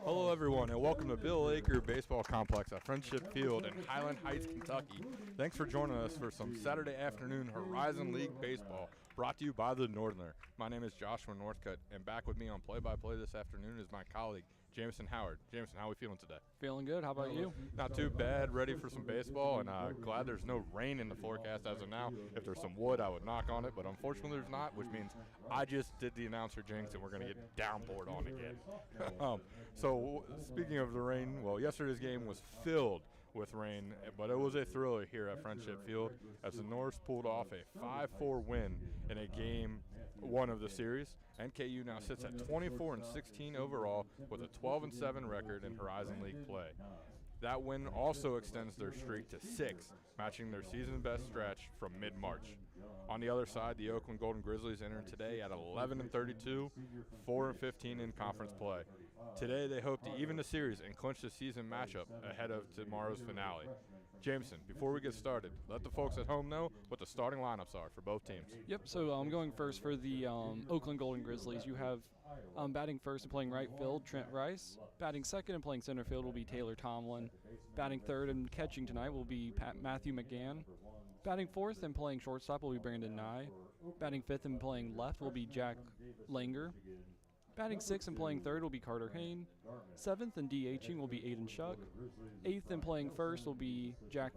Hello everyone and welcome to Bill Aker Baseball Complex at Friendship Field in Highland Heights, Kentucky. Thanks for joining us for some Saturday afternoon Horizon League baseball brought to you by the Northerner. My name is Joshua Northcutt, and back with me on play-by-play this afternoon is my colleague, Jameson Howard. Jameson, how are we feeling today? Feeling good. How about you? Not too bad, ready for some baseball, and glad there's no rain in the forecast as of now. If there's some wood, I would knock on it, but unfortunately there's not, which means I just did the announcer jinx and we're going to get downpoured on again. So speaking of the rain, well, yesterday's game was filled with rain, but it was a thriller here at Friendship Field as the Norse pulled off a 5-4 win in a game one of the series. NKU now sits at 24-16 overall with a 12-7 record in Horizon League play. That win also extends their streak to 6, matching their season best stretch from mid-March. On the other side, the Oakland Golden Grizzlies entered today at 11-32, 4-15 in conference play. Today they hope to even the series and clinch the season matchup ahead of tomorrow's finale. Jameson, before we get started, let the folks at home know what the starting lineups are for both teams. Yep, so I'm going first for the Oakland Golden Grizzlies. You have batting first and playing right field, Trent Rice. Batting second and playing center field will be Taylor Tomlin. Batting third and catching tonight will be Matthew McGann. Batting fourth and playing shortstop will be Brandon Nye. Batting fifth and playing left will be Jack Langer. Batting sixth and playing third will be Carter Hain. Seventh and DHing will be Aiden Shuck. Eighth and playing first will be Jack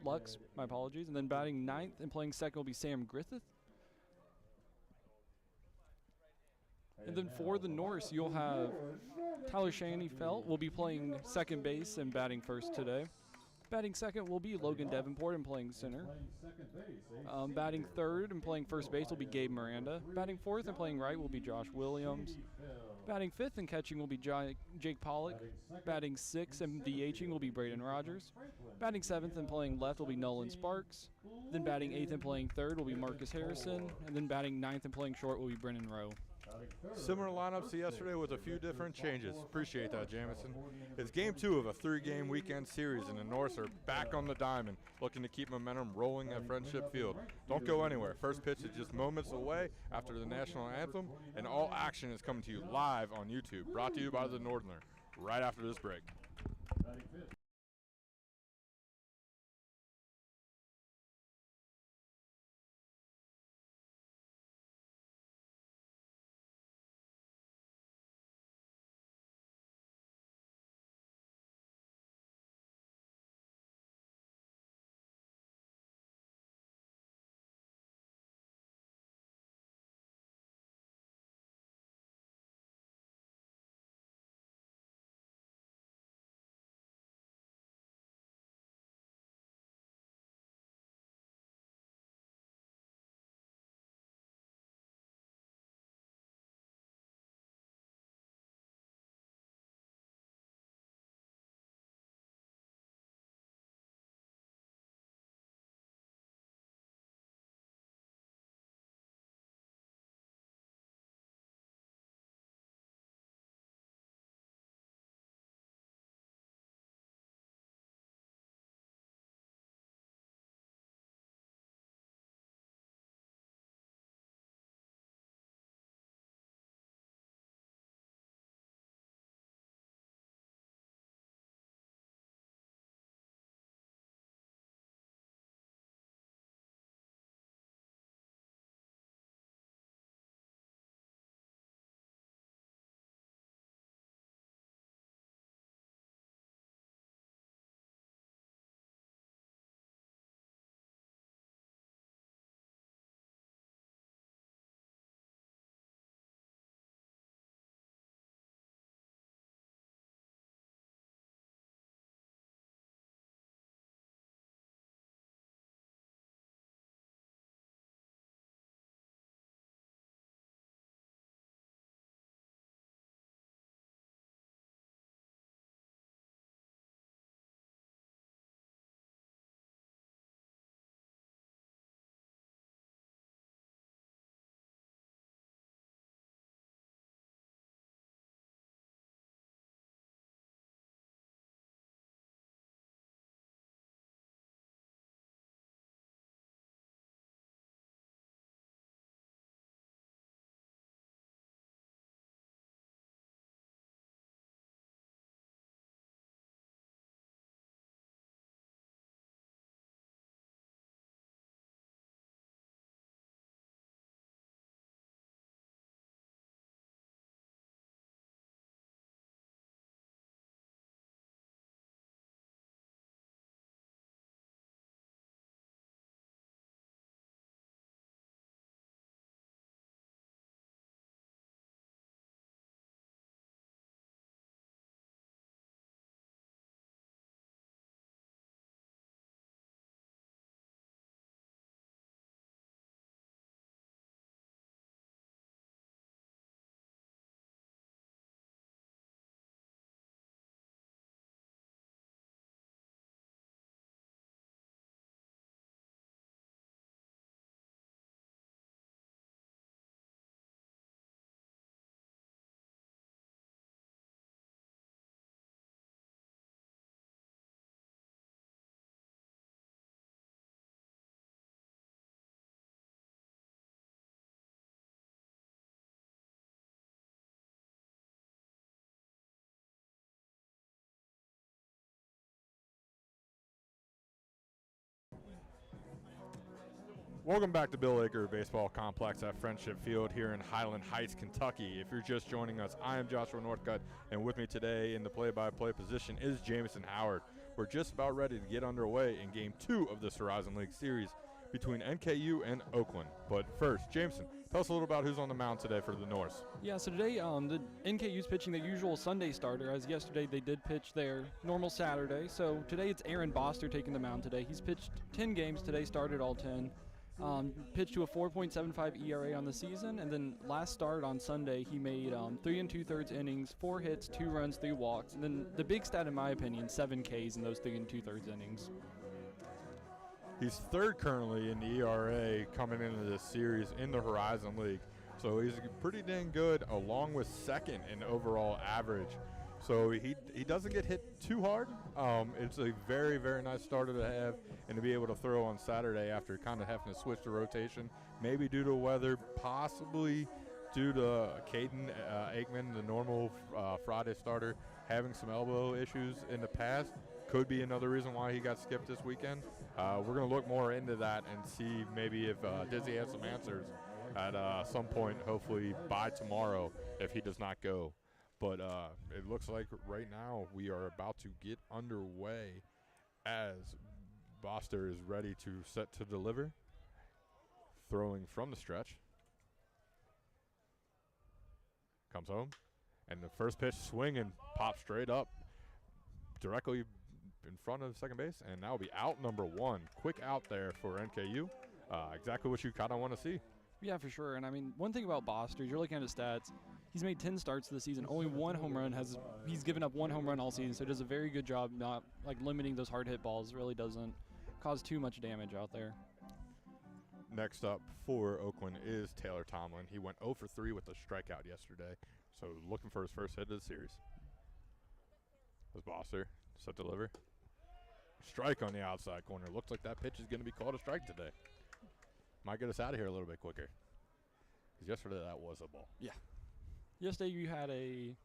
Lux, my apologies. And then batting ninth and playing second will be Sam Griffith. And then for the Norse, you'll have Tyler Shaney-Felt will be playing second base and batting first today. Batting second will be Logan Davenport and playing center. Batting third and playing first base will be Gabe Miranda. Batting fourth and playing right will be Josh Williams. Batting fifth and catching will be Jake Pollock. Batting sixth and DHing will be Braden Rogers. Batting seventh and playing left will be Nolan Sparks. Then batting eighth and playing third will be Marcus Harrison. And then batting ninth and playing short will be Brennan Rowe. Similar lineups to yesterday with a few different changes. Appreciate that, Jameson. It's game 2 of a 3-game weekend series, and the Norse are back on the diamond, looking to keep momentum rolling at Friendship Field. Don't go anywhere. First pitch is just moments away after the national anthem, and all action is coming to you live on YouTube, brought to you by the Northerner, right after this break. Welcome back to Bill Aker Baseball Complex at Friendship Field here in Highland Heights, Kentucky. If you're just joining us, I am Joshua Northcutt, and with me today in the play-by-play position is Jameson Howard. We're just about ready to get underway in Game 2 of this Horizon League series between NKU and Oakland. But first, Jameson, tell us a little about who's on the mound today for the Norse. Yeah, so today the NKU's pitching their usual Sunday starter, as yesterday they did pitch their normal Saturday. So today it's Aaron Boster taking the mound today. He's pitched 10 games today, started all 10. Pitched to a 4.75 ERA on the season, and then last start on Sunday he made 3 2/3 innings, 4 hits, 2 runs, 3 walks, and then the big stat in my opinion, 7 Ks in those 3 2/3 innings. He's third currently in the ERA coming into this series in the Horizon League, so he's pretty dang good, along with second in overall average. So he doesn't get hit too hard. It's a very, very nice starter to have, and to be able to throw on Saturday after kind of having to switch the rotation, maybe due to weather, possibly due to Caden Aikman, the normal Friday starter, having some elbow issues in the past. Could be another reason why he got skipped this weekend. We're going to look more into that and see maybe if Dizzy has some answers at some point, hopefully by tomorrow, if he does not go. But it looks like right now we are about to get underway as Boster is ready to set to deliver. Throwing from the stretch. Comes home. And the first pitch swinging, pops straight up directly in front of second base. And now will be out number 1. Quick out there for NKU. Exactly what you kind of want to see. Yeah, for sure. And I mean, one thing about Boster, you're looking at his stats. He's made 10 starts this season. Only 1 home run. He's given up 1 home run all season, so he does a very good job not like limiting those hard hit balls. Really doesn't cause too much damage out there. Next up for Oakland is Taylor Tomlin. He went 0 for 3 with a strikeout yesterday, so looking for his first hit of the series. Was Boster set to deliver? Strike on the outside corner. Looks like that pitch is going to be called a strike today. Might get us out of here a little bit quicker. Because yesterday that was a ball. Yeah. Yesterday you had a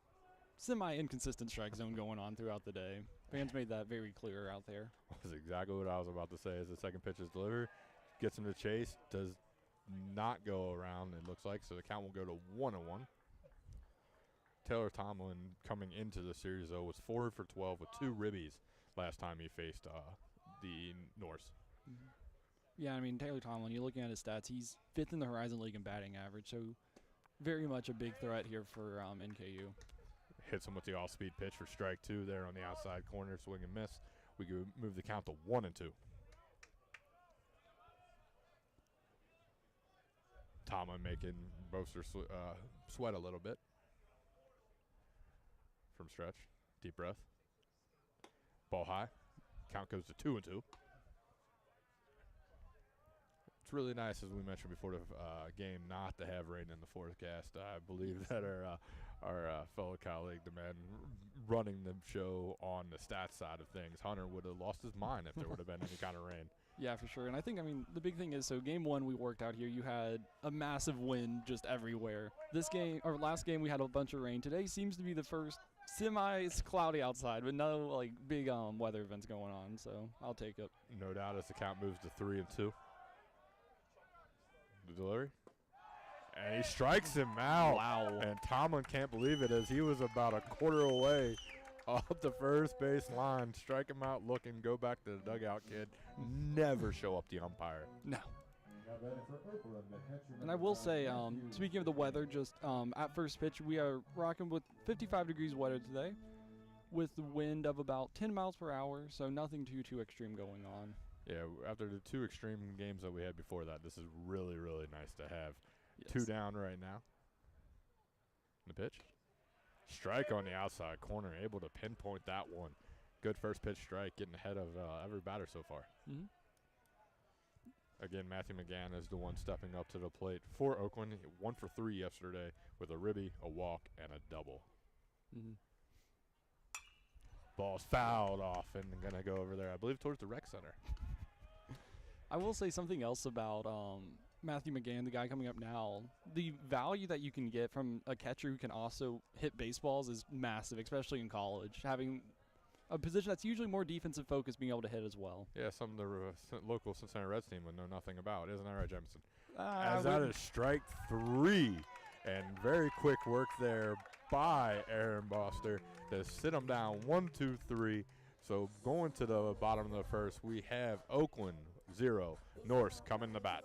semi-inconsistent strike zone going on throughout the day. Fans made that very clear out there. That's exactly what I was about to say. As the second pitch is delivered, gets him to chase, does not go around, it looks like, so the count will go to 1-1. Taylor Tomlin coming into the series, though, was 4 for 12 with 2 ribbies last time he faced the Norse. Mm-hmm. Yeah, I mean, Taylor Tomlin, you're looking at his stats, he's 5th in the Horizon League in batting average, so very much a big threat here for NKU. Hits him with the off-speed pitch for strike 2 there on the outside corner, swing and miss. We can move the count to 1-2. Tomlin making Boster sweat a little bit. From stretch, deep breath. Ball high. Count goes to 2-2. It's really nice, as we mentioned before the game, not to have rain in the forecast. I believe that our fellow colleague, the man running the show on the stats side of things, Hunter, would have lost his mind if there would have been any kind of rain. Yeah, for sure. And I think, I mean, the big thing is, so game 1 we worked out here, you had a massive wind just everywhere. This game, or last game, we had a bunch of rain. Today seems to be the first it's cloudy outside, but no like big weather events going on, so I'll take it. No doubt as the count moves to 3-2. The delivery. And he strikes him out. Wow. And Tomlin can't believe it, as he was about a quarter away off the first base line. Strike him out, looking, go back to the dugout, kid. Never show up the umpire. No. And I will say, speaking of the weather, just at first pitch, we are rocking with 55 degrees weather today with the wind of about 10 miles per hour, so nothing too extreme going on. Yeah, after the 2 extreme games that we had before that, this is really, really nice to have. Yes. 2 down right now. The pitch. Strike on the outside corner, able to pinpoint that one. Good first pitch strike, getting ahead of every batter so far. Mm-hmm. Again, Matthew McGann is the one stepping up to the plate for Oakland. 1 for 3 yesterday with a ribby, a walk, and a double. Mm-hmm. Ball's fouled off and going to go over there, I believe, towards the rec center. I will say something else about Matthew McGann, the guy coming up now. The value that you can get from a catcher who can also hit baseballs is massive, especially in college. Having a position that's usually more defensive focused, being able to hit as well. Yeah, some of the local Cincinnati Reds team would know nothing about. Isn't that right, Jameson? As that is strike 3. And very quick work there by Aaron Boster to sit him down 1, 2, 3. So going to the bottom of the first, we have Oakland 0, Norse coming to bat.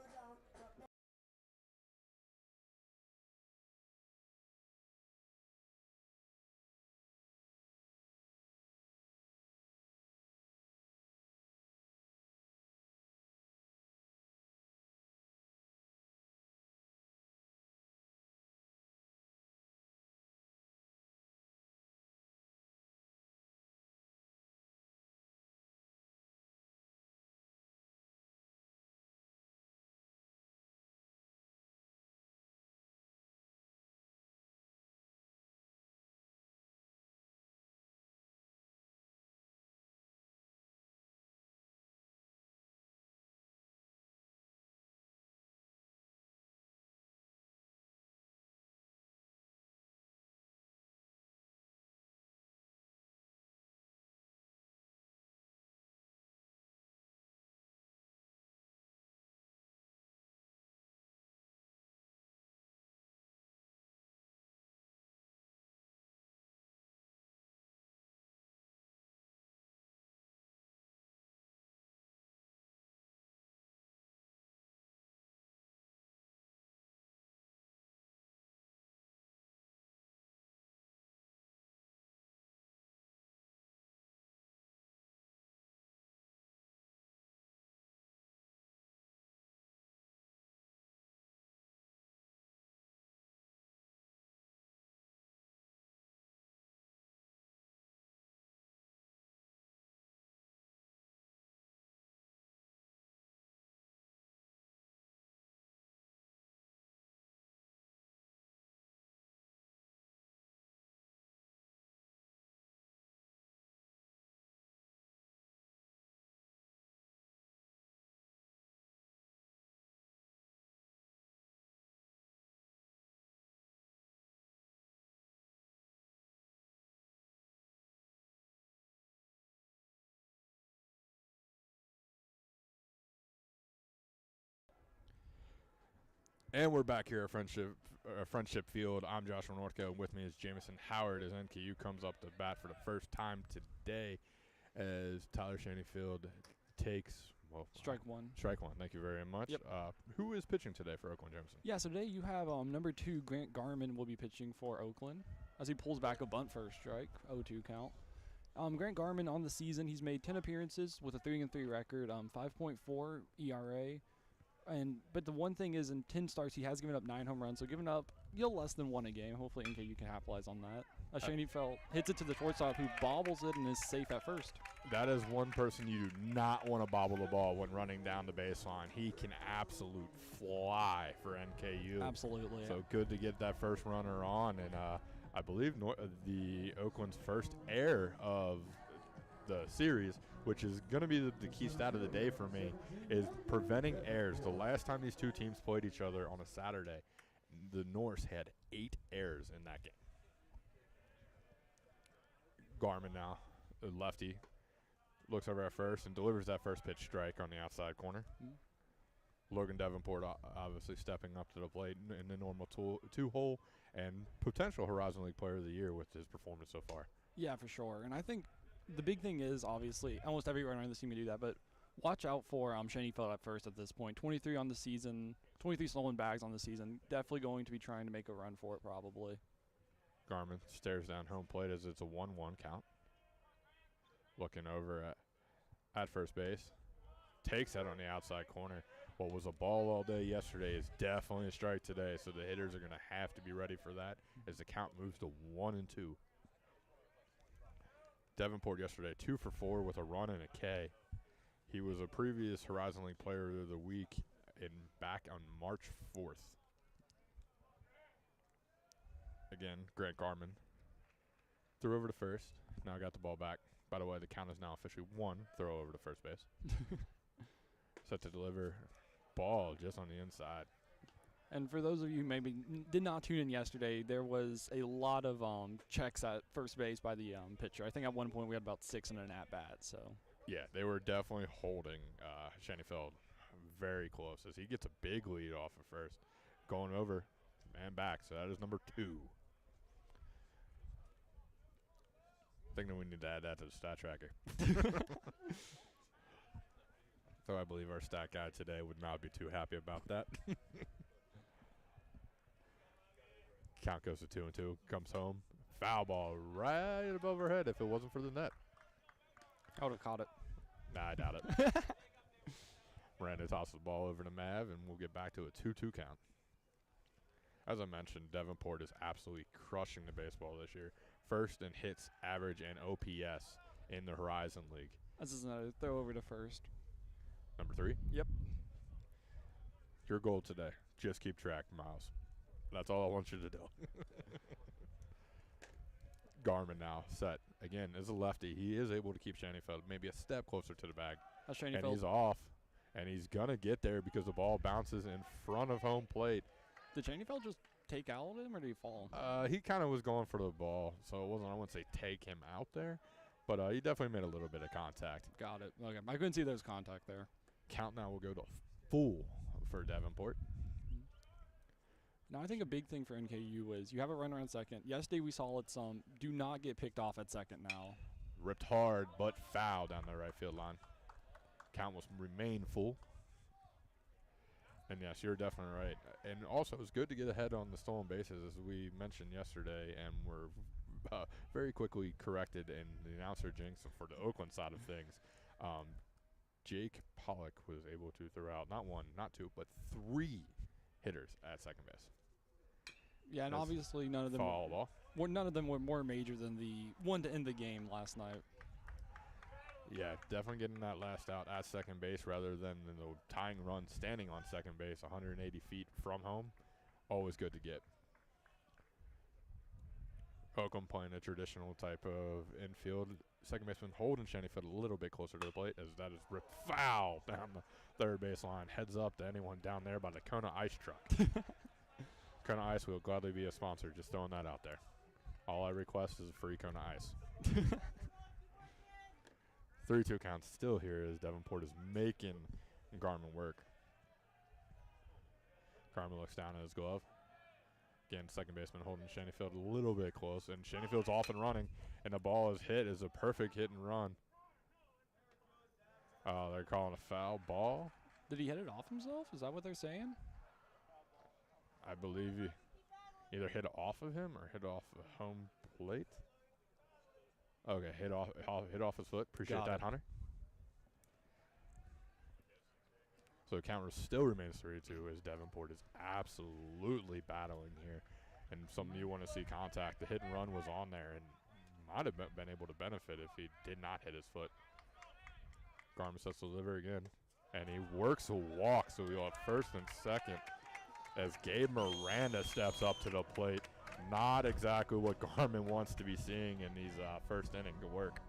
And we're back here at Friendship Field. I'm Joshua Northcutt. With me is Jameson Howard as NKU comes up to bat for the first time today as Tyler Shaneyfield takes Strike 1. Strike 1. Thank you very much. Yep. Who is pitching today for Oakland, Jameson? Yeah, so today you have number 2, Grant Garman, will be pitching for Oakland as he pulls back a bunt for a strike, 0-2 count. Grant Garman on the season, he's made 10 appearances with a 3-3 record, 5.4 ERA. But the one thing is, in 10 starts, he has given up 9 home runs, so giving up less than 1 a game. Hopefully NKU can capitalize on that. Shaneyfield hits it to the shortstop, who bobbles it and is safe at first. That is one person you do not want to bobble the ball when running down the baseline. He can absolute fly for NKU. Absolutely. So good to get that first runner on, and I believe the Oakland's first error of the series, which is going to be the key stat of the day for me, is preventing errors. The last time these two teams played each other on a Saturday, the Norse had 8 errors in that game. Garman now, the lefty, looks over at first and delivers that first pitch strike on the outside corner. Logan Davenport obviously stepping up to the plate in the normal two-hole and potential Horizon League Player of the Year with his performance so far. Yeah, for sure. And I think the big thing is, obviously, almost every runner on this team can do that, but watch out for Shaneyfield at first at this point. 23 on the season, 23 stolen bags on the season. Definitely going to be trying to make a run for it, probably. Garman stares down home plate as it's a 1-1 count. Looking over at first base. Takes that on the outside corner. What was a ball all day yesterday is definitely a strike today, so the hitters are going to have to be ready for that as the count moves to 1-2. Davenport yesterday 2 for 4 with a run and a K. He was a previous Horizon League Player of the Week back on March 4th. Again, Grant Garman threw over to first. Now got the ball back. By the way, the count is now officially 1 throw over to first base. Set to deliver. Ball just on the inside. And for those of you who maybe did not tune in yesterday, there was a lot of checks at first base by the pitcher. I think at one point we had about 6 in an at-bat. So Yeah, they were definitely holding Schenefeld very close as he gets a big lead off of first. Going over and back, so that is number 2. I think that we need to add that to the stat tracker. So I believe our stat guy today would not be too happy about that. Count goes to 2-2, comes home. Foul ball right above her head if it wasn't for the net. I would have caught it. Nah, I doubt it. Miranda tosses the ball over to Mav, and we'll get back to a 2-2 count. As I mentioned, Davenport is absolutely crushing the baseball this year. First in hits, average, and OPS in the Horizon League. This is another throw over to first. Number 3? Yep. Your goal today, just keep track, Miles. That's all I want you to do. Garmin now set. Again, as a lefty, he is able to keep Schenefeld maybe a step closer to the bag. And he's off. And he's going to get there because the ball bounces in front of home plate. Did Schenefeld just take out him, or did he fall? He kind of was going for the ball, so it wasn't, I wouldn't say take him out there. But he definitely made a little bit of contact. Got it. Okay, I couldn't see there was contact there. Count now will go to full for Davenport. Now, I think a big thing for NKU is you have a runner on second. Yesterday we saw it some. Do not get picked off at second now. Ripped hard, but foul down the right field line. Count will remain full. And, yes, you're definitely right. And also, it's good to get ahead on the stolen bases, as we mentioned yesterday, and we're very quickly corrected in the announcer jinx for the Oakland side of things. Jake Pollock was able to throw out not 1, not 2, but 3 hitters at second base. Yeah, and obviously none of them were more major than the one to end the game last night. Yeah, definitely getting that last out at second base rather than the tying run standing on second base 180 feet from home. Always good to get. Oakland playing a traditional type of infield. Second baseman holding Schenefeld a little bit closer to the plate as that is ripped foul down the third base line. Heads up to anyone down there by the Kona Ice truck. Kona Ice will gladly be a sponsor. Just throwing that out there. All I request is a free Kona Ice. 3-2 count still here as Davenport is making Garmin work. Garmin looks down at his glove. Again, second baseman holding Schenefeld a little bit close, and Schenefeld's off and running, and the ball is hit as a perfect hit and run. They're calling a foul ball. Did he hit it off himself? Is that what they're saying? I believe he either hit off of him or hit off home plate. Okay, hit off his foot. Appreciate that, Hunter. So the counter still remains 3-2 as Davenport is absolutely battling here. And something you want to see contact. The hit and run was on there and might have been able to benefit if he did not hit his foot. Garmin sets the delivery again. And he works a walk, so we'll have first and second as Gabe Miranda steps up to the plate. Not exactly what Garmin wants to be seeing in these first inning work.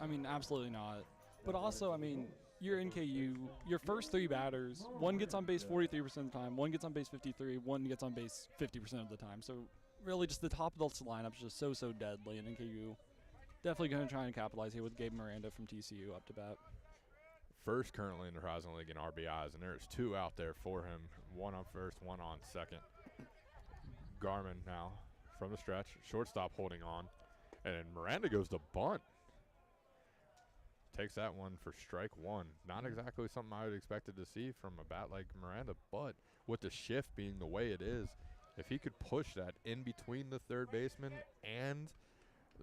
I mean, absolutely not. But also, I mean, you're NKU. Your first 3 batters, one gets on base 43% of the time, one gets on base 53%, one gets on base 50% of the time. So really just the top of the lineup is just so deadly, and NKU definitely going to try and capitalize here with Gabe Miranda from TCU up to bat. First currently in the Horizon League in RBIs, and there's 2 out there for him, 1 on first, 1 on second. Garmin now from the stretch, shortstop holding on, and Miranda goes to bunt. Takes that one for strike 1. Not exactly something I would expected to see from a bat like Miranda, but with the shift being the way it is, if he could push that in between the third baseman and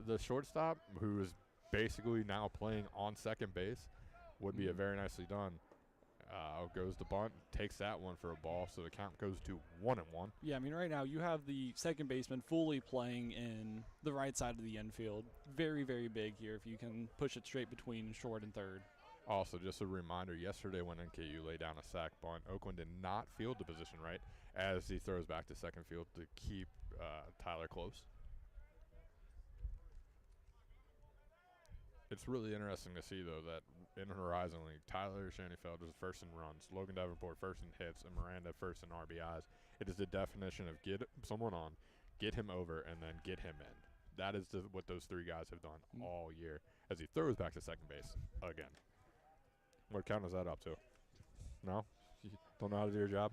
the shortstop, who is basically now playing on second base, would be a very nicely done. Goes to bunt, takes that one for a ball, so the count goes to 1-1. Yeah, I mean, right now you have the second baseman fully playing in the right side of the infield. Very, very big here if you can push it straight between short and third. Also, just a reminder, yesterday when NKU laid down a sac bunt, Oakland did not field the position right as he throws back to second field to keep Tyler close. It's really interesting to see, though, that in Horizon League, Tyler Shaneyfeld is first in runs, Logan Davenport first in hits, and Miranda first in RBIs. It is the definition of get someone on, get him over, and then get him in. That is what those three guys have done all year as he throws back to second base again. What count is that up to? No? You don't know how to do your job?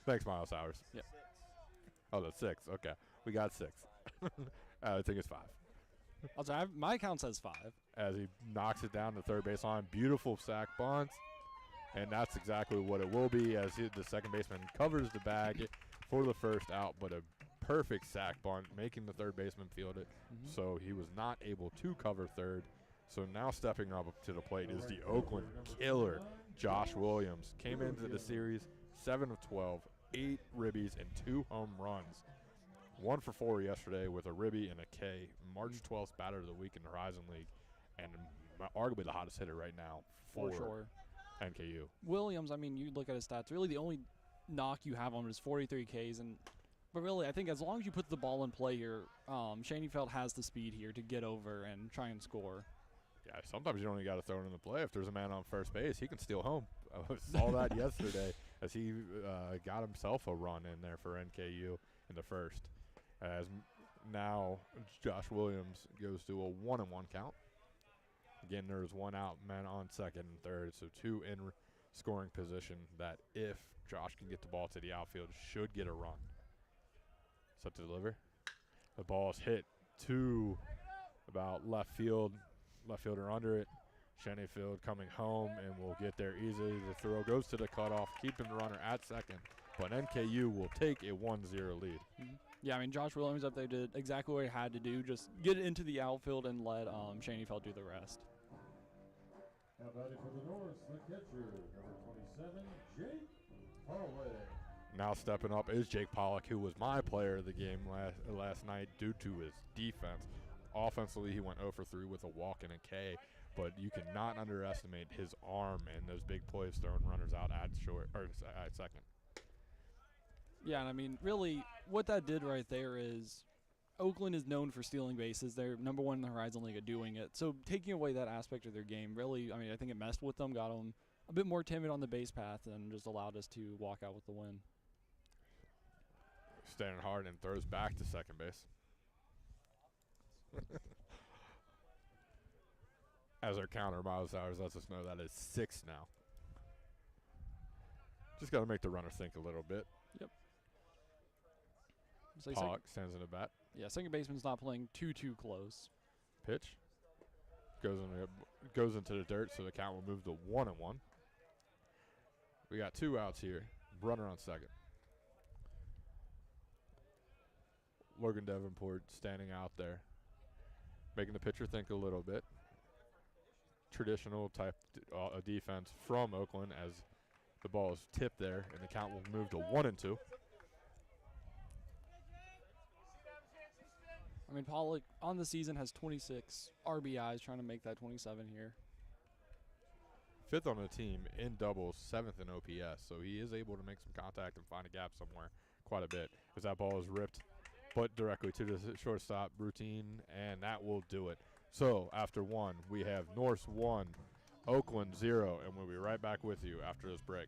Thanks, Miles Sowers. Yep. Oh, that's 6. Okay. We got 6. I think it's 5. My count says 5. As he knocks it down the third base line. Beautiful sack bunt. And that's exactly what it will be as the second baseman covers the bag for the first out, but a perfect sack bunt, making the third baseman field it. So he was not able to cover third. So now stepping up to the plate is the Oakland killer, Josh Williams. Came into the series 7 of 12, 8 ribbies, and 2 home runs. 1 for 4 yesterday with a ribby and a K. March 12th batter of the week in the Horizon League, and arguably the hottest hitter right now for sure. NKU. Williams, I mean, you look at his stats. Really, the only knock you have on him is 43 Ks, but really, I think as long as you put the ball in play here, Shaneyfeld has the speed here to get over and try and score. Yeah, sometimes you don't even got to throw it in the play. If there's a man on first base, he can steal home. I saw that yesterday as he got himself a run in there for NKU in the first. As now Josh Williams goes to a 1-1 count. Again, there's 1 out, man on second and third, so 2 in scoring position that if Josh can get the ball to the outfield, should get a run. Set to deliver. The ball is hit to about left field. Left fielder under it. Shaneyfield coming home and will get there easily. The throw goes to the cutoff, keeping the runner at second. But NKU will take a 1-0 lead. Yeah, I mean, Josh Williams up there did exactly what he had to do. Just get it into the outfield and let Shaneyfeld do the rest. Now batting for the Norse, the catcher, number 27, Jake Pollock. Now stepping up is Jake Pollock, who was my player of the game last night due to his defense. Offensively, he went 0 for 3 with a walk and a K, but you cannot underestimate his arm and those big plays throwing runners out at second. Yeah, and I mean, really, what that did right there is Oakland is known for stealing bases. They're number 1 in the Horizon League at doing it. So taking away that aspect of their game, really, I mean, I think it messed with them, got them a bit more timid on the base path, and just allowed us to walk out with the win. Standing hard and throws back to second base. As our counter, Miles Sowers lets us know that is 6 now. Just got to make the runner think a little bit. Yep. Pollock stands in the bat. Yeah, second baseman's not playing too close. Pitch goes into the dirt, so the count will move to 1-1. We got 2 outs here. Runner on second. Logan Davenport standing out there, making the pitcher think a little bit. Traditional type of defense from Oakland as the ball is tipped there, and the count will move to 1-2. I mean, Pollock on the season has 26 RBIs, trying to make that 27 here. 5th on the team in doubles, 7th in OPS, so he is able to make some contact and find a gap somewhere quite a bit as that ball is ripped but directly to the shortstop routine, and that will do it. So after 1, we have Norse 1, Oakland 0, and we'll be right back with you after this break.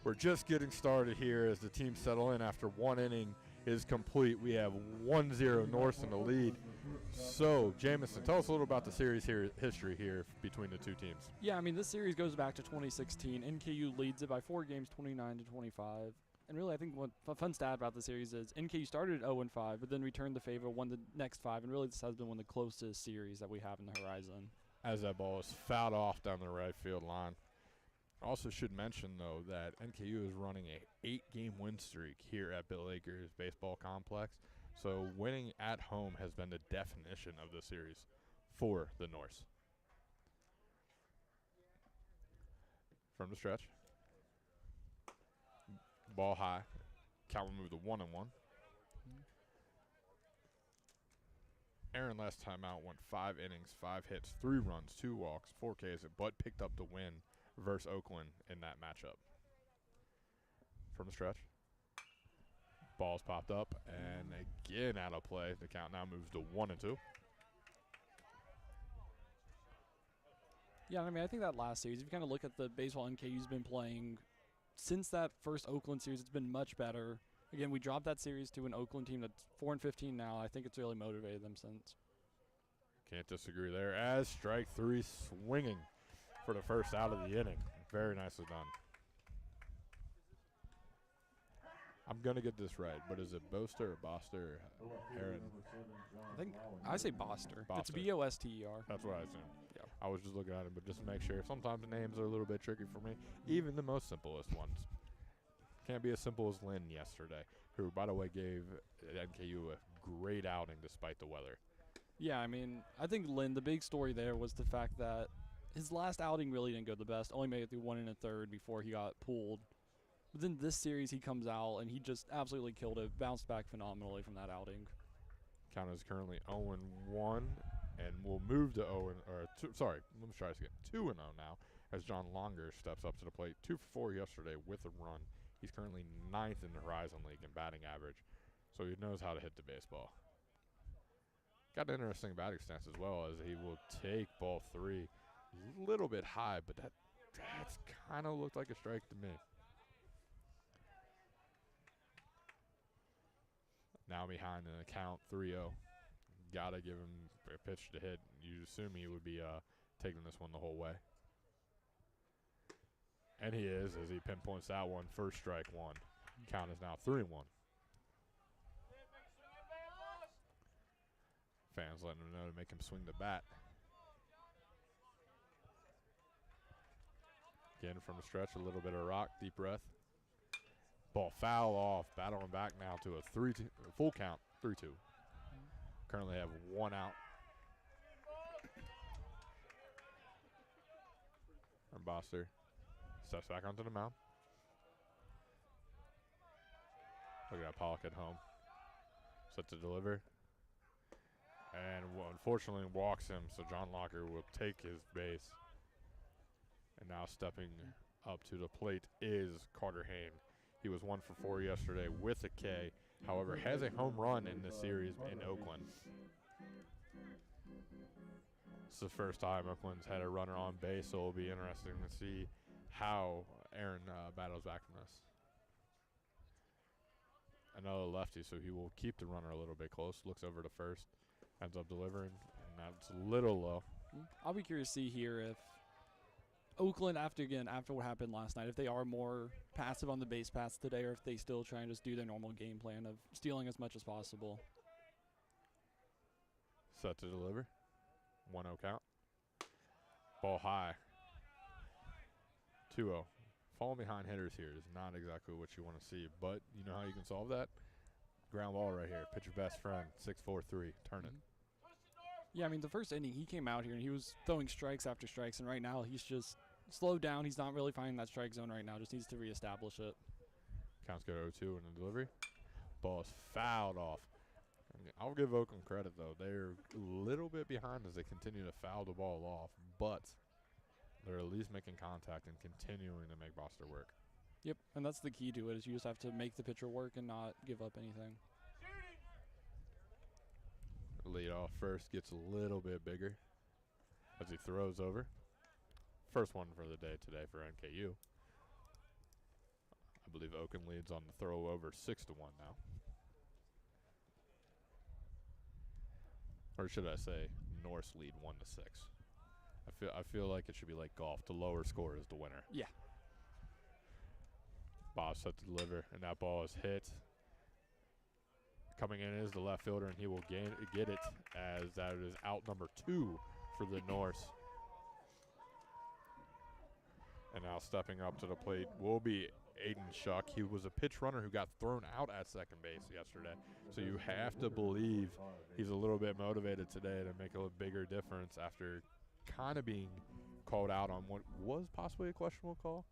We're just getting started here as the teams settle in after one inning is complete. We have 1-0 Norse in the lead. So, Jameson, tell us a little about the series history here between the two teams. Yeah, I mean, this series goes back to 2016. NKU leads it by 4 games, 29-25. And really, I think what a fun stat about the series is NKU started at 0-5, but then returned the favor, won the next 5, and really this has been one of the closest series that we have in the horizon. As that ball is fouled off down the right field line. Also should mention, though, that NKU is running a 8-game win streak here at Bill Aker Baseball Complex. So winning at home has been the definition of the series for the Norse. From the stretch. Ball high. Count will move to 1-1. Aaron last time out went 5 innings, 5 hits, 3 runs, 2 walks, 4 Ks, but picked up the win versus Oakland in that matchup. From the stretch. Ball's popped up, and again out of play. The count now moves to 1-2. Yeah, I mean, I think that last series, if you kind of look at the baseball NKU's been playing since that first Oakland series, it's been much better. Again, we dropped that series to an Oakland team that's 4-15 now. I think it's really motivated them since. Can't disagree there. As strike 3 swinging for the first out of the inning. Very nicely done. I'm going to get this right, but is it Boster or Boster, Aaron? I think I say Boster. It's Boster. B-O-S-T-E-R. That's what I assumed. Yeah. I was just looking at it, but just to make sure. Sometimes the names are a little bit tricky for me, even the most simplest ones. Can't be as simple as Lynn yesterday, who, by the way, gave NKU a great outing despite the weather. Yeah, I mean, I think Lynn, the big story there was the fact that his last outing really didn't go the best. Only made it through 1 1/3 before he got pulled. But then this series he comes out and he just absolutely killed it, bounced back phenomenally from that outing. Count is currently 0-1, and we'll move to 2-0 now as John Longer steps up to the plate. 2 for 4 yesterday with a run. He's currently 9th in the Horizon League in batting average, so he knows how to hit the baseball. Got an interesting batting stance as well, as he will take ball 3. A little bit high, but that's kind of looked like a strike to me. Now behind in the count, 3-0. Gotta give him a pitch to hit. You'd assume he would be taking this one the whole way. And he is, as he pinpoints that one. First strike 1. Count is now 3-1. Fans letting him know to make him swing the bat. Again from the stretch, a little bit of rock, deep breath. Ball foul off, battling back now to a full count, 3-2. Currently have 1 out. And Boster steps back onto the mound. Look at that, Pollock at home. Set to deliver. And unfortunately walks him, so John Locker will take his base. And now stepping up to the plate is Carter Hain. He was 1 for 4 yesterday with a K. However, has a home run in this series in Oakland. It's the first time Oakland's had a runner on base, so it'll be interesting to see how Aaron battles back from this. Another lefty, so he will keep the runner a little bit close. Looks over to first, ends up delivering, and that's a little low. I'll be curious to see here if Oakland, after what happened last night, if they are more passive on the base paths today, or if they still try and just do their normal game plan of stealing as much as possible. Set to deliver. 1-0 count. Ball high. 2-0. Falling behind hitters here is not exactly what you want to see, but you know how you can solve that? Ground ball right here. Pitch your best friend. 6-4-3. Turn it. Yeah, I mean, the first inning, he came out here and he was throwing strikes after strikes, and right now he's just slowed down. He's not really finding that strike zone right now. Just needs to reestablish it. Counts go 0-2 in the delivery. Ball is fouled off. I'll give Oakland credit, though. They're a little bit behind as they continue to foul the ball off, but they're at least making contact and continuing to make Boster work. Yep, and that's the key to it, is you just have to make the pitcher work and not give up anything. Lead off first gets a little bit bigger as he throws over. First one for the day today for NKU. I believe Oakland leads on the throw over 6-1 now. Or should I say, Norse lead 1-6. I feel like it should be like golf. The lower score is the winner. Yeah. Bob set to deliver, and that ball is hit. Coming in is the left fielder, and he will get it as that is out number 2 for the Norse. And now stepping up to the plate will be Aiden Shuck. He was a pitch runner who got thrown out at second base yesterday. So you have to believe he's a little bit motivated today to make a bigger difference after kind of being called out on what was possibly a questionable call.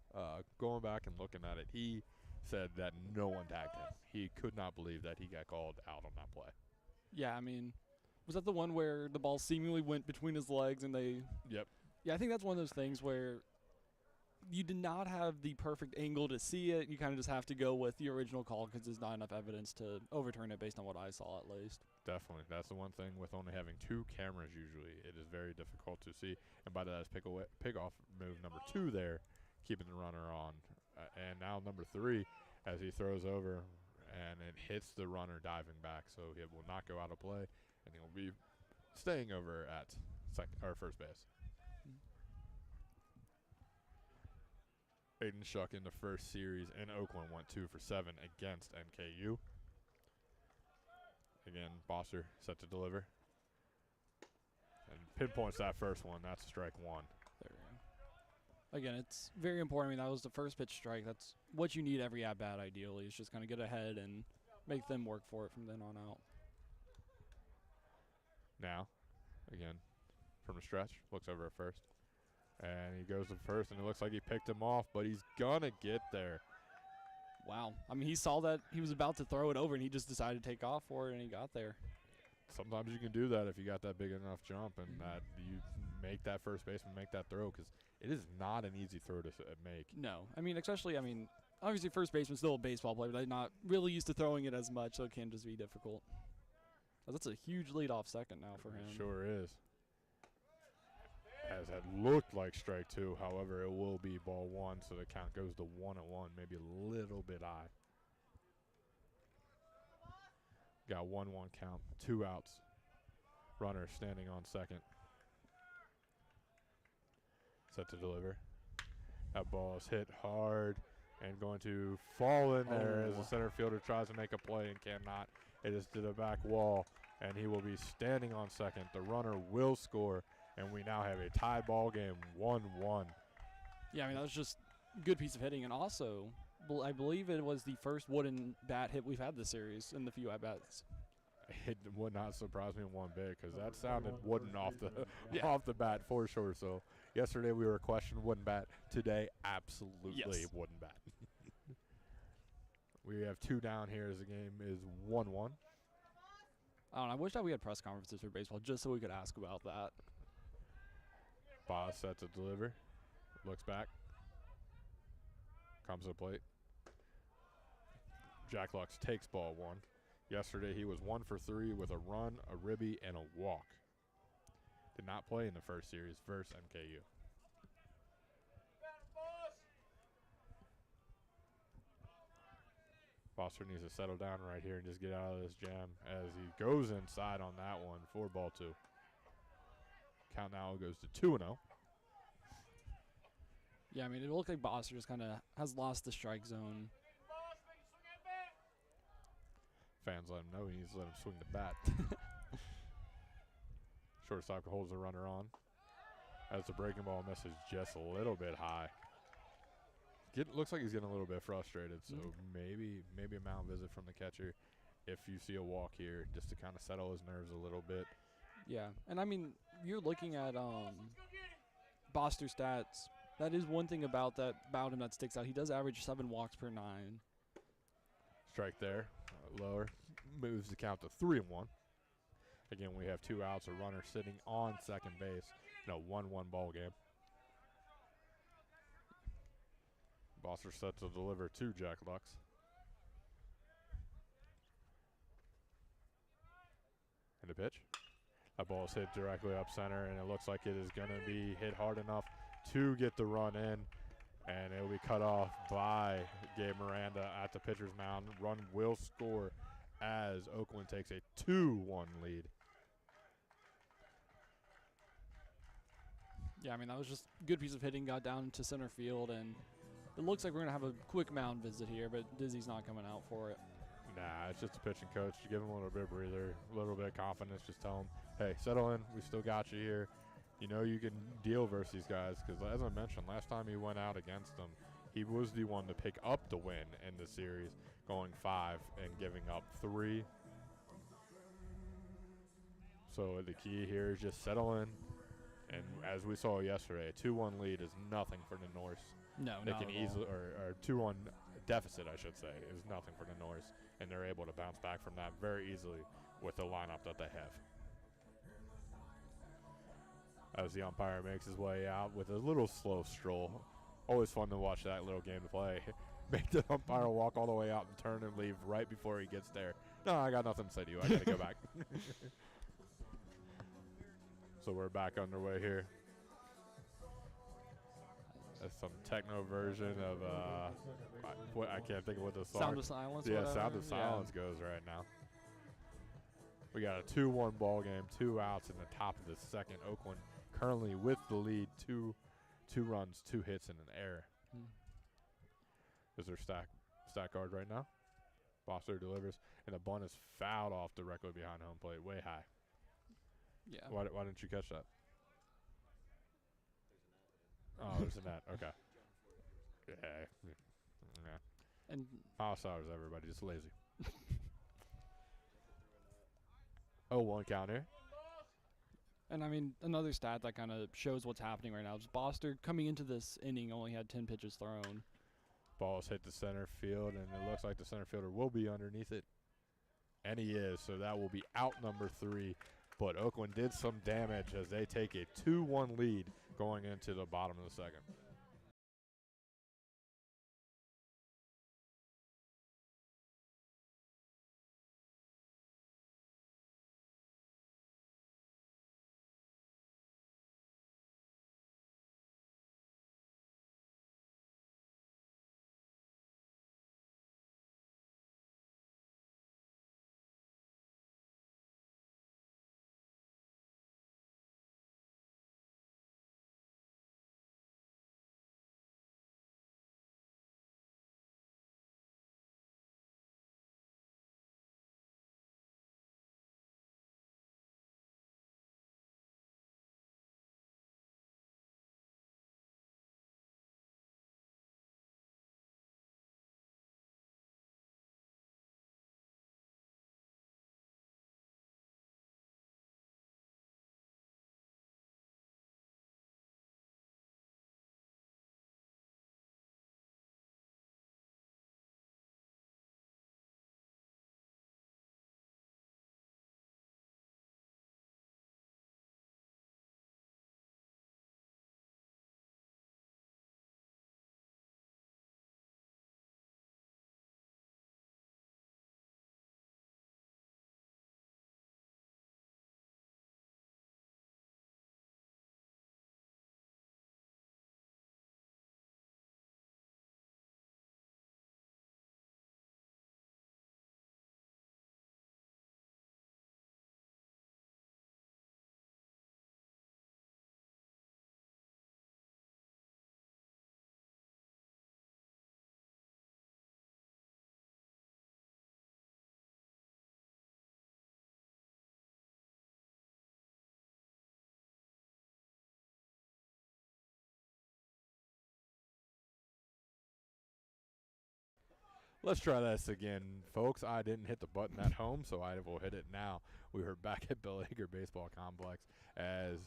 Going back and looking at it, he said that no one tagged him. He could not believe that he got called out on that play. Yeah, I mean, was that the one where the ball seemingly went between his legs and they... Yep. Yeah, I think that's one of those things where you did not have the perfect angle to see it. You kind of just have to go with the original call because there's not enough evidence to overturn it based on what I saw at least. Definitely. That's the one thing with only having 2 cameras usually. It is very difficult to see. And by that is pick-off move number 2 there, keeping the runner on. And now number 3 as he throws over and it hits the runner diving back. So he will not go out of play and he'll be staying over at first base. Aiden Shuck in the first series in Oakland went 2 for 7 against NKU. Again, Bosser set to deliver. And pinpoints that first one. That's strike 1. There we go. Again, it's very important. I mean, that was the first pitch strike. That's what you need every at-bat ideally, is just kind of get ahead and make them work for it from then on out. Now, again, from the stretch, looks over at first. And he goes to first, and it looks like he picked him off, but he's going to get there. Wow. I mean, he saw that he was about to throw it over, and he just decided to take off for it, and he got there. Sometimes you can do that if you got that big enough jump and that you make that first baseman make that throw, because it is not an easy throw to make. No. I mean, especially, obviously first baseman's still a baseball player, but they're not really used to throwing it as much, so it can just be difficult. But that's a huge leadoff second now for him. It sure is. As had looked like strike 2, however, it will be ball 1, so the count goes to 1-1, maybe a little bit high. Got 1-1 count, 2 outs. Runner standing on second. Set to deliver. That ball is hit hard and going to fall in there as the center fielder tries to make a play and cannot. It is to the back wall, and he will be standing on second. The runner will score. And we now have a tie ball game, 1-1. Yeah, I mean, that was just a good piece of hitting. And also, I believe it was the first wooden bat hit we've had this series in the few at-bats. It would not surprise me one bit because that sounded wooden off the bat for sure. So yesterday we were questioning wooden bat. Today, absolutely wooden bat. We have 2 down here as the game is 1-1. I don't know. I wish that we had press conferences for baseball just so we could ask about that. Boz set to deliver. Looks back. Comes to the plate. Jack Lux takes ball 1. Yesterday he was 1 for 3 with a run, a ribby, and a walk. Did not play in the first series versus NKU. Foster needs to settle down right here and just get out of this jam as he goes inside on that one for ball 2. Count now goes to 2-0. Yeah, I mean, it looked like Bosser just kind of has lost the strike zone. Fans let him know he needs to let him swing the bat. Shortstop holds the runner on as the breaking ball misses just a little bit high. Looks like he's getting a little bit frustrated, so maybe a mound visit from the catcher if you see a walk here just to kind of settle his nerves a little bit. Yeah, and I mean, you're looking at Boster stats. That is one thing about him that sticks out. He does average 7 walks per 9. Strike there, lower, moves the count to 3-1. Again, we have 2 outs, a runner sitting on second base in a 1-1 ball game. Boster set to deliver to Jack Lux. And a pitch. That ball is hit directly up center, and it looks like it is going to be hit hard enough to get the run in. And it will be cut off by Gabe Miranda at the pitcher's mound. Run will score as Oakland takes a 2-1 lead. Yeah, I mean, that was just a good piece of hitting, got down to center field, and it looks like we're going to have a quick mound visit here, but Dizzy's not coming out for it. Nah, it's just a pitching coach. Give him a little bit of breather, a little bit of confidence. Just tell him, hey, settle in. We still got you here. You know you can deal versus these guys because, as I mentioned, last time he went out against them, he was the one to pick up the win in the series, going 5 and giving up 3. So the key here is just settle in. And as we saw yesterday, a 2-1 lead is nothing for the Norse. No, They not can at all. easily, or 2-1 deficit, I should say, is nothing for the Norse, and they're able to bounce back from that very easily with the lineup that they have. As the umpire makes his way out with a little slow stroll. Always fun to watch that little game to play. Make the umpire walk all the way out and turn and leave right before he gets there. No, I got nothing to say to you. I got to go back. So we're back underway here. That's some techno version of I can't think of what the song. Sound of Silence. Yeah, whatever. Sound of Silence goes right now. We got a 2-1 ball game, 2 outs in the top of the second. Oakland currently with the lead, 2 runs, 2 hits, and an error. Is their stack guard right now? Foster delivers, and the bunt is fouled off directly behind home plate, way high. Yeah. Why didn't you catch that? Oh, there's a net. Okay. Yeah. And Foul stars, everybody. Just lazy. 0-1 count here. And I mean, another stat that kind of shows what's happening right now is Boster coming into this inning only had 10 pitches thrown. Ball has hit the center field, and it looks like the center fielder will be underneath it. And he is, so that will be out number 3. But Oakland did some damage as they take a 2-1 lead going into the bottom of the second. Let's try this again, folks. I didn't hit the button at home, so I will hit it now. We were back at Bill Aker Baseball Complex as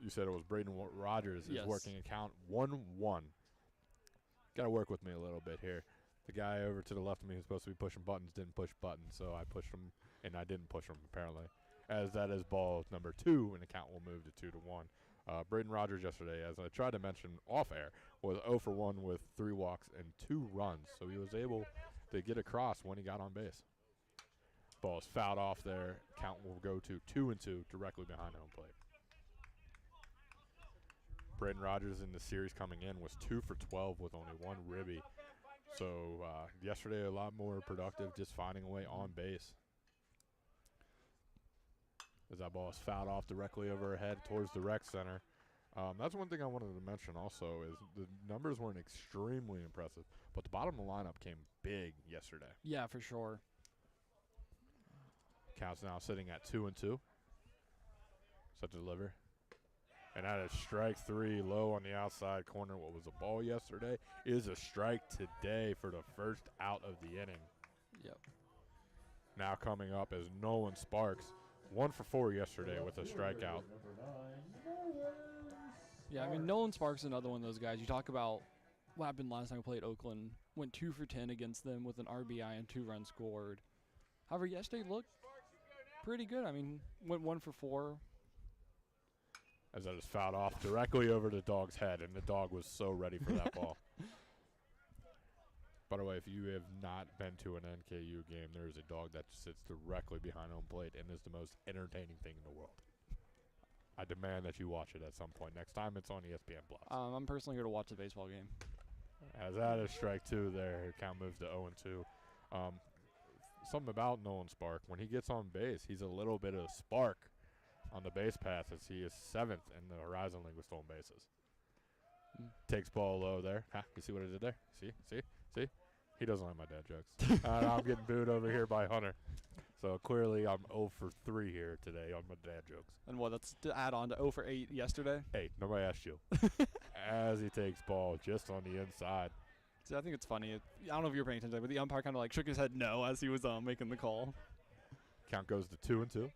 you said it was Braden Rogers is working a count 1-1. Got to work with me a little bit here. The guy over to the left of me who's supposed to be pushing buttons didn't push buttons, so I pushed him, and I didn't push him apparently. As that is ball number 2, and the count will move to 2-1. Braden Rogers yesterday, as I tried to mention off air, was 0 for 1 with 3 walks and 2 runs. So he was able to get across when he got on base. Ball is fouled off there. Count will go to 2-2 directly behind home plate. Braden Rogers in the series coming in was 2 for 12 with only 1 ribby. So yesterday a lot more productive, just finding a way on base. As that ball is fouled off directly over her head towards the rec center. That's one thing I wanted to mention also is the numbers weren't extremely impressive, but the bottom of the lineup came big yesterday. Yeah, for sure. Count's now sitting at 2-2. Set to deliver. And that is strike 3 low on the outside corner. What was a ball yesterday is a strike today for the first out of the inning. Yep. Now coming up is Nolan Sparks. 1 for 4 yesterday with a strikeout. Yeah, I mean, Nolan Sparks is another one of those guys. You talk about what happened last time we played Oakland. Went 2 for 10 against them with an RBI and 2 runs scored. However, yesterday looked pretty good. I mean, went 1 for 4. As that is fouled off directly over the dog's head, and the dog was so ready for that ball. By the way, if you have not been to an NKU game, there is a dog that sits directly behind home plate and is the most entertaining thing in the world. I demand that you watch it at some point. Next time it's on ESPN+. I'm personally here to watch the baseball game. As that is strike 2 there, count moves to 0-2. Something about Nolan Spark, when he gets on base, he's a little bit of spark on the base path as he is 7th in the Horizon League with stolen bases. Takes ball low there. You see what I did there? See? He doesn't like my dad jokes. I'm getting booed over here by Hunter. So clearly I'm 0 for 3 here today on my dad jokes. And what, that's to add on to 0 for 8 yesterday? Hey, nobody asked you. As he takes ball just on the inside. See, I think it's funny. I don't know if you were paying attention, but the umpire kind of like shook his head no as he was making the call. Count goes to 2-2.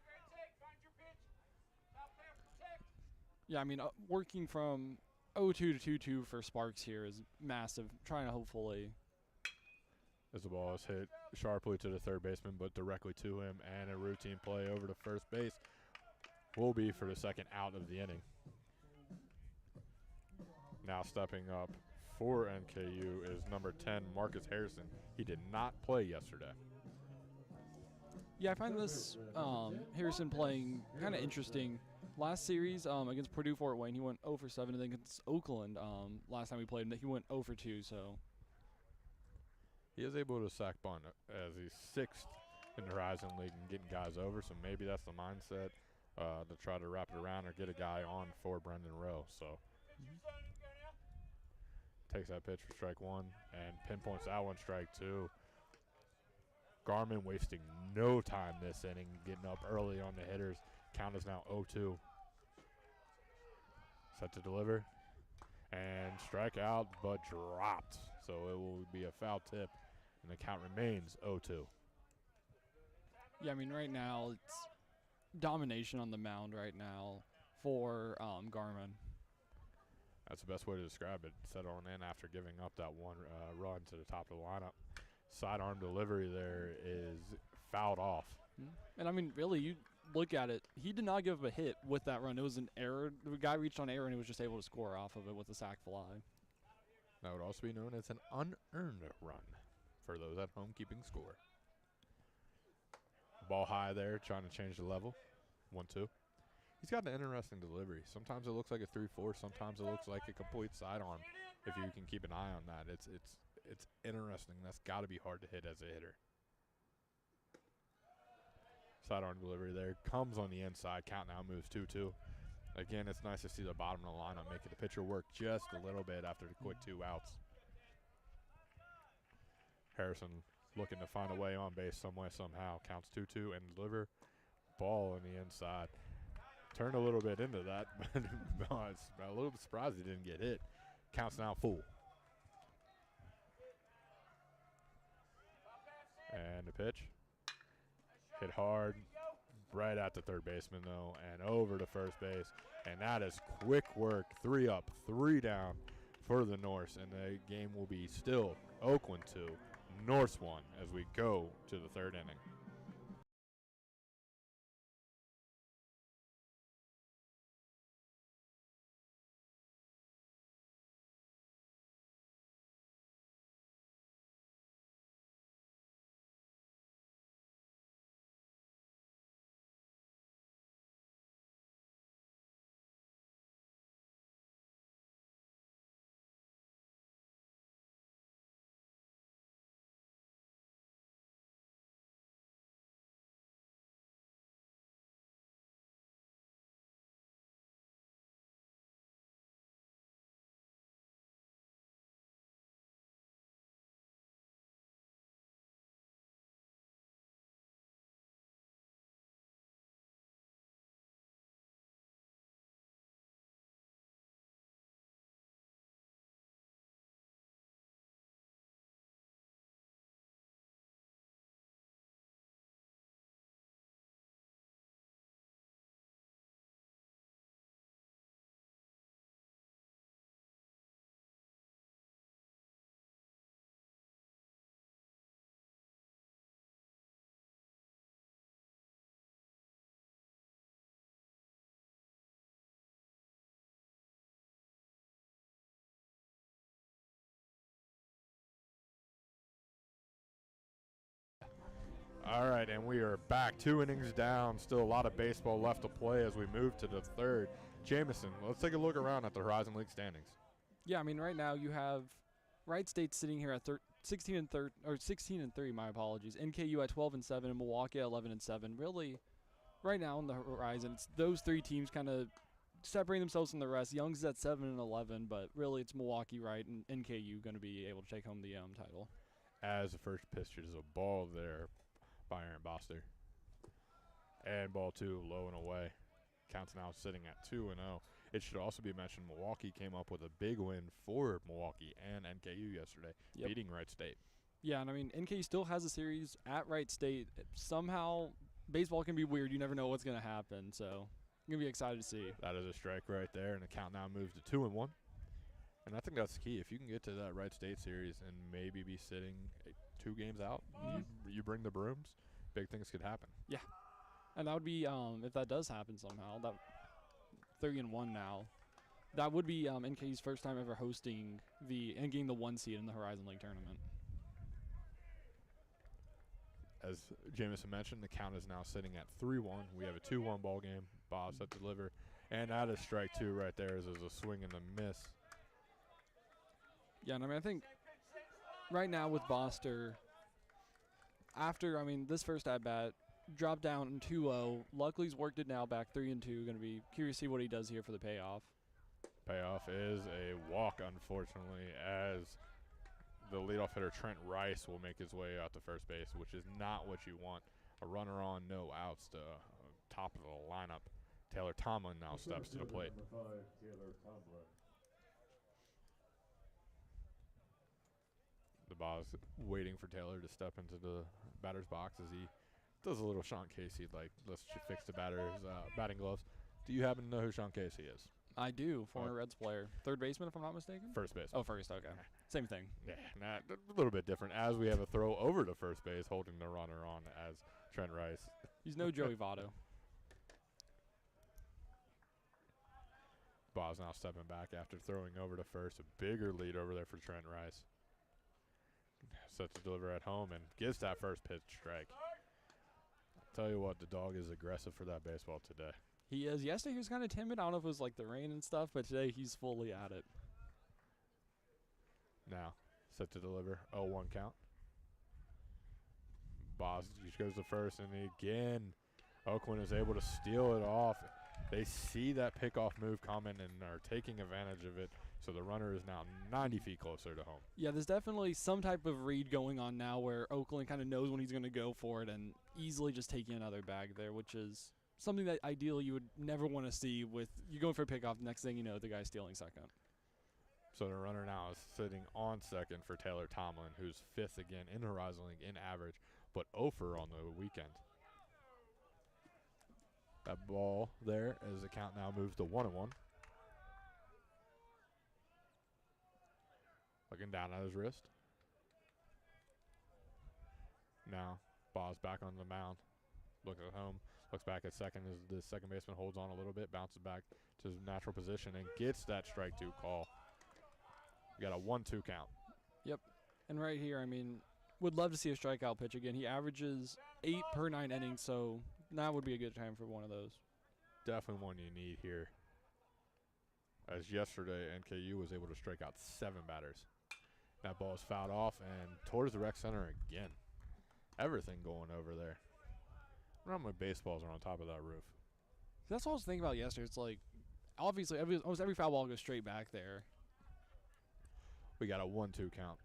Yeah, I mean, working from 0-2 to 2-2 for Sparks here is massive. Trying to hopefully. As the ball is hit sharply to the third baseman, but directly to him, and a routine play over to first base will be for the second out of the inning. Now stepping up for NKU is number 10, Marcus Harrison. He did not play yesterday. Yeah, I find this Harrison playing kind of interesting. Last series against Purdue Fort Wayne, he went 0 for 7, and then against Oakland last time we played him, he went 0 for 2. So he is able to sack bunt as he's 6th in the Horizon League and getting guys over. So maybe that's the mindset to try to wrap it around or get a guy on for Brendan Rowe. So takes that pitch for strike 1 and pinpoints that one strike 2. Garmin wasting no time this inning, getting up early on the hitters. Count is now 0-2. Set to deliver. And strike out, but dropped. So it will be a foul tip, and the count remains 0-2. Yeah, I mean, right now it's domination on the mound right now for Garmin. That's the best way to describe it. Set on in after giving up that one run to the top of the lineup. Sidearm delivery there is fouled off. And, I mean, really, you look at it, he did not give up a hit with that run. It was an error. The guy reached on error, and he was just able to score off of it with a sac fly. That would also be known as an unearned run for those at home keeping score. Ball high there, trying to change the level. 1-2. He's got an interesting delivery. Sometimes it looks like a 3-4. Sometimes it looks like a complete sidearm. If you can keep an eye on that, it's interesting. That's got to be hard to hit as a hitter. Sidearm delivery there. Comes on the inside. Count now moves 2-2. Again, it's nice to see the bottom of the lineup making the pitcher work just a little bit after the quick 2 outs. Harrison looking to find a way on base some way, somehow. Counts 2-2 and deliver. Ball on the inside. Turned a little bit into that, but I was a little bit surprised he didn't get hit. Counts now full. And the pitch. Hit hard. Right at the third baseman, though, and over to first base. And that is quick work. 3 up, 3 down for the Norse. And the game will be still Oakland 2, Norse 1 as we go to the 3rd inning. All right, and we are back 2 innings down. Still a lot of baseball left to play as we move to the third. Jameson, let's take a look around at the Horizon League standings. Yeah, I mean, right now you have Wright State sitting here at 16 and 3. My apologies. NKU at 12-7 and Milwaukee at 11-7. Really, right now on the horizon, it's those 3 teams kind of separating themselves from the rest. Young's at 7-11, but really it's Milwaukee, Wright, and NKU going to be able to take home the title. As the first pitch is a ball there by Aaron Boster. And ball 2, low and away. Counts now sitting at 2-0. It should also be mentioned Milwaukee came up with a big win for Milwaukee and NKU yesterday, beating Wright State. Yeah, and I mean, NKU still has a series at Wright State. Somehow, baseball can be weird. You never know what's going to happen, so I'm going to be excited to see. That is a strike right there, and the count now moves to 2-1. And I think that's the key. If you can get to that Wright State series and maybe be sitting 2 games out, you bring the brooms, big things could happen. Yeah. And that would be, if that does happen somehow, that 3-1 now, that would be NK's first time ever hosting and getting the 1 seed in the Horizon League tournament. As Jameson mentioned, the count is now sitting at 3-1. We have a 2-1 ball game. Bob's set to deliver. And that is strike 2 right there as there's a swing and a miss. Yeah, and I mean, I think right now with Boster, after, this first at-bat, dropped down 2-0. Luckily, he's worked it now back 3-2. Going to be curious to see what he does here for the payoff. Payoff is a walk, unfortunately, as the leadoff hitter Trent Rice will make his way out to first base, which is not what you want. A runner on, no outs to top of the lineup. Taylor Tomlin now steps to the plate. The ball's waiting for Taylor to step into the batter's box as he does a little Sean Casey, like, let's fix the batter's batting gloves. Do you happen to know who Sean Casey is? I do, former Reds player. Third baseman, if I'm not mistaken? First base. Oh, first, okay. Same thing. Yeah, a little bit different, as we have a throw over to first base, holding the runner on as Trent Rice. He's no Joey Votto. Bob's now stepping back after throwing over to first. A bigger lead over there for Trent Rice. Set to deliver at home and gives that first pitch strike. Tell you what, the dog is aggressive for that baseball today. He is. Yesterday he was kind of timid. I don't know if it was like the rain and stuff, but today he's fully at it. Now, set to deliver, 0-1 count. Boss goes to first, and again, Oakland is able to steal it off. They see that pickoff move coming and are taking advantage of it, so the runner is now 90 feet closer to home. Yeah, there's definitely some type of read going on now where Oakland kind of knows when he's going to go for it and easily just taking another bag there, which is something that ideally you would never want to see with you going for a pickoff. Next thing you know, the guy's stealing second. So the runner now is sitting on second for Taylor Tomlin, who's 5th again in Horizon League in average, but 0-for on the weekend. That ball there as the count now moves to 1-1. Looking down at his wrist. Now, Bob's back on the mound. Looks at home. Looks back at second as the second baseman holds on a little bit, bounces back to his natural position, and gets that strike 2 call. We got a 1-2 count. Yep. And right here, would love to see a strikeout pitch again. He averages 8 per 9 innings, so that would be a good time for one of those. Definitely one you need here. As yesterday, NKU was able to strike out 7 batters. That ball is fouled off and towards the rec center again. Everything going over there. I don't know how many baseballs are on top of that roof. That's what I was thinking about yesterday. It's like, obviously, almost every foul ball goes straight back there. We got a 1-2 count.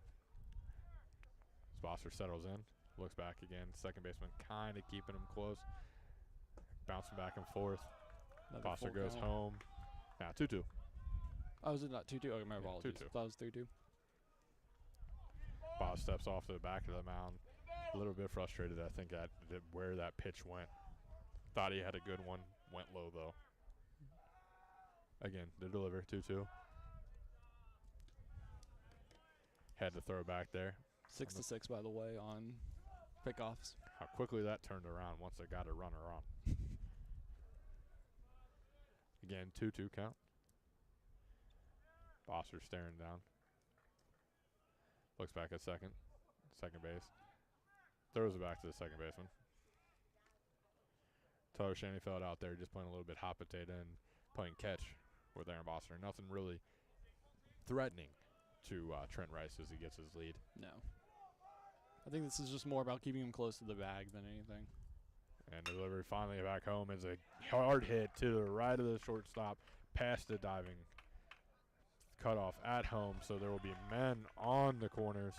Sposser settles in, looks back again. Second baseman kind of keeping him close. Bouncing back and forth. Sposser goes home. Now 2-2. Oh, is it not 2-2? Okay, my apologies. 2-2. I thought it was 3-2. Bob steps off to the back of the mound. A little bit frustrated, I think, at where that pitch went. Thought he had a good one. Went low, though. Again, the deliver, 2-2. Had to throw back there. 6-6, by the way, on pickoffs. How quickly that turned around once they got a runner on. Again, 2-2 count. Bosser staring down. Looks back at second base. Throws it back to the second baseman. Tyler Shaneyfeld out there just playing a little bit hot potato and playing catch with Aaron Bosser. Nothing really threatening to Trent Rice as he gets his lead. No. I think this is just more about keeping him close to the bag than anything. And delivery finally back home is a hard hit to the right of the shortstop, past the diving cutoff at home. So there will be men on the corners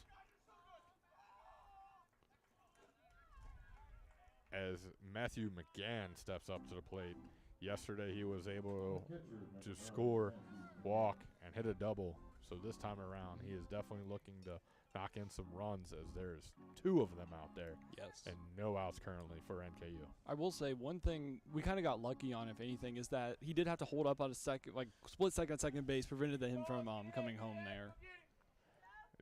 as Matthew McGann steps up to the plate. Yesterday he was able to score, walk, and hit a double. So this time around he is definitely looking to knock in some runs, as there's 2 of them out there. Yes. And no outs currently for NKU. I will say one thing we kind of got lucky on, if anything, is that he did have to hold up on a second, like split second base, prevented him from coming home there.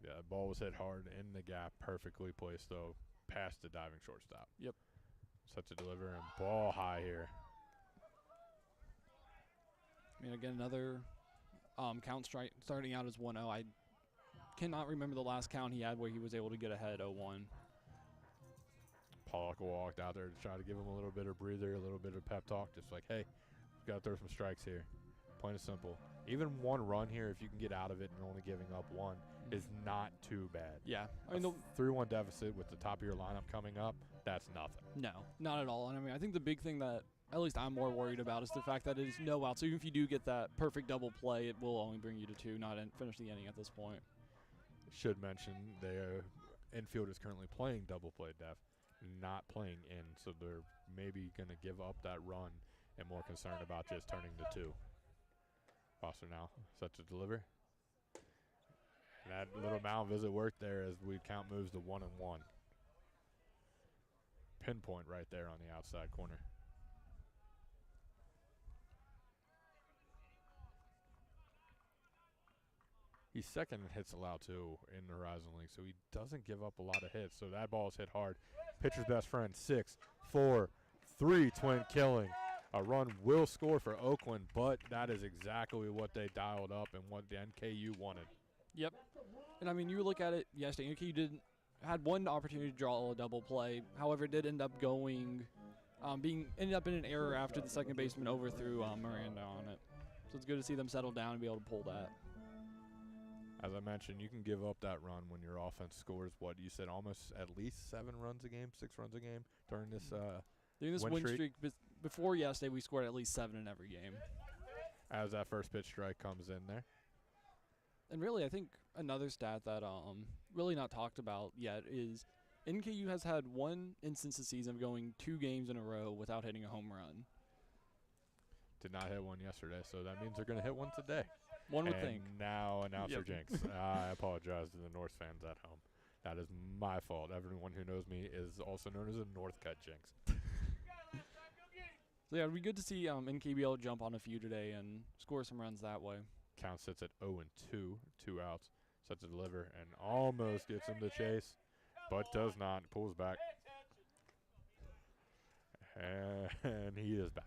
Yeah, the ball was hit hard in the gap, perfectly placed though, past the diving shortstop. Yep. Set to deliver and ball high here. I mean, again, another count starting out as 1-0. I cannot remember the last count he had where he was able to get ahead 0-1. Pollock walked out there to try to give him a little bit of breather, a little bit of pep talk, just like, hey, we've got to throw some strikes here. Plain and simple. Even 1 run here, if you can get out of it and only giving up 1, is not too bad. Yeah. I mean, a 3-1 deficit with the top of your lineup coming up, that's nothing. No, not at all. And I mean, I think the big thing that at least I'm more worried about is the fact that it is no outs. So even if you do get that perfect double play, it will only bring you to 2, not finish the inning at this point. Should mention the infield is currently playing double play def, not playing in, so they're maybe going to give up that run and more concerned about just turning to 2. Foster now set to deliver. And that little mound visit worked there as we count moves to 1-1. Pinpoint right there on the outside corner. He's second in hits allowed too in the Horizon League, so he doesn't give up a lot of hits. So that ball is hit hard. Pitcher's best friend, 6, 4, 3, twin killing. A run will score for Oakland, but that is exactly what they dialed up and what the NKU wanted. Yep. And I mean, you look at it yesterday, NKU had 1 opportunity to draw a double play. However, it did end up ended up in an error after the second baseman overthrew Miranda on it. So it's good to see them settle down and be able to pull that. As I mentioned, you can give up that run when your offense scores, what you said, almost at least 7 runs a game, 6 runs a game during this win streak. Before yesterday, we scored at least 7 in every game. As that first pitch strike comes in there. And really, I think another stat that really not talked about yet is NKU has had 1 instance this season of going 2 games in a row without hitting a home run. Did not hit one yesterday, so that means they're going to hit one today. One would think. Now announcer jinx. I apologize to the Norse fans at home. That is my fault. Everyone who knows me is also known as a Northcutt jinx. So yeah, it'd be good to see NK be able to jump on a few today and score some runs that way. Count sits at 0-2, 2 outs. Set to deliver and almost gets him to chase, but does not. Pulls back. And he is back.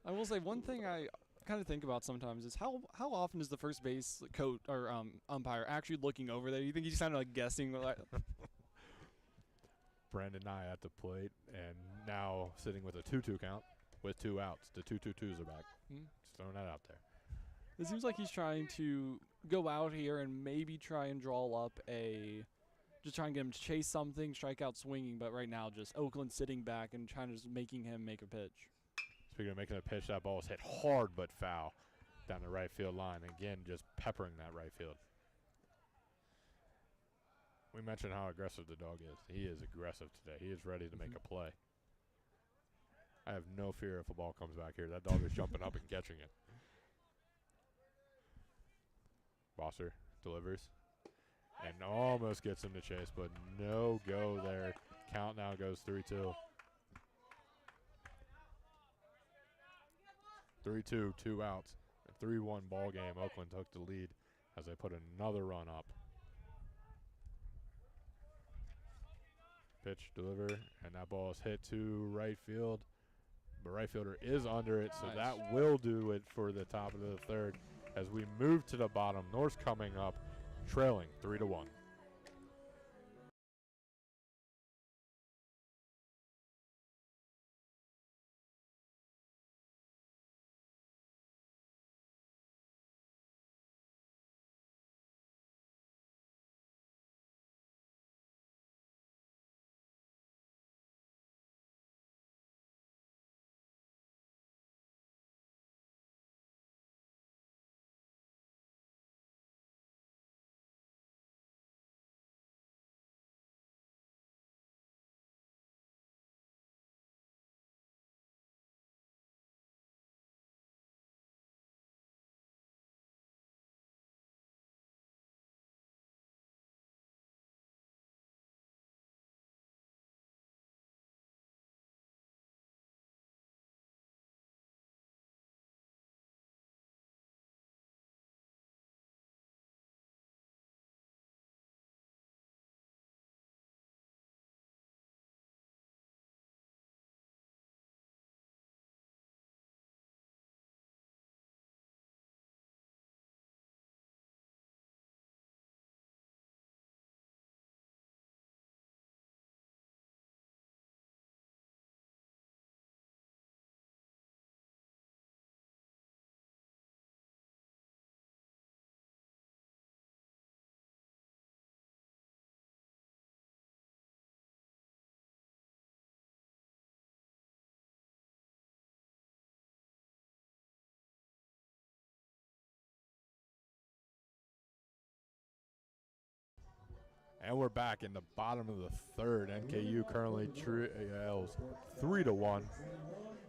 I will say one thing I kind of think about sometimes is how often is the first base coach or umpire actually looking over there? You think he's kind of like guessing? Like Brandon Nye at the plate, and now sitting with a 2-2 count with 2 outs. The 2-2-2s are back. Just throwing that out there. It seems like he's trying to go out here and maybe try and draw up just try and get him to chase something, strike out swinging, but right now just Oakland sitting back and trying to just making him make a pitch. Speaking of making a pitch, that ball is hit hard but foul down the right field line. Again, just peppering that right field. We mentioned how aggressive the dog is. He is aggressive today. He is ready to make a play. I have no fear if a ball comes back here. That dog is jumping up and catching it. Bosser delivers and almost gets him to chase, but no go there. Count now goes 3-2. 3-2, 2 outs. A 3-1 ball game. Oakland took the lead as they put another run up. Pitch, deliver, and that ball is hit to right field. The right fielder is under it, so nice. That will do it for the top of the third. As we move to the bottom, Norse coming up, trailing 3-1. And we're back in the bottom of the third. NKU currently trails 3-1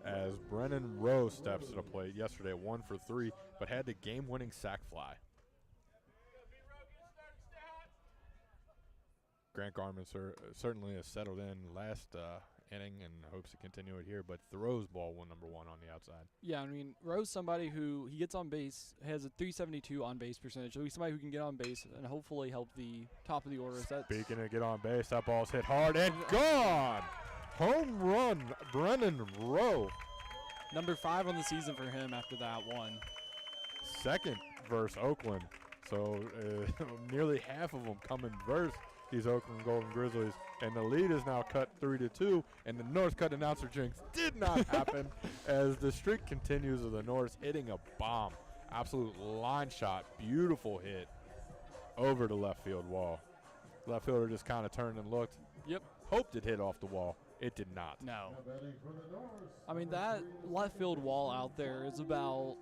as Brennan Rowe steps to the plate yesterday, 1 for 3, but had the game-winning sac fly. Grant Garman certainly has settled in last inning and hopes to continue it here, but throws ball number 1 on the outside. Yeah, I mean, Rowe's somebody who he gets on base, has a .372 on base percentage. So he's somebody who can get on base and hopefully help the top of the order. Speaking of get on base, that ball's hit hard and gone. Home run, Brennan Rowe. Number 5 on the season for him after that one. Second versus Oakland. So nearly half of them coming versus these Oakland Golden Grizzlies. And the lead is now cut 3-2. And the Northcutt announcer jinx did not happen as the streak continues of the Norse hitting a bomb. Absolute line shot. Beautiful hit over the left field wall. Left fielder just kind of turned and looked. Yep. Hoped it hit off the wall. It did not. No. I mean, that left field wall out there is about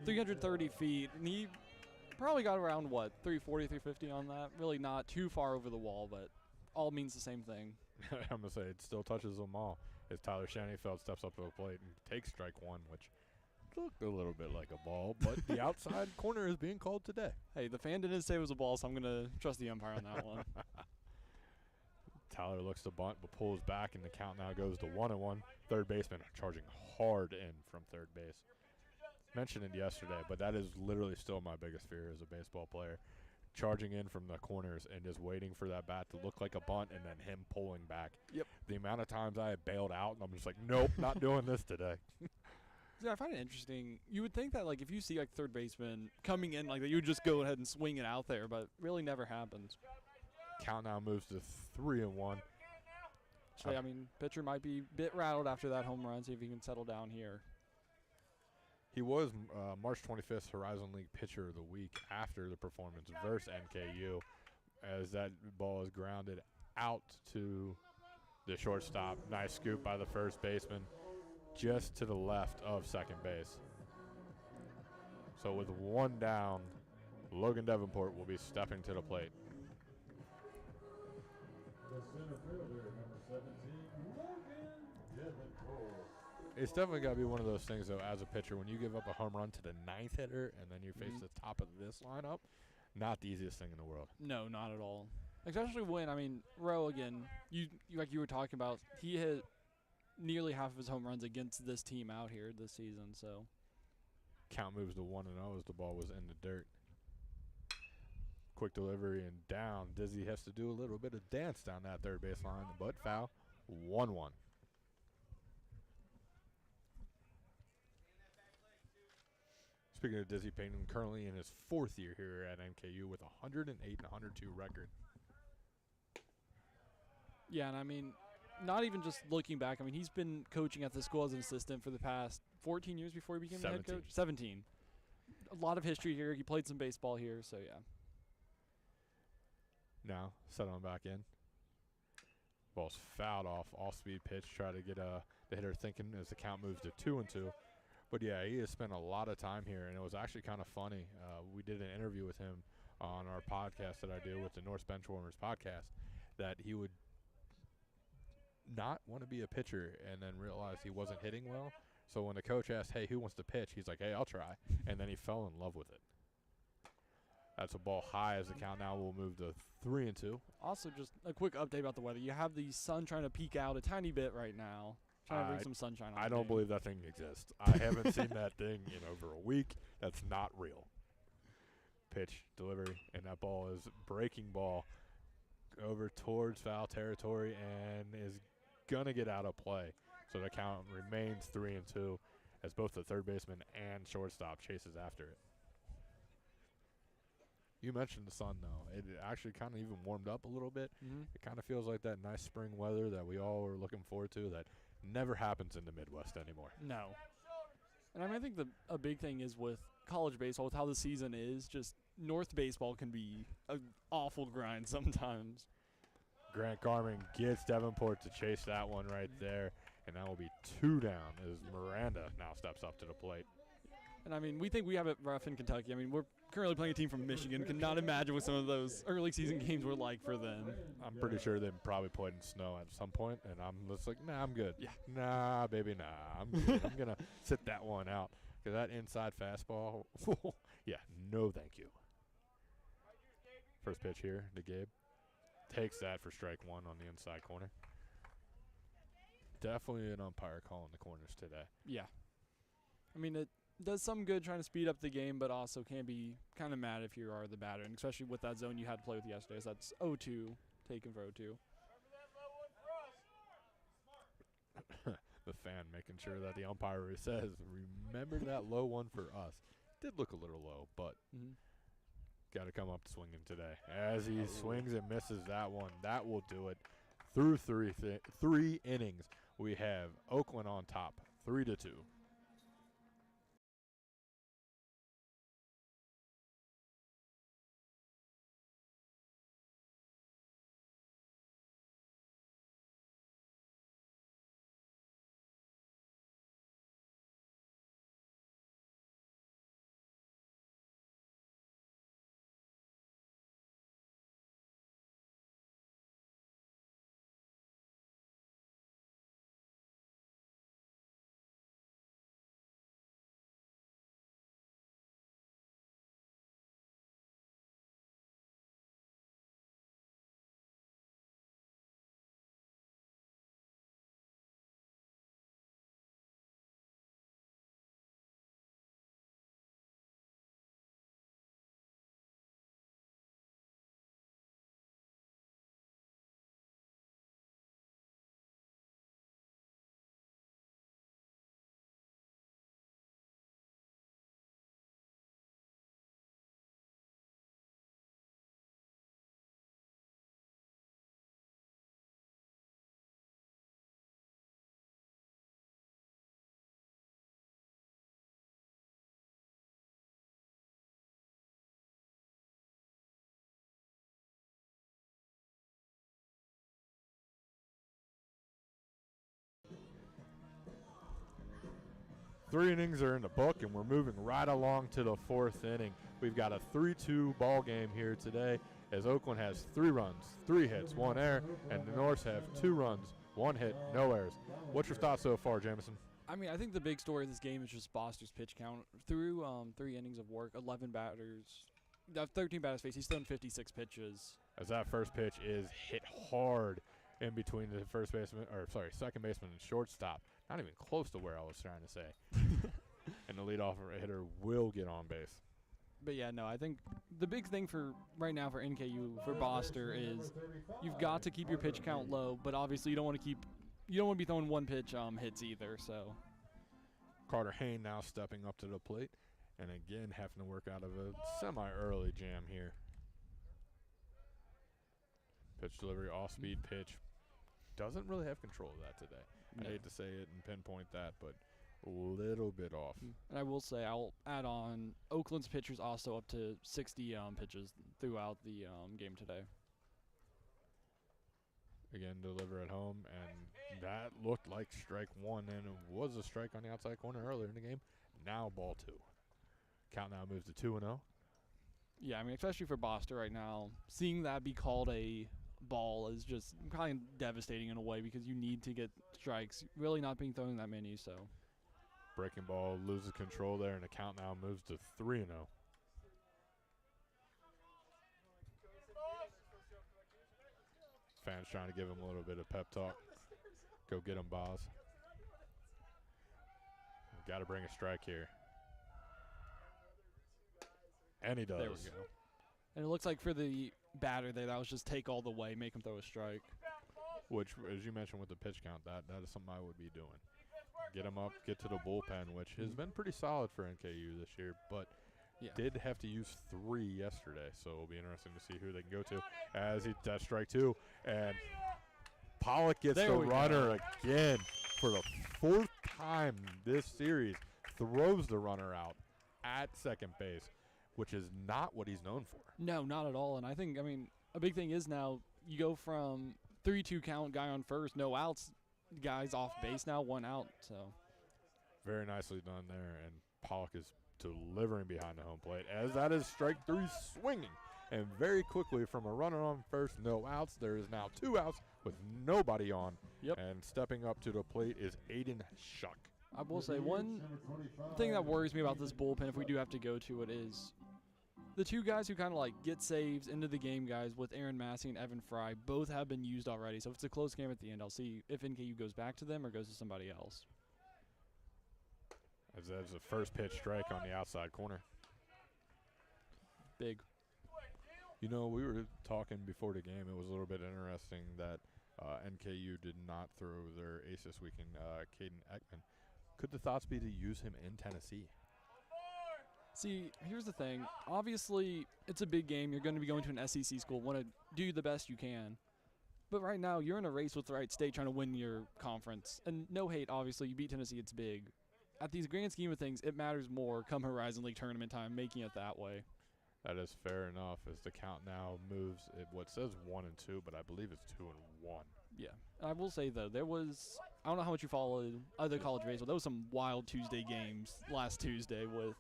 330 feet, and he probably got around, 340, 350 on that? Really not too far over the wall, but all means the same thing. I'm going to say it still touches them all as Tyler Shaneyfeld steps up to the plate and takes strike 1, which looked a little bit like a ball, but the outside corner is being called today. Hey, the fan didn't say it was a ball, so I'm going to trust the umpire on that one. Tyler looks to bunt but pulls back, and the count now goes to 1-1. Third baseman charging hard in from third base. Mentioned it yesterday, but that is literally still my biggest fear as a baseball player. Charging in from the corners and just waiting for that bat to look like a bunt and then him pulling back. Yep. The amount of times I have bailed out and I'm just like, nope, not doing this today. See, I find it interesting. You would think that, if you see, third baseman coming in like that, you would just go ahead and swing it out there, but it really never happens. Count now moves to 3-1. So, I mean, pitcher might be a bit rattled after that home run, see if he can settle down here. He was March 25th Horizon League Pitcher of the Week after the performance versus NKU, as that ball is grounded out to the shortstop. Nice scoop by the first baseman just to the left of second base. So with 1 down, Logan Davenport will be stepping to the plate. The center fielder, number 17, Logan Davenport. It's definitely got to be one of those things, though, as a pitcher, when you give up a home run to the 9th hitter and then you face the top of this lineup, not the easiest thing in the world. No, not at all. Especially when, Rowe, again, you like you were talking about, he hit nearly half of his home runs against this team out here this season, so. Count moves to 1-0 as the ball was in the dirt. Quick delivery and down. Dizzy has to do a little bit of dance down that third baseline, but foul. 1-1. Speaking of Dizzy Payton, currently in his 4th year here at NKU with 108 and 102 record. Yeah, and not even just looking back. He's been coaching at the school as an assistant for the past 14 years before he became the head coach. 17. A lot of history here. He played some baseball here, so yeah. Now, settling back in. Ball's fouled off. All-speed pitch. Try to get the hitter thinking as the count moves to 2-2. But, yeah, he has spent a lot of time here, and it was actually kind of funny. We did an interview with him on our podcast that I do with the Norse Benchwarmers podcast, that he would not want to be a pitcher and then realize he wasn't hitting well. So when the coach asked, hey, who wants to pitch, he's like, hey, I'll try. And then he fell in love with it. That's a ball high as the count now will move to 3-2. Also, just a quick update about the weather. You have the sun trying to peek out a tiny bit right now. Trying to bring some sunshine on. I don't believe that thing exists. I haven't seen that thing in over a week. That's not real. Pitch, delivery, and that ball is breaking ball over towards foul territory and is going to get out of play. So the count remains 3-2 as both the third baseman and shortstop chases after it. You mentioned the sun, though. It actually kind of even warmed up a little bit. It kind of feels like that nice spring weather that we all were looking forward to that never happens in the Midwest anymore. No. And I think a big thing is with college baseball, with how the season is, just North baseball can be an awful grind sometimes. Grant Garman gets Davenport to chase that one right there, and that will be 2 down as Miranda now steps up to the plate. And, I mean, we think we have it rough in Kentucky. I mean, we're currently playing a team from Michigan. Cannot imagine what some of those early season games were like for them. I'm pretty sure they probably played in snow at some point, and I'm just like, nah, I'm good. Yeah. Nah, baby, nah, I'm good. I'm going to sit that one out. Because that inside fastball, yeah, no thank you. First pitch here to Gabe. Takes that for strike one on the inside corner. Definitely an umpire calling the corners today. Yeah. I mean, it does some good trying to speed up the game, but also can be kind of mad if you are the batter, and especially with that zone you had to play with yesterday. So that's 0-2, taken for 0-2. The fan making sure that the umpire says, remember that low one for us. Did look a little low, but got to come up swinging today. As he swings and misses that one, that will do it. Through three innings, we have Oakland on top, 3-2. Three innings are in the book, and we're moving right along to the fourth inning. We've got a 3-2 ball game here today as Oakland has 3 runs, 3 hits, 1 error, and the Norse have 2 runs, 1 hit, no errors. What's your thoughts so far, Jameson? I mean, I think the big story of this game is just Boster's pitch count. Through 3 innings of work, 11 batters, 13 batters faced. He's thrown 56 pitches. As that first pitch is hit hard in between the second baseman and shortstop. Not even close to where I was trying to say. And the leadoff hitter will get on base. But, yeah, no, I think the big thing for right now for NKU, for Boster, is you've got to keep your pitch count low, but obviously you don't want to be throwing one pitch hits either. So Carter Hayne now stepping up to the plate, and again having to work out of a semi-early jam here. Pitch delivery, off-speed pitch. Doesn't really have control of that today. No. I hate to say it and pinpoint that, but a little bit off. And I will say, I'll add on, Oakland's pitchers also up to 60 pitches throughout the game today. Again, deliver at home, and that looked like strike one, and it was a strike on the outside corner earlier in the game. Now ball 2. Count now moves to 2-0. Yeah, I mean, especially for Boster right now, seeing that be called a ball is just kind of devastating in a way because you need to get strikes. Really not being thrown that many, so. Breaking ball loses control there, and the count now moves to 3-0. Fans trying to give him a little bit of pep talk. Go get him, Boz. Got to bring a strike here. And he does. There we go. And it looks like for the batter there, that was just take all the way, make him throw a strike. Which, as you mentioned with the pitch count, that is something I would be doing. Get him up, get to the bullpen, which has been pretty solid for NKU this year, but did have to use 3 yesterday, so it'll be interesting to see who they can go to as that's strike 2. And Pollock gets the runner again for the 4th time this series, throws the runner out at second base, which is not what he's known for. No, not at all. And I think, I mean, a big thing is now you go from 3-2 count, guy on first, no outs, guys off base now, 1 out. So Very nicely done there, and Pollock is delivering behind the home plate as that is strike 3 swinging. And very quickly from a runner on first, no outs, there is now 2 outs with nobody on. Yep. And stepping up to the plate is Aiden Shuck. I will say one thing that worries me about this bullpen, if we do have to go to it, is the 2 guys who kind of like get saves into the game, guys, with Aaron Massey and Evan Fry, both have been used already. So if it's a close game at the end, I'll see if NKU goes back to them or goes to somebody else. As that's the first pitch strike on the outside corner. Big. You know, we were talking before the game. It was a little bit interesting that NKU did not throw their ace this weekend, Caden Ekman. Could the thoughts be to use him in Tennessee? See, here's the thing. Obviously, it's a big game. You're going to be going to an SEC school. Want to do the best you can. But right now, you're in a race with the right state trying to win your conference. And no hate, obviously. You beat Tennessee, it's big. At these grand scheme of things, it matters more come Horizon League tournament time, making it that way. That is fair enough as the count now moves. What says 1-2, but I believe it's 2-1. Yeah. And I will say, though, there was – I don't know how much you followed other college baseball. There was some wild Tuesday games last Tuesday with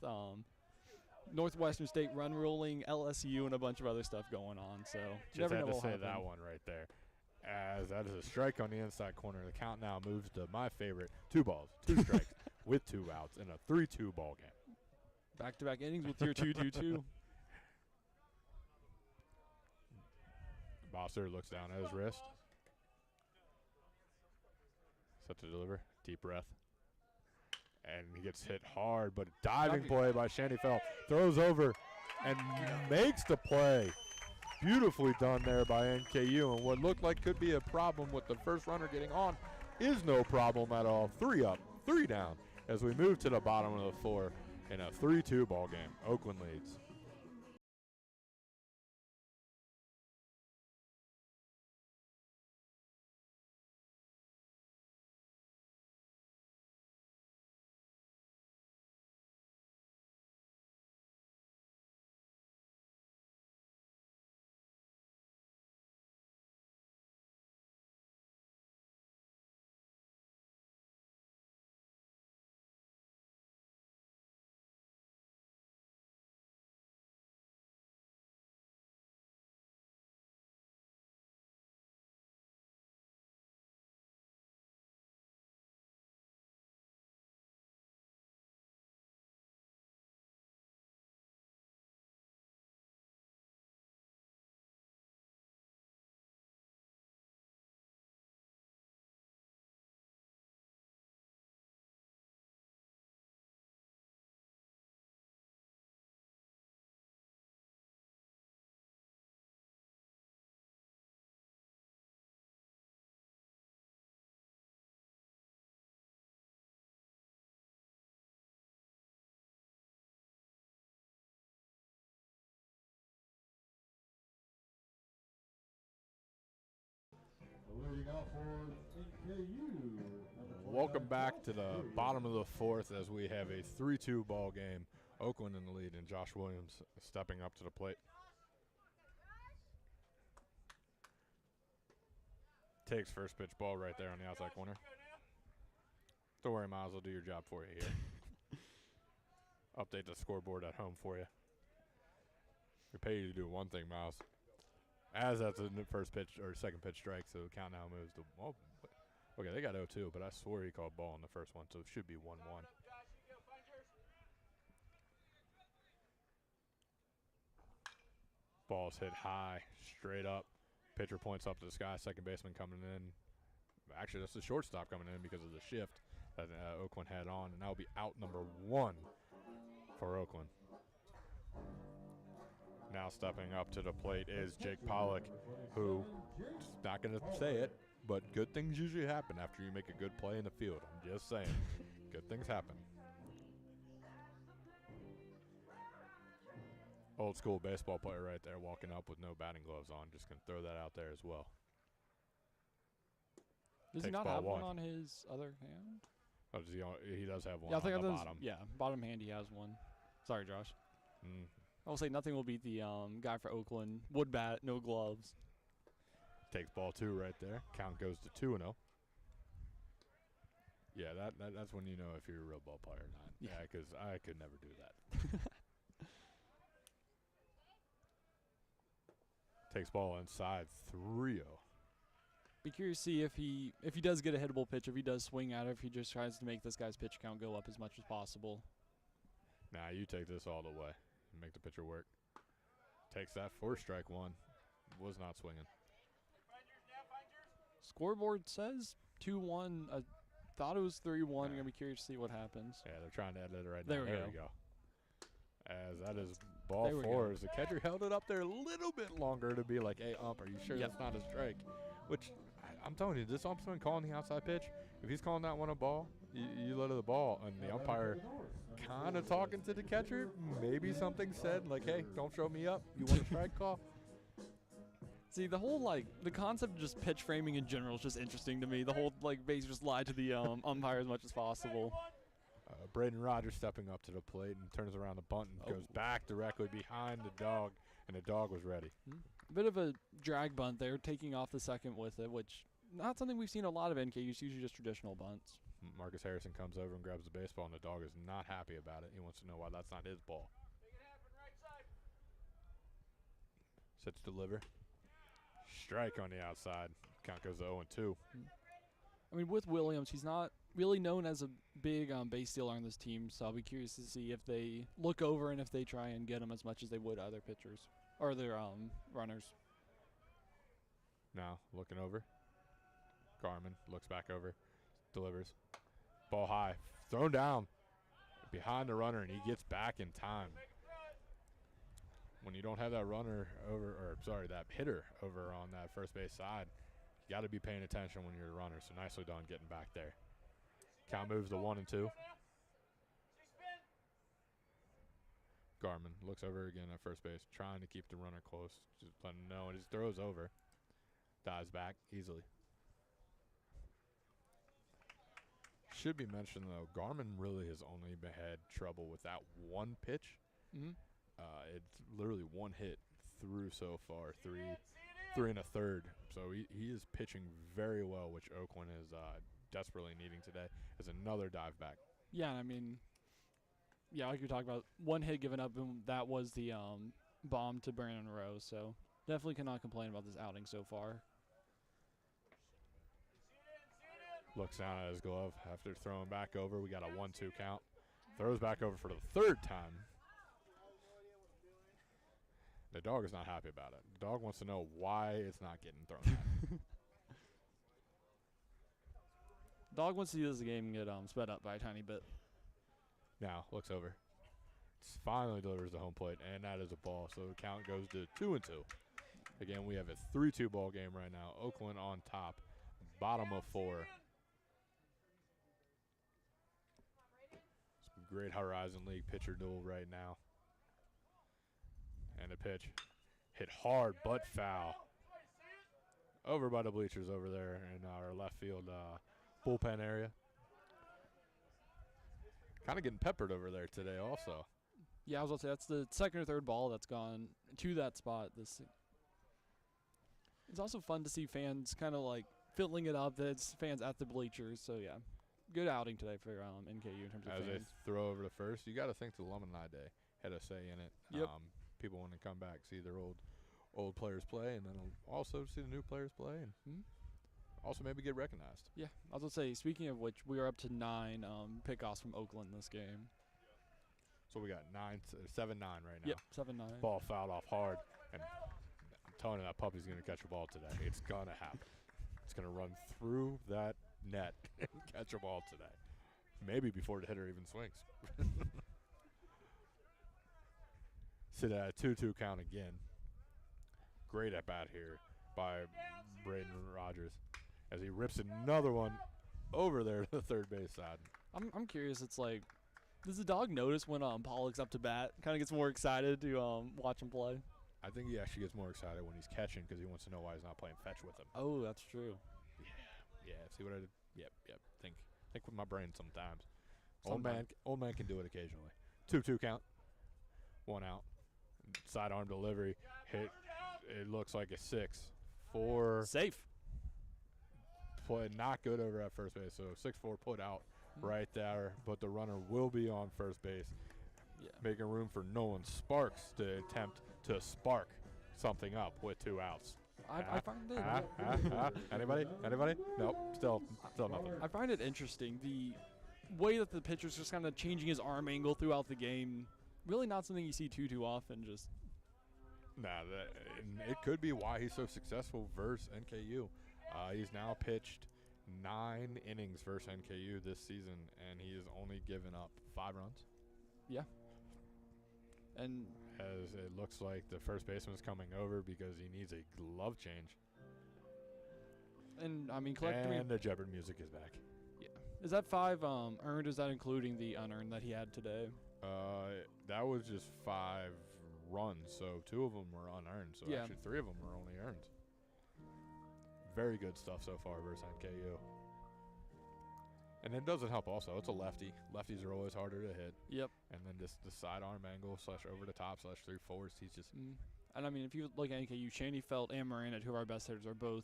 Northwestern State run ruling, LSU, and a bunch of other stuff going on. So you Just never had know to what say will happen. that one right there. As that is a strike on the inside corner. The count now moves to my favorite, 2 balls, 2 strikes with 2 outs in a 3-2 ball game. Back-to-back innings with your 2-2-2. Bosser looks down at his wrist. Set to deliver. Deep breath. And he gets hit hard, but a diving play by Shandy Felt. Throws over and makes the play. Beautifully done there by NKU. And what looked like could be a problem with the first runner getting on is no problem at all. 3 up, 3 down as we move to the bottom of the 4 in a 3-2 ball game. Oakland leads. Leading off for NKU. Welcome back to the bottom of the 4th as we have a 3-2 ball game. Oakland in the lead and Josh Williams stepping up to the plate. Takes first pitch ball right there on the outside corner. Don't worry, Miles, I'll do your job for you here. Update the scoreboard at home for you. We pay you to do one thing, Miles. As that's the first pitch or second pitch strike, so the count now moves to okay, they got 0-2, but I swore he called ball in the first one, so it should be 1-1. Ball's hit high, straight up. Pitcher points up to the sky. Second baseman coming in. Actually, that's the shortstop coming in because of the shift that Oakland had on, and that will be out number 1 for Oakland. Now stepping up to the plate is Jake Pollock, who, not going to say it, but good things usually happen after you make a good play in the field. I'm just saying. Good things happen. Old school baseball player right there walking up with no batting gloves on. Just going to throw that out there as well. Does he not have one on his other hand? Oh, does he does have one yeah, I think on the bottom. Yeah, bottom hand he has one. Sorry, Josh. I will say nothing will beat the guy for Oakland. Wood bat, no gloves. Takes ball 2 right there. Count goes to 2-0. Yeah, that's when you know if you're a real ball player or not. Yeah. Yeah, because I could never do that. Takes ball inside 3-0. Be curious to see if he does get a hittable pitch, if he does swing at it, if he just tries to make this guy's pitch count go up as much as possible. Nah, you take this all the way. Make the pitcher work. Takes that for strike one. Was not swinging. Scoreboard says 2-1. I thought it was 3-1. Yeah. I'm going to be curious to see what happens. Yeah, they're trying to edit it right There now. we There go. we go. As that is ball There we 4. go. As the catcher held it up there a little bit longer to be like, hey, ump, are you sure Yep. that's not a strike? Which, I'm telling you, this ump's been calling the outside pitch. If he's calling that one a ball, you let it the ball. And the umpire kind of talking to the catcher. Maybe something said, like, hey, don't show me up. You want a strike call? See, the whole, the concept of just pitch framing in general is just interesting to me. The whole, base just lie to the umpire as much as possible. Braden Rogers stepping up to the plate and turns around the bunt and goes back directly behind the dog, and the dog was ready. A bit of a drag bunt there, taking off the second with it, which not something we've seen a lot of NKU. It's usually just traditional bunts. Marcus Harrison comes over and grabs the baseball, and the dog is not happy about it. He wants to know why that's not his ball. Sets deliver. Strike on the outside. Count goes 0-2. I mean, with Williams, he's not really known as a big base stealer on this team, so I'll be curious to see if they look over and if they try and get him as much as they would other pitchers or their runners. Now, looking over. Garmin looks back over. Delivers. Ball high. Thrown down behind the runner, and he gets back in time. When you don't have that that hitter over on that first base side, you got to be paying attention when you're a runner. So nicely done getting back there. Count moves to 1-2. Garmin looks over again at first base, trying to keep the runner close. Just letting him know, and just throws over. Dives back easily. Should be mentioned, though, Garmin really has only had trouble with that one pitch. Mm-hmm. It's literally one hit through so far, three and a third. So he is pitching very well, which Oakland is desperately needing today, as another dive back. Yeah, I mean, like you're talking about, one hit given up, and that was the bomb to Brandon Rowe. So definitely cannot complain about this outing so far. Looks down at his glove after throwing back over. We got a 1-2 count. Throws back over for the third time. The dog is not happy about it. The dog wants to know why it's not getting thrown back. Dog wants to see this game get sped up by a tiny bit. Now, looks over. Finally delivers the home plate, and that is a ball. So the count goes to 2-2. Again, we have a 3-2 ball game right now. Oakland on top, bottom of 4. Some great Horizon League pitcher duel right now. And a pitch hit hard but foul. Over by the bleachers over there in our left field bullpen area. Kind of getting peppered over there today also. Yeah, I was going to say, that's the second or third ball that's gone to that spot. It's also fun to see fans kind of filling it up. That's fans at the bleachers. So, yeah, good outing today for NKU in terms of As fans. they throw over to first, you got to think the Alumni Day had a say in it. Yep. People want to come back, see their old players play, and then also see the new players play, and also maybe get recognized. Yeah, I was going to say, speaking of which, we are up to 9 pickoffs from Oakland this game. So we got 7-9 right now. Yep, 7-9. Ball fouled off hard, and I'm telling you, that puppy's going to catch a ball today. It's going to happen. It's going to run through that net and catch a ball today. Maybe before the hitter even swings. Sit at a 2-2 count again. Great at bat here by Braden Rogers as he rips another one over there to the third base side. I'm curious. It's does the dog notice when Pollock's up to bat? Kind of gets more excited to watch him play. I think he actually gets more excited when he's catching because he wants to know why he's not playing fetch with him. Oh, that's true. Yeah. See what I did? Yep. Think with my brain sometimes. Sometimes. Old man can do it occasionally. 2-2 count. 1 out. Sidearm delivery. Hit. It looks like a 6. 4. Safe. play not good over at first base. So 6-4 put out right there, but the runner will be on first base, making room for Nolan Sparks to attempt to spark something up with 2 outs. I find it. Anybody? Nope. Still nothing. I find it interesting the way that the pitcher's just kind of changing his arm angle throughout the game. Really not something you see too often. Just and it could be why he's so successful versus NKU. He's now pitched 9 innings versus NKU this season, and he has only given up 5 runs. Yeah. And as it looks like the first baseman's coming over because he needs a glove change. And I mean, collectively, and the Jeopardy music is back. Yeah. Is that 5 earned? Is that including the unearned that he had today? That was just 5 runs, so 2 of them were unearned. So actually 3 of them were only earned. Very good stuff so far versus NKU. And it doesn't help also. It's a lefty. Lefties are always harder to hit. Yep. And then just the sidearm angle / over the top / through force. He's just. And I mean, if you look at NKU, Shaney Felt and Miranda, 2 of our best hitters, are both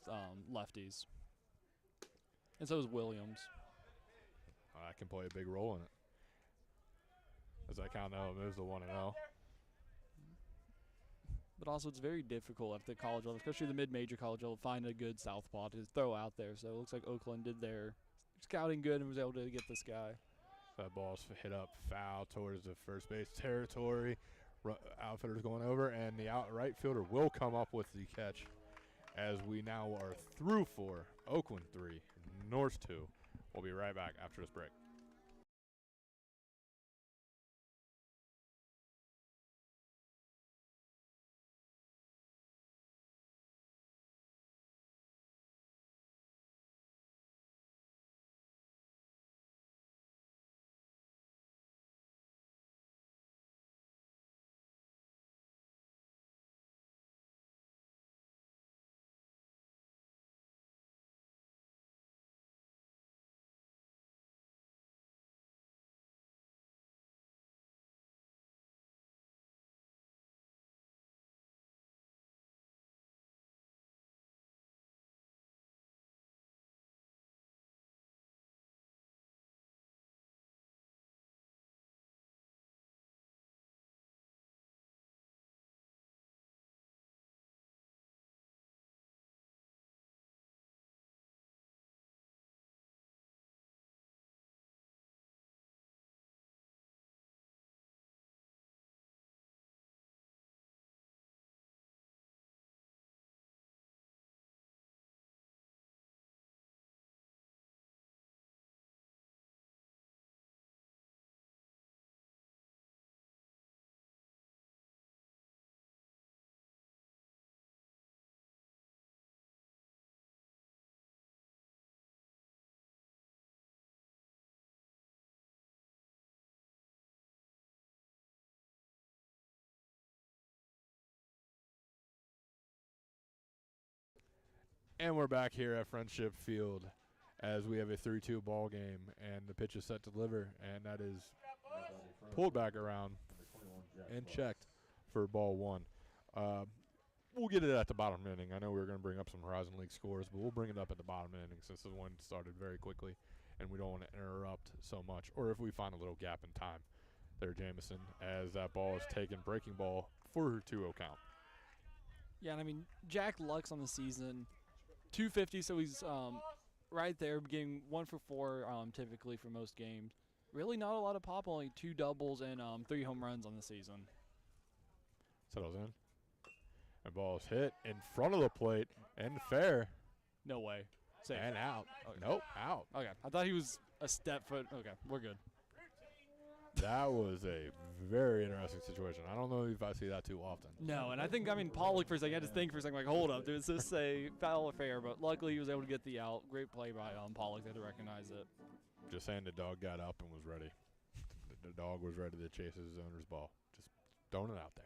lefties. And so is Williams. I can play a big role in it. As I count out moves the 1-0. But also, it's very difficult at the college level, especially the mid-major college level, to find a good southpaw to throw out there. So it looks like Oakland did their scouting good and was able to get this guy. That ball's hit up foul towards the first base territory. Outfielder's going over, and the right fielder will come up with the catch as we now are through 4. Oakland 3, Norse 2. We'll be right back after this break. And we're back here at Friendship Field as we have a 3-2 ball game, and the pitch is set to deliver, and that is pulled back around and checked for ball 1. We'll get it at the bottom inning. I know we were going to bring up some Horizon League scores, but we'll bring it up at the bottom inning since the one started very quickly, and we don't want to interrupt so much. Or if we find a little gap in time there, Jameson, as that ball is taken, breaking ball for a 2-0 count. Yeah, and I mean, Jack Lux on the season, 250, so he's right there, getting 1 for 4 typically for most games. Really not a lot of pop, only 2 doubles and 3 home runs on the season. Settles in. And ball is hit in front of the plate and fair. No way. Safe. And out. Okay. Nope, out. Okay, I thought he was a step foot. Okay, we're good. That was a very interesting situation. I don't know if I see that too often. No, and I think, Pollock for a second, I had to think for a second, like, hold up, does this say foul or fair? But luckily he was able to get the out. Great play by Pollock. They had to recognize it. Just saying the dog got up and was ready. The dog was ready to chase his owner's ball. Just throwing it out there.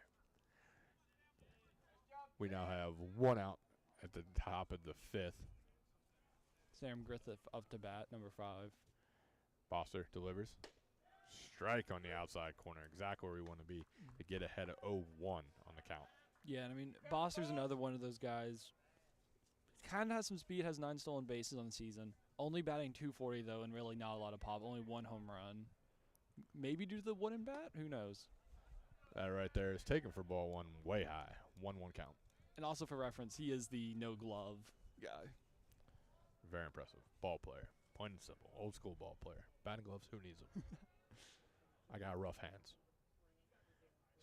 We now have 1 out at the top of the 5th. Sam Griffith up to bat, number 5. Foster delivers. Strike on the outside corner, exactly where we want to be to get ahead of 0-1 on the count. Yeah, and Boster's another one of those guys. kind of has some speed, has 9 stolen bases on the season. Only batting .240 though, and really not a lot of pop. Only 1 home run. Maybe due to the wooden bat. Who knows? That right there is taken for ball 1 way high. 1-1 count. And also for reference, he is the no glove guy. Very impressive. Ball player. Plain and simple. Old school ball player. Batting gloves, who needs them? I got rough hands.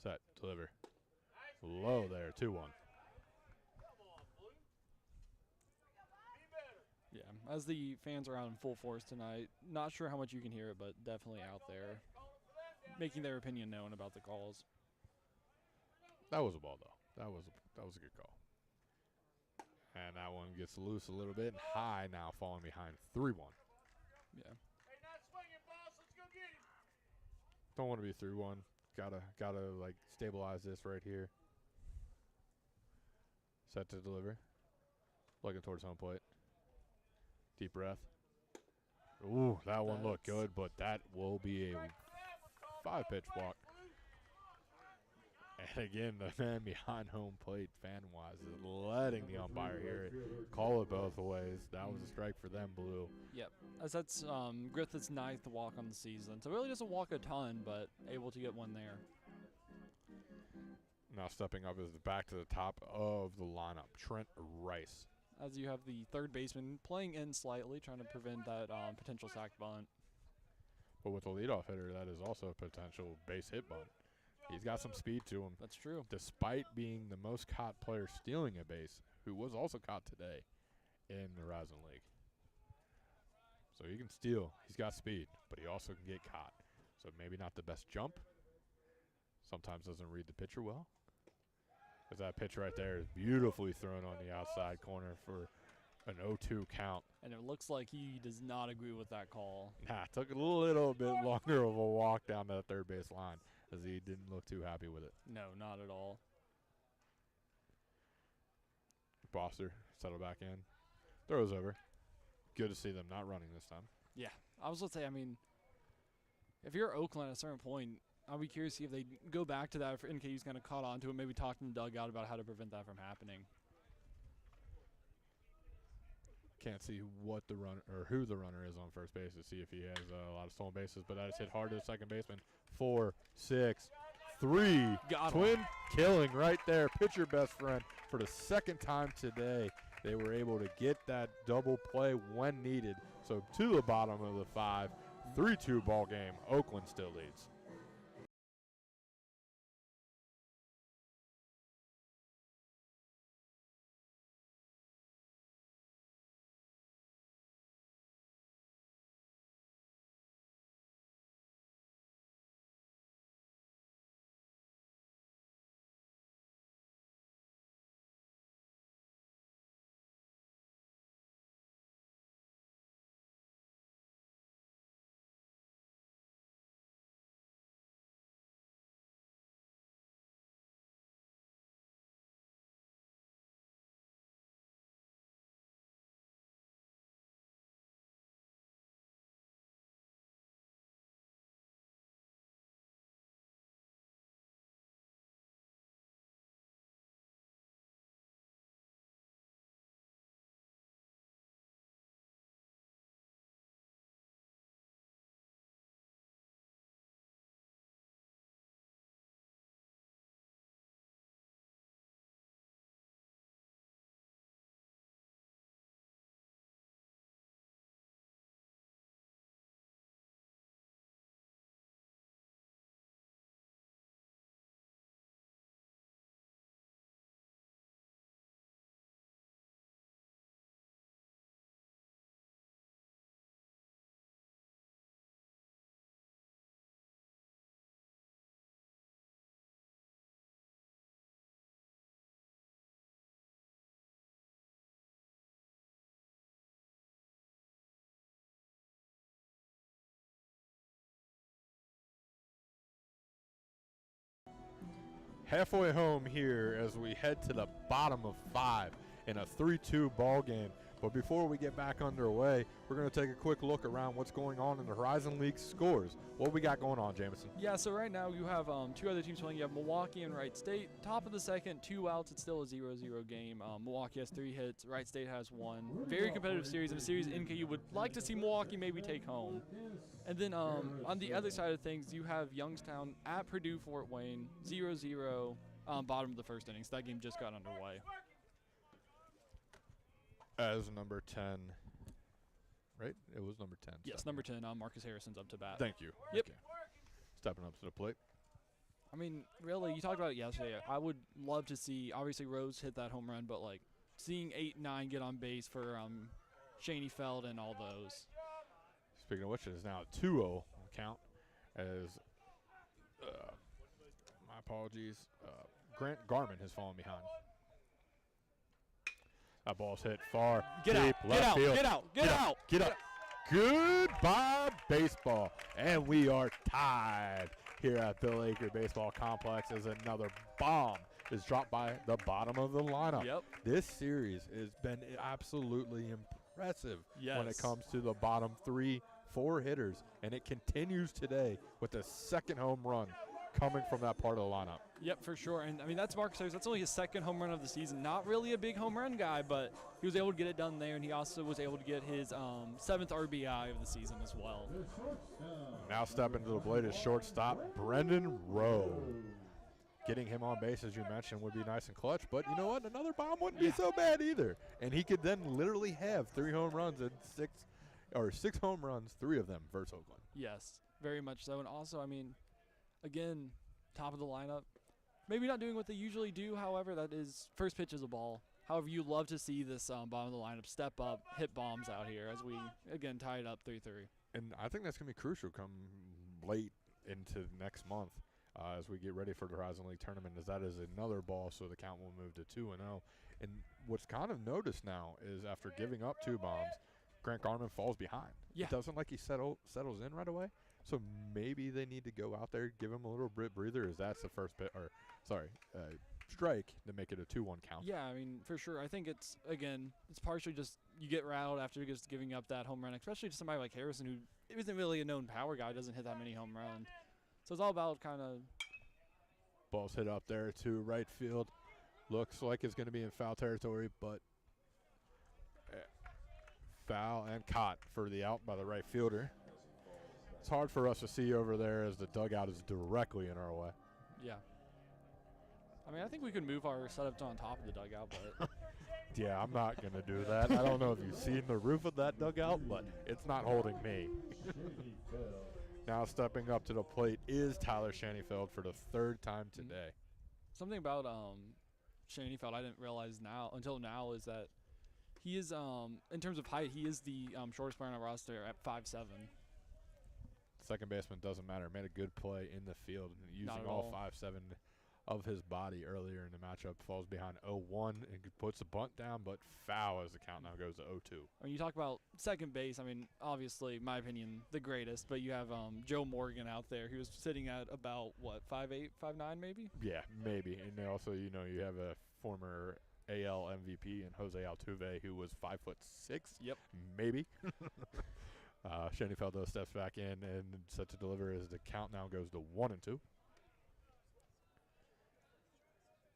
Set. Deliver. Low there. 2-1. Yeah, as the fans are out in full force tonight, not sure how much you can hear it, but definitely out there making their opinion known about the calls. That was a ball, though. That was a good call. And that one gets loose a little bit and high now, falling behind 3-1. Yeah. Don't want to be 3-1. Gotta like stabilize this right here. Set to deliver. Looking towards home plate. Deep breath. Ooh, that one looked good, but that will be a 5-pitch walk. And again, the man behind home plate, fan-wise, is letting the umpire hear it. Call it both ways. That was a strike for them, Blue. Yep. As that's Griffith's 9th walk on the season. So really doesn't walk a ton, but able to get one there. Now stepping up is back to the top of the lineup, Trent Rice. As you have the third baseman playing in slightly, trying to prevent that potential sac bunt. But with the leadoff hitter, that is also a potential base hit bunt. He's got some speed to him. That's true. Despite being the most caught player stealing a base, who was also caught today in the Horizon League. So he can steal. He's got speed, but he also can get caught. So maybe not the best jump. Sometimes doesn't read the pitcher well. Because that pitch right there is beautifully thrown on the outside corner for an 0-2 count. And it looks like he does not agree with that call. Nah, took a little bit longer of a walk down that third base line, as he didn't look too happy with it. No, not at all. Foster settle back in. Throws over. Good to see them not running this time. Yeah. I was going to say, I mean, if you're Oakland at a certain point, I'll be curious to see if they go back to that if NKU's kind of caught on to it, maybe talk to the dugout about how to prevent that from happening. Can't see what the runner or who the runner is on first base to see if he has a lot of stolen bases, but that is hit hard to the second baseman. 4, 6, 3. Got him. Twin killing right there. Pitcher best friend for the second time today. They were able to get that double play when needed. So to the bottom of the 5, 3-2 ball game. Oakland still leads. Halfway home here as we head to the bottom of 5 in a 3-2 ball game. But before we get back underway, we're going to take a quick look around what's going on in the Horizon League scores. What we got going on, Jameson? Yeah, so right now you have two other teams playing. You have Milwaukee and Wright State. Top of the second, 2 outs. It's still a 0-0 game. Milwaukee has 3 hits. Wright State has 1. Very competitive series, and a series NKU would like to see Milwaukee maybe take home. And then on the other side of things, you have Youngstown at Purdue-Fort Wayne, 0-0, bottom of the first inning. So that game just got underway. As number 10, right? It was number 10. Yes, number 10, Marcus Harrison's up to bat. Thank you. Yep. Okay. Stepping up to the plate. I mean, really, you talked about it yesterday. I would love to see, obviously, Rose hit that home run, but, like, seeing 8-9 get on base for Shaney Feld and all those. Speaking of which, it is now a 2-0 count as, my apologies, Grant Garman has fallen behind. That ball's hit far, Get deep, out, left field. get out, get out. Get up. Goodbye, baseball. And we are tied here at Bill Aker Baseball Complex as another bomb is dropped by the bottom of the lineup. Yep. This series has been absolutely impressive when it Yes. comes to the bottom 3-4 hitters, and it continues today with the second home run coming from that part of the lineup. Yep, for sure. And, I mean, that's Marcus Harris. That's only his second home run of the season. Not really a big home run guy, but he was able to get it done there, and he also was able to get his 7th RBI of the season as well. Now stepping to the plate is shortstop Brendan Rowe. Getting him on base, as you mentioned, would be nice and clutch, but you know what? Another bomb wouldn't be so bad either. And he could then literally have 3 home runs and 6 home runs, 3 of them versus Oakland. Yes, very much so. And also, I mean, again, top of the lineup. Maybe not doing what they usually do, however, that is first pitch is a ball. However, you love to see this bottom of the lineup step up, hit bombs out here as we, again, tie it up 3-3. And I think that's going to be crucial come late into next month as we get ready for the Horizon League tournament, as that is another ball, so the count will move to 2-0. And what's kind of noticed now is after giving up 2 bombs, Grant Garman falls behind. Yeah. It doesn't like he settles in right away. So maybe they need to go out there, give him a little bit breather, as that's the first strike to make it a 2-1 count. Yeah, I mean, for sure. I think it's, again, it's partially just you get rattled after just giving up that home run, especially to somebody like Harrison, who isn't really a known power guy, doesn't hit that many home runs. So it's all about kind of. Ball's hit up there to right field. Looks like it's going to be in foul territory, but foul and caught for the out by the right fielder. It's hard for us to see over there as the dugout is directly in our way. Yeah. I mean, I think we could move our setup to on top of the dugout, but. Yeah, I'm not going to do that. I don't know if you've seen the roof of that dugout, but it's not holding me. Now stepping up to the plate is Tyler Shaneyfeld for the 3rd time today. Something about Shaneyfeld I didn't realize until now is that he is, in terms of height, he is the shortest player on our roster at 5'7". Second baseman doesn't matter. Made a good play in the field using all 5'7" of his body earlier in the matchup. Falls behind 0-1 and puts a bunt down, but foul as the count now goes to 0-2. When you talk about second base, I mean, obviously, in my opinion, the greatest, but you have Joe Morgan out there. He was sitting at about, 5'8", 5'9", maybe? Yeah, maybe. And then also, you have a former AL MVP in Jose Altuve, who was 5'6". Yep. Maybe. Shaneyfeld, though, steps back in and set to deliver as the count now goes to 1-2.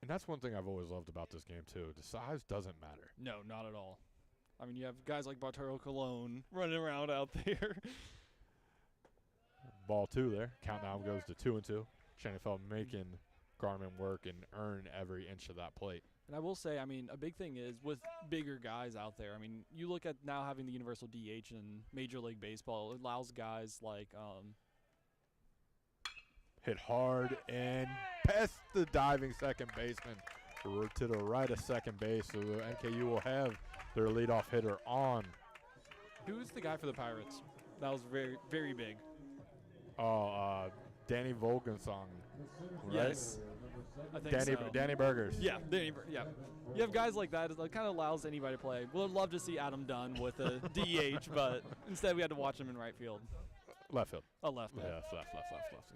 And that's one thing I've always loved about this game, too. The size doesn't matter. No, not at all. I mean, you have guys like Bartolo Colon running around out there. Ball 2 there. Count now goes to 2-2. Shaneyfeld making Garman work and earn every inch of that plate. And I will say, I mean, a big thing is with bigger guys out there, I mean, you look at now having the universal DH in Major League Baseball, it allows guys like hit hard and past the diving second baseman to the right of second base. So the NKU will have their leadoff hitter on. Who's the guy for the Pirates? That was very, very big. Danny Volgensong. Right? Yes. I think so. Danny Burgers. Yeah, yeah. You have guys like that. It kind of allows anybody to play. We'd love to see Adam Dunn with a DH, but instead we had to watch him in right field. Left field. Oh, left. Yeah, left.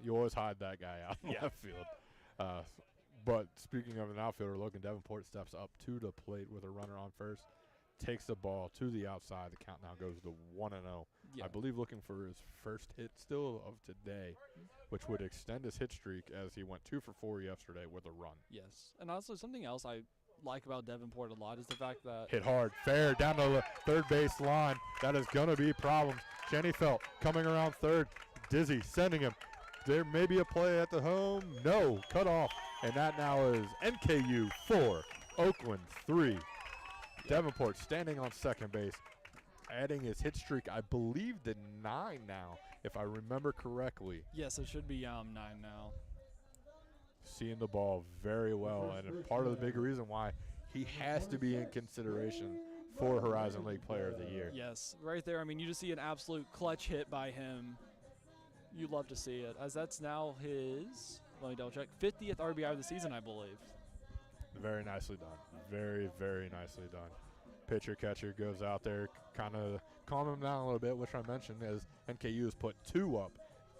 You always hide that guy out in left field. But speaking of an outfielder, Logan Davenport steps up to the plate with a runner on first. takes the ball to the outside. The count now goes to 1-0. Yeah. I believe looking for his first hit still of today, which would extend his hit streak as he went 2 for 4 yesterday with a run. Yes. And also something else I like about Davenport a lot is the fact that Hit hard, fair, down to the third base line. That is going to be problems. Jenny Felt coming around third. Dizzy sending him. There may be a play at the home. No, cut off. And that now is NKU 4, Oakland 3. Davenport standing on second base, adding his hit streak, I believe, to 9 now, if I remember correctly. yes, it should be 9 now. Seeing the ball very well, and part of the big reason why he has to be in consideration for Horizon League Player of the Year. Yes, right there. I mean, you just see an absolute clutch hit by him. You love to see it, as that's now his, let me double check, 50th RBI of the season, I believe. Very nicely done. Very, very nicely done. Pitcher catcher goes out there, kind of calm him down a little bit, which I mentioned as NKU has put 2 up,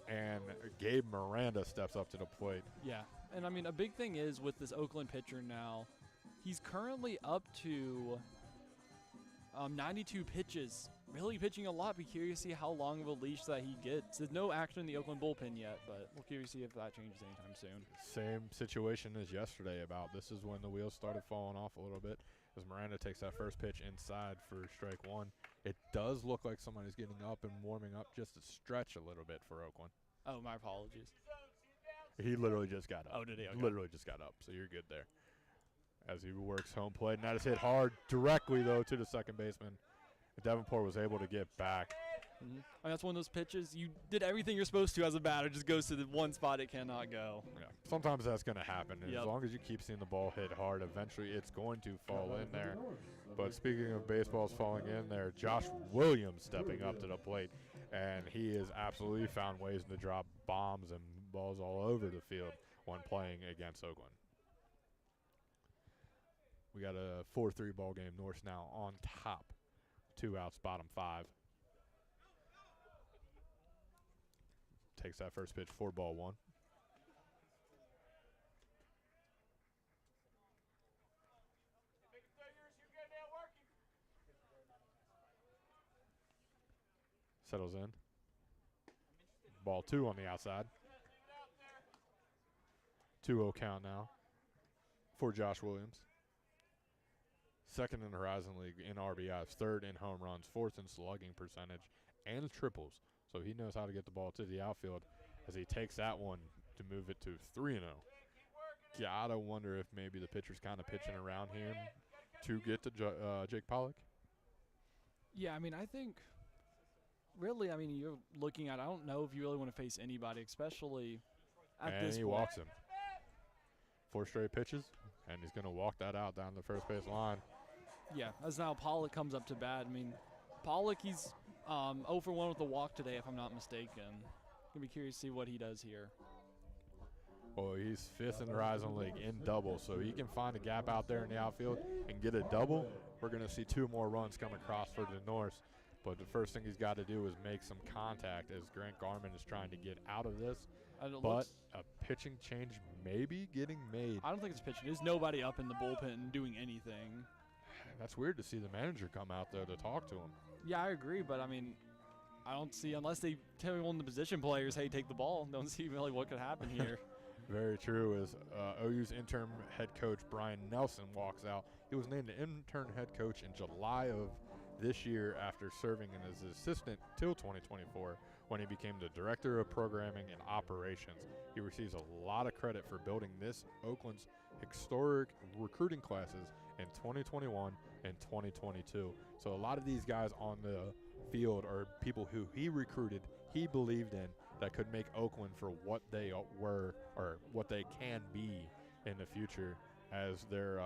and Gabe Miranda steps up to the plate. Yeah, and I mean, a big thing is with this Oakland pitcher now, he's currently up to 92 pitches. Really pitching a lot. Be curious to see how long of a leash that he gets. There's no action in the Oakland bullpen yet, but we'll curious to see if that changes anytime soon. Same situation as yesterday about this is when the wheels started falling off a little bit as Miranda takes that first pitch inside for strike 1. It does look like somebody's getting up and warming up just to stretch a little bit for Oakland. Oh, my apologies. He literally just got up. Oh, did he? Okay. Literally just got up, so you're good there. As he works home plate, and that is hit hard directly, though, to the second baseman. Davenport was able to get back. I mean, that's one of those pitches, you did everything you're supposed to as a batter, just goes to the one spot it cannot go. Yeah. Sometimes that's going to happen. And Yep. as long as you keep seeing the ball hit hard, eventually it's going to fall in there. But speaking of baseballs falling in there, Josh Williams stepping up to the plate, and he has absolutely found ways to drop bombs and balls all over the field when playing against Oakland. We got a 4-3 ball game. Norse now on top. 2 outs, bottom 5. Takes that first pitch, 4-1. Settles in. Ball 2 on the outside. 2-0 count now for Josh Williams. Second in the Horizon League in RBIs, third in home runs, fourth in slugging percentage, and triples. So he knows how to get the ball to the outfield as he takes that one to move it to 3-0. Gotta wonder if maybe the pitcher's kind of pitching around him to get to Jake Pollock. Yeah, I mean, I think, really, I mean, you're looking at, I don't know if you really want to face anybody, especially at And this he point. walks him. 4 straight pitches, and he's going to walk that out down the first base line. Yeah, as now Pollock comes up to bat. I mean, Pollock, he's 0 for 1 with the walk today, if I'm not mistaken. Gonna be curious to see what he does here. Well, he's 5th in the Horizon League in doubles, so he can find a gap out there in the outfield and get a double. We're going to see 2 more runs come across for the Norse. But the first thing he's got to do is make some contact as Grant Garman is trying to get out of this. But a pitching change may be getting made. I don't think it's pitching. There's nobody up in the bullpen doing anything. That's weird to see the manager come out there to talk to him. Yeah, I agree, but I mean, I don't see, unless they tell one of the position players, hey, take the ball, don't see really what could happen here. Very true. As OU's interim head coach Brian Nelson walks out, he was named the intern head coach in July of this year after serving as assistant till 2024 when he became the director of programming and operations. He receives a lot of credit for building this Oakland's historic recruiting classes in 2021 and 2022. So a lot of these guys on the field are people who he recruited, he believed in, that could make Oakland for what they were or what they can be in the future, as their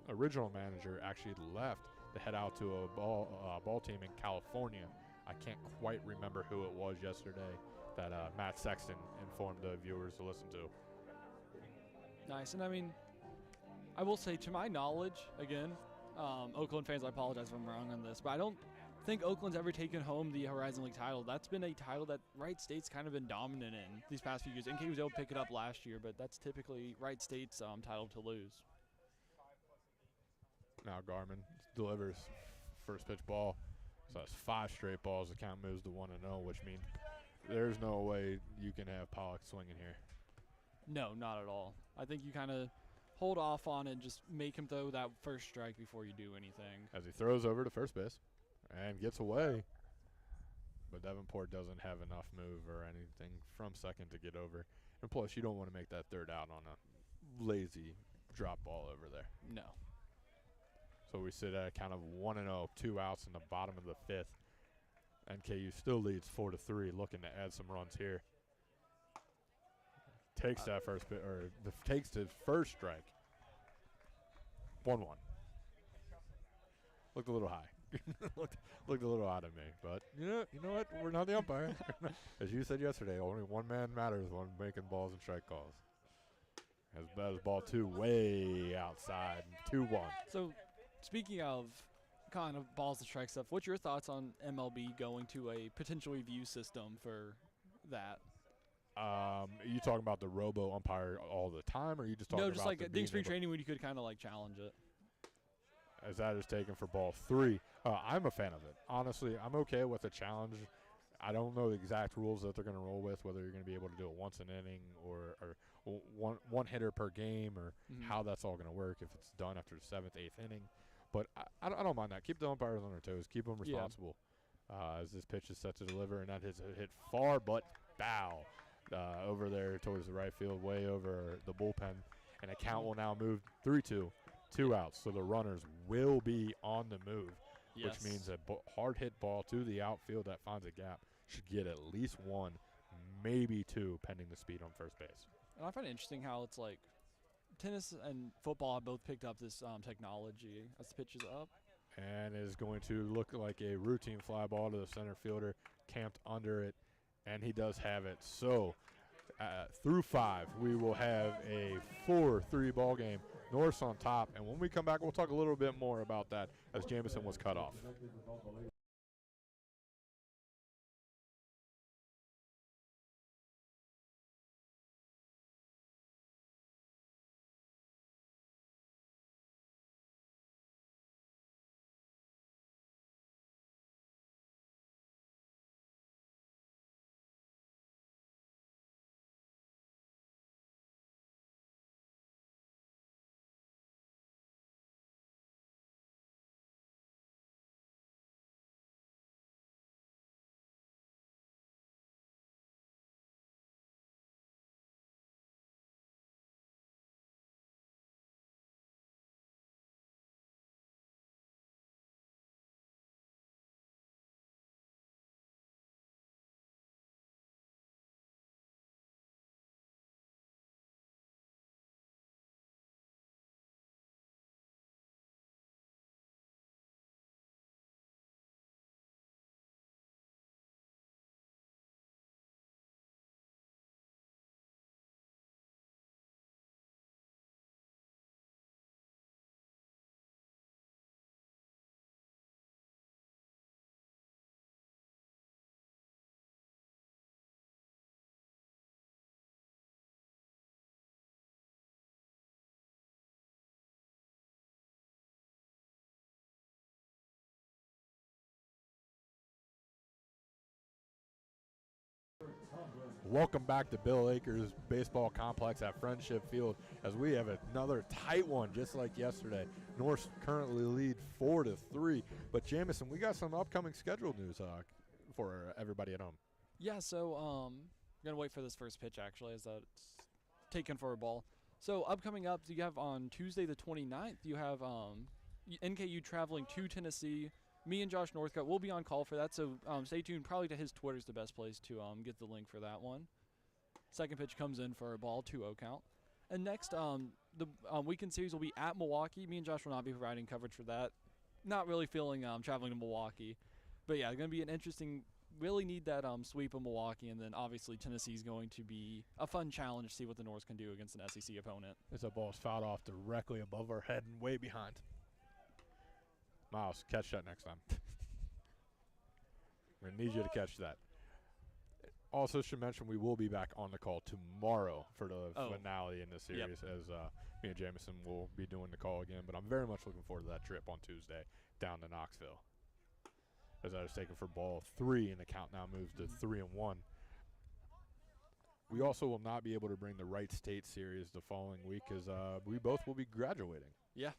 original manager actually left to head out to a ball team in California. I can't quite remember who it was yesterday that Matt Sexton informed the viewers to listen to. Nice, and I mean, I will say, to my knowledge, again, Oakland fans, I apologize if I'm wrong on this, but I don't think Oakland's ever taken home the Horizon League title. That's been a title that Wright State's kind of been dominant in these past few years. NKU was able to pick it up last year, but that's typically Wright State's title to lose. Now Garman delivers first pitch ball. So that's 5 straight balls. The count moves to 1-0, which means there's no way you can have Pollock swinging here. No, not at all. I think you kind of hold off on it and just make him throw that first strike before you do anything. As he throws over to first base and gets away. But Davenport doesn't have enough move or anything from second to get over. And plus, you don't want to make that third out on a lazy drop ball over there. No. So we sit at a count of 1-0, 2 outs in the bottom of the 5th. NKU still leads 4-3, looking to add some runs here. Takes that first bit, or takes the first strike. 1-1. Looked a little high. looked a little high to me, but you know what? We're not the umpire. As you said yesterday, only one man matters when making balls and strike calls. As bad as ball 2, way outside, 2-1. So, speaking of kind of balls and strike stuff, what's your thoughts on MLB going to a potential review system for that? Are you talking about the robo umpire all the time, or are you just talking about? No, just like during spring training when you could kind of like challenge it. As that is taken for ball 3. I'm a fan of it. Honestly, I'm okay with the challenge. I don't know the exact rules that they're going to roll with, whether you're going to be able to do it once an inning or one hitter per game, or how that's all going to work if it's done after the 7th, 8th inning. But I don't mind that. Keep the umpires on their toes. Keep them responsible. As this pitch is set to deliver, and that is a hit far but bow over there towards the right field, way over the bullpen. And a count will now move 3-2. 2 outs, so the runners will be on the move, which means a hard hit ball to the outfield that finds a gap should get at least 1, maybe 2, pending the speed on first base. And I find it interesting how it's like tennis and football have both picked up this technology as the pitch is up. And is going to look like a routine fly ball to the center fielder, camped under it, and he does have it. So through 5, we will have a 4-3 ball game. Norse on top, and when we come back, we'll talk a little bit more about that as Jameson was cut off. Welcome back to Bill Aker Baseball Complex at Friendship Field as we have another tight one just like yesterday. Norse currently lead 4-3. But Jameson, we got some upcoming scheduled news for everybody at home. Yeah, so I'm going to wait for this first pitch actually as that's taken for a ball. So upcoming up, you have on Tuesday the 29th, you have NKU traveling to Tennessee. Me and Josh Northcutt will be on call for that, so stay tuned. Probably to his Twitter's the best place to get the link for that one. Second pitch comes in for a ball, 2-0 count. And next, the weekend series will be at Milwaukee. Me and Josh will not be providing coverage for that. Not really feeling traveling to Milwaukee. But, yeah, going to be an interesting – really need that sweep of Milwaukee. And then, obviously, Tennessee is going to be a fun challenge to see what the Norse can do against an SEC opponent. As a ball's fouled off directly above our head and way behind. Miles, catch that next time. We're going to need you to catch that. Also should mention we will be back on the call tomorrow for the finale in this series as me and Jameson will be doing the call again. But I'm very much looking forward to that trip on Tuesday down to Knoxville. as that is taken for ball 3, and the count now moves to 3-1. We also will not be able to bring the Wright State series the following week because we both will be graduating. Yeah.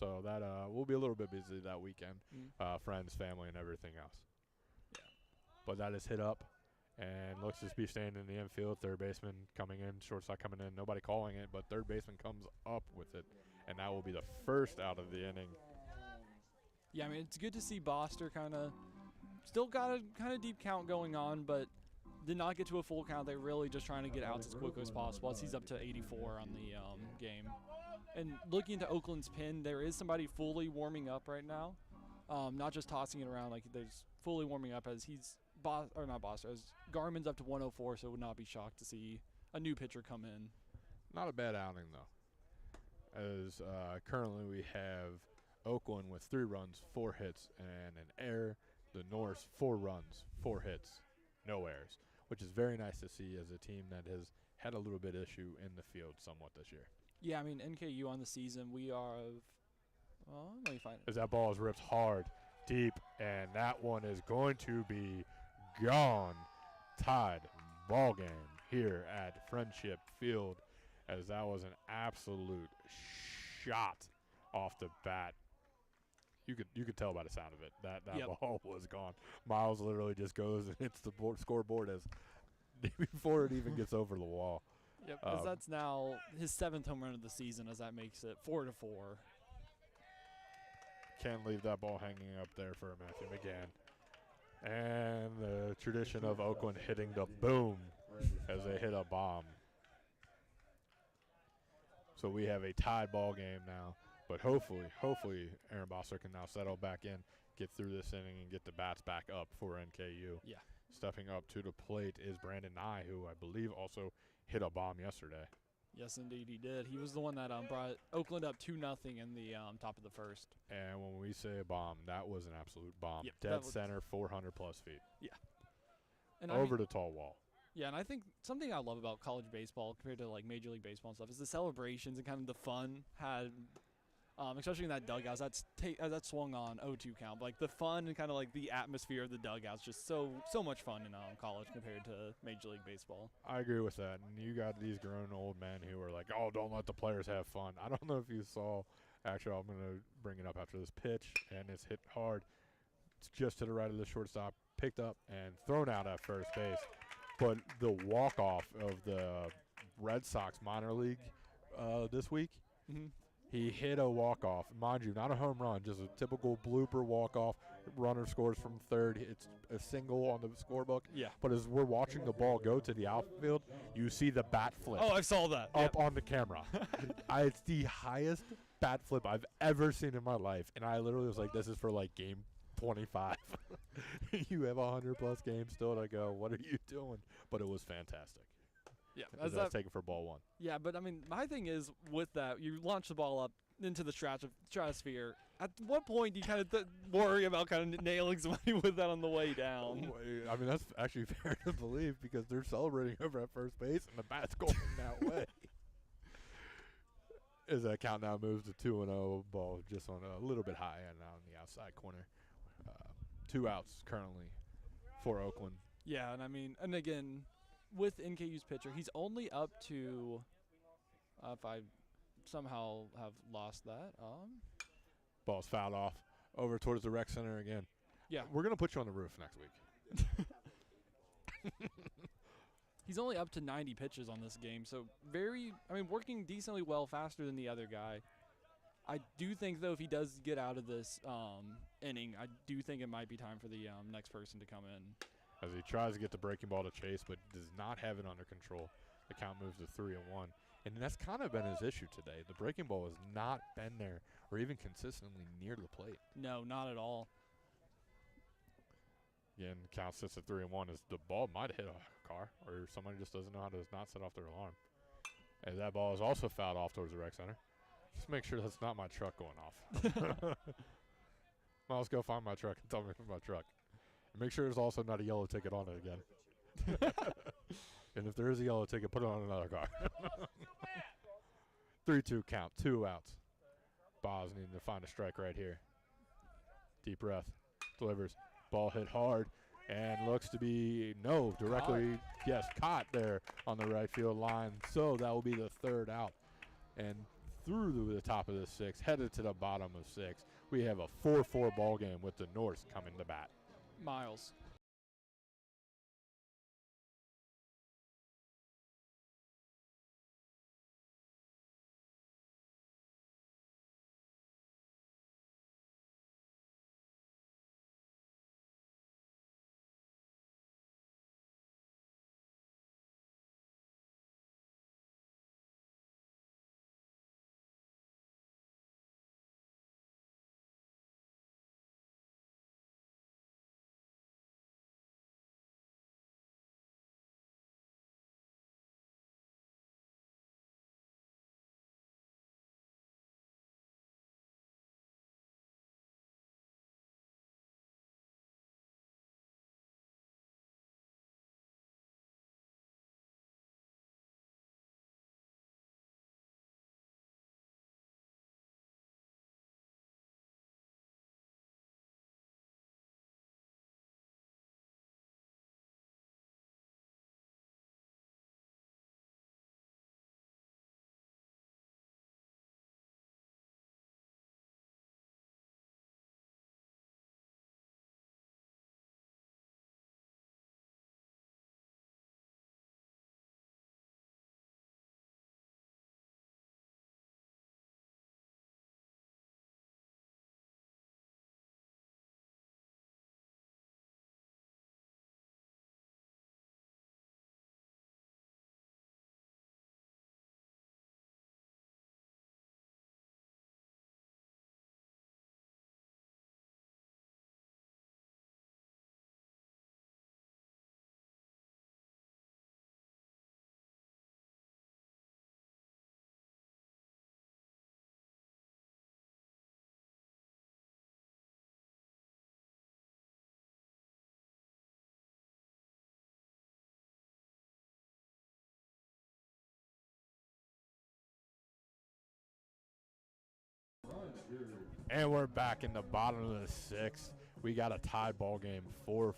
So that we'll be a little bit busy that weekend, friends, family, and everything else. Yeah. But that is hit up, and looks to be staying in the infield. Third baseman coming in, shortstop coming in. Nobody calling it, but third baseman comes up with it, and that will be the first out of the inning. Yeah, I mean, it's good to see Boster still got a kind of deep count going on, but did not get to a full count. They're really just trying to get outs as quickly as possible as he's up to 84 on the game. And looking into Oakland's pin, there is somebody fully warming up right now, not just tossing it around. Like, there's fully warming up as as Garmin's up to 104, so would not be shocked to see a new pitcher come in. Not a bad outing, though, as currently we have Oakland with 3 runs, 4 hits, and an error. The Norse, 4 runs, 4 hits, no errors, which is very nice to see as a team that has had a little bit issue in the field somewhat this year. Yeah, I mean, NKU on the season, we are let me find it. As that ball is ripped hard, deep, and that one is going to be gone. Tied ball game here at Friendship Field, as that was an absolute shot off the bat. You could tell by the sound of it that ball was gone. Miles literally just goes and hits the scoreboard as before it even gets over the wall. Yep, as that's now his 7th home run of the season, as that makes it 4-4. Can't leave that ball hanging up there for Matthew McGann. And the tradition of Oakland hitting the boom as they hit a bomb. So we have a tied ball game now. But hopefully Aaron Boster can now settle back in, get through this inning, and get the bats back up for NKU. Yeah. Stepping up to the plate is Brandon Nye, who I believe also hit a bomb yesterday. Yes, indeed, he did. He was the one that brought Oakland up 2-0 in the top of the first. And when we say a bomb, that was an absolute bomb. Yep, Dead center, 400-plus feet. Yeah. And over the tall wall. Yeah, and I think something I love about college baseball compared to, like, Major League Baseball and stuff is the celebrations and kind of the fun had – especially in that dugout, that swung on 0-2 count. Like, the fun and kind of like the atmosphere of the dugout's just so much fun in college compared to Major League Baseball. I agree with that. And you got these grown old men who are like, oh, don't let the players have fun. I don't know if you saw, actually, I'm going to bring it up after this pitch, and it's hit hard. It's just to the right of the shortstop, picked up and thrown out at first base. But the walk-off of the Red Sox minor league this week, he hit a walk-off. Mind you, not a home run, just a typical blooper walk-off. Runner scores from third. It's a single on the scorebook. Yeah. But as we're watching the ball go to the outfield, you see the bat flip. Oh, I saw that. Up on the camera. It's the highest bat flip I've ever seen in my life. And I literally was like, this is for, like, game 25. You have 100-plus games still to go. What are you doing? But it was fantastic. Yeah, that's taken for ball 1. Yeah, but I mean, my thing is with that, you launch the ball up into the stratosphere. At what point do you kind of worry about kind of nailing somebody with that on the way down? I mean, that's actually fair to believe because they're celebrating over at first base and the bat's going that way. As that count now moves to 2-0, ball just on a little bit high and on the outside corner. 2 outs currently for Oakland. Yeah, and I mean, and again, with NKU's pitcher, he's only up to, if I somehow have lost that. Ball's fouled off over towards the rec center again. Yeah. We're going to put you on the roof next week. He's only up to 90 pitches on this game, so working decently well, faster than the other guy. I do think, though, if he does get out of this inning, I do think it might be time for the next person to come in. As he tries to get the breaking ball to chase, but does not have it under control. The count moves to 3-1. And that's kind of been his issue today. The breaking ball has not been there or even consistently near the plate. No, not at all. Again, count sits at 3-1 as the ball might hit a car or somebody just doesn't know how to not set off their alarm. And that ball is also fouled off towards the rec center. Just make sure that's not my truck going off. Miles, go find my truck and tell me it's my truck. And make sure there's also not a yellow ticket on it again. And if there is a yellow ticket, put it on another car. 3-2 count, 2 outs. Boz needing to find a strike right here. Deep breath. Delivers. Ball hit hard and looks to be, directly, caught there on the right field line. So that will be the third out. And through the top of the sixth, headed to the bottom of six, we have a 4-4 ball game with the Norse coming to bat. Miles. And we're back in the bottom of the sixth. We got a tied ball game 4-4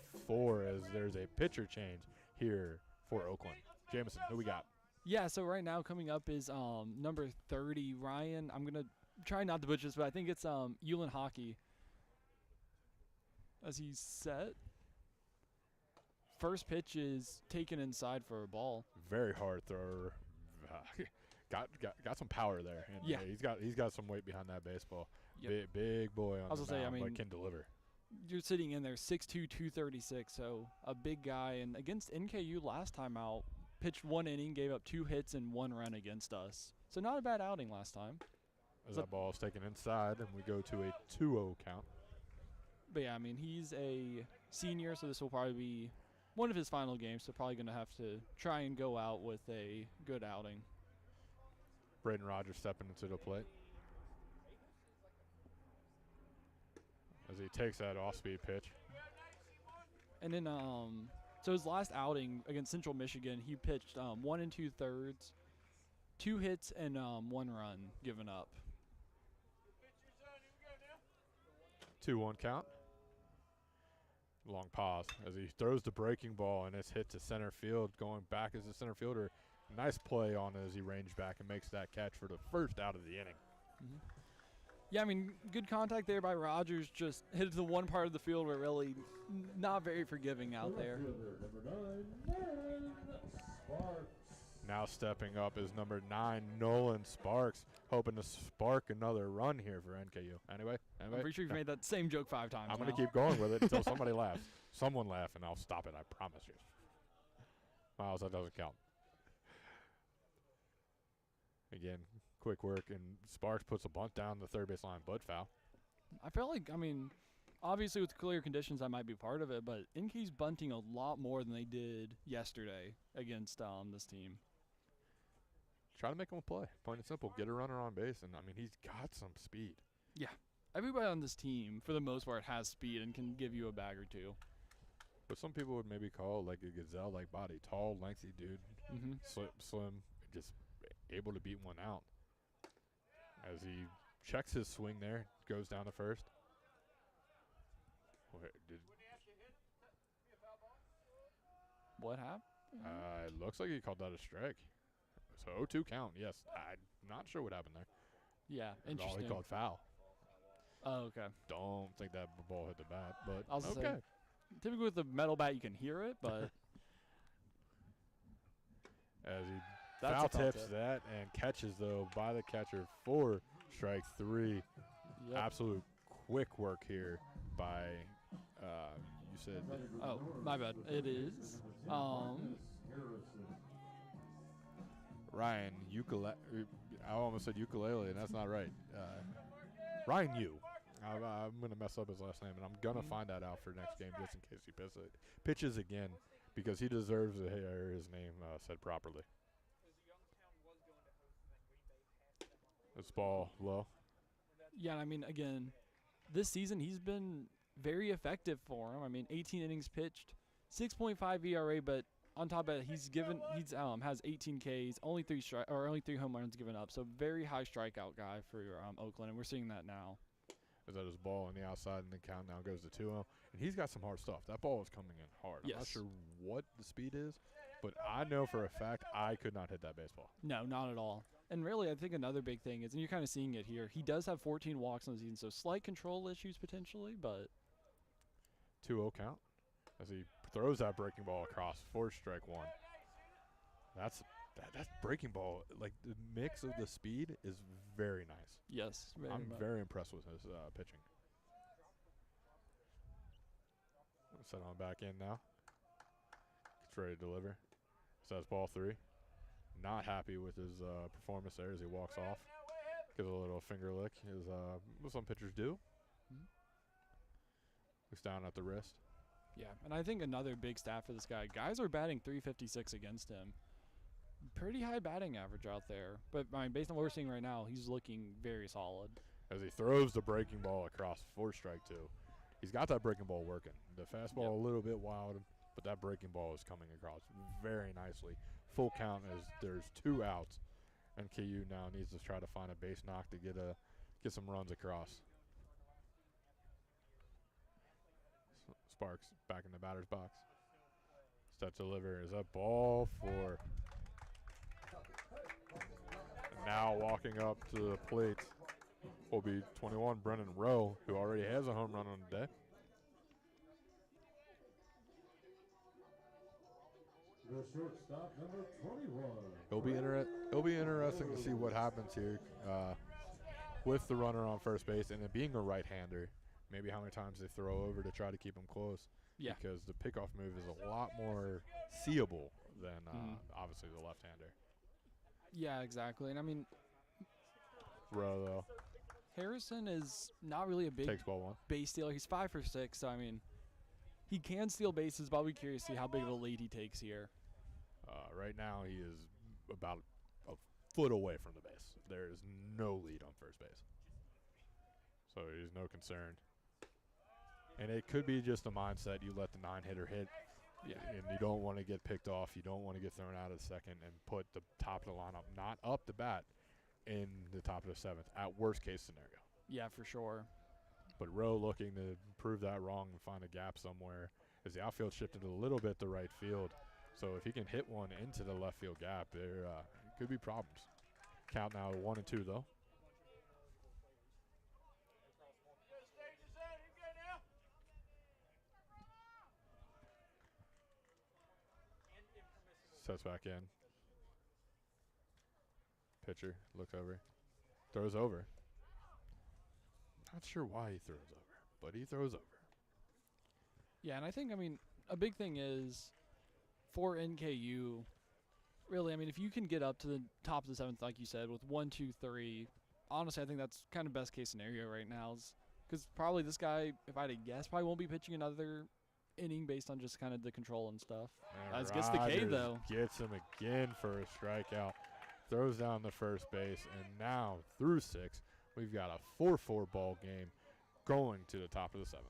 as there's a pitcher change here for Oakland. Jameson, who we got? Yeah, so right now coming up is number 30, Ryan. I'm going to try not to butcher this, but I think it's Yulin Hockey. As he's set. First pitch is taken inside for a ball. Very hard thrower. Got some power there. And yeah. He's got some weight behind that baseball. Yep. Big boy on the mound, but can deliver. You're sitting in there 6'2", 236, so a big guy. And against NKU last time out, pitched 1 inning, gave up 2 hits and 1 run against us. So not a bad outing last time. As that ball is taken inside, and we go to a 2-0 count. But yeah, I mean, he's a senior, so this will probably be one of his final games, so probably going to have to try and go out with a good outing. Braden Rogers stepping into the plate. As he takes that off-speed pitch. And then, so his last outing against Central Michigan, he pitched 1 2/3, 2 hits and 1 run given up. 2-1 count. Long pause as he throws the breaking ball and it's hit to center field, going back as a center fielder. Nice play on it as he ranged back and makes that catch for the first out of the inning. Mm-hmm. Yeah, I mean, good contact there by Rogers. Just hit it to the one part of the field where really not very forgiving out there. Now stepping up is number 9, Nolan Sparks, hoping to spark another run here for NKU. Anyway. I'm pretty sure you've made that same joke 5 times. I'm going to keep going with it until somebody laughs. Someone laugh, and I'll stop it, I promise you. Miles, that doesn't count. Again, quick work, and Sparks puts a bunt down the third base line, but foul. I feel like, I mean, obviously with clear conditions, I might be part of it, but NK's bunting a lot more than they did yesterday against this team. Try to make him play, plain and simple. Get a runner on base, and, I mean, he's got some speed. Yeah. Everybody on this team, for the most part, has speed and can give you a bag or two. But some people would maybe call like a gazelle-like body. Tall, lengthy dude, slim, just able to beat one out. As he checks his swing there, goes down to first. What happened? It looks like he called that a strike. So 0-2 count. Yes, I'm not sure what happened there. Yeah, Oh, interesting. he called foul. Oh, okay. Don't think that ball hit the bat, but I was okay. Typically with the metal bat, you can hear it, but As he that's foul a foul tips tip. that and catches, though, by the catcher for strike 3. Yep. Absolute quick work here by, you said, Oh, my bad. It is. Ryan Ukulele. I almost said ukulele, and that's not right. Ryan Yu. I'm going to mess up his last name, and I'm going to find that out for next game just in case he pitches again because he deserves to hear his name said properly. This ball low. Yeah, I mean, again, this season he's been very effective for him. I mean, 18 innings pitched, 6.5 ERA, but on top of it, he's has 18 Ks, only 3 home runs given up. So very high strikeout guy for Oakland, and we're seeing that now. Is that his ball on the outside, and the count now goes to 2-0. And he's got some hard stuff. That ball is coming in hard. Yes. I'm not sure what the speed is, but I know for a fact I could not hit that baseball. No, not at all. And really, I think another big thing is, and you're kind of seeing it here, he does have 14 walks on the season, so slight control issues potentially, but 2-0 count as he throws that breaking ball across for strike 1. That's breaking ball. Like, the mix of the speed is very nice. yes. I'm very impressed with his pitching. Set on back in now. Gets ready to deliver. Says ball 3. Not happy with his performance there as he walks off. Gives a little finger lick, as what some pitchers do. Looks down at the wrist. Yeah, and I think another big stat for this guy, guys are batting .356 against him. Pretty high batting average out there. But I mean, based on what we're seeing right now, he's looking very solid. As he throws the breaking ball across for strike 2. He's got that breaking ball working. The fastball a little bit wild, but that breaking ball is coming across very nicely. Full count as there's 2 outs. NKU now needs to try to find a base knock to get some runs across. Sparks back in the batter's box. Set deliver is a ball for. And now walking up to the plate will be 21 Brennan Rowe, who already has a home run on the day. The shortstop, number 21. It'll be interesting to see what happens here with the runner on first base and it being a right-hander. Maybe how many times they throw over to try to keep him close. Yeah. Because the pickoff move is a lot more seeable than obviously the left-hander. Yeah, exactly. And I mean, Rowe though Harrison is not really a big takes ball 1. base stealer. He's 5 for 6, so I mean, he can steal bases, but I'll be curious to see how big of a lead he takes here. Right now he is about a foot away from the base. There is no lead on first base. So he's no concern. And it could be just a mindset. You let the 9-hitter hit, and you don't want to get picked off. You don't want to get thrown out of the second and put the top of the lineup, not up the bat, in the top of the 7th, at worst case scenario. Yeah, for sure. But Rowe looking to prove that wrong and find a gap somewhere as the outfield shifted a little bit to right field. So if he can hit one into the left field gap, there could be problems. Count now 1-2 though. Sets back in. Pitcher looks over. Throws over. Not sure why he throws over, but he throws over. Yeah, and I think, I mean, a big thing is for NKU, really, I mean, if you can get up to the top of the 7th, like you said, with 1, 2, 3, honestly, I think that's kind of best case scenario right now. Because probably this guy, if I had to guess, probably won't be pitching another inning based on just kind of the control and stuff. And Gets the K, though. Gets him again for a strikeout. Throws down the first base, and now through 6, we've got a 4-4 ball game going to the top of the 7th.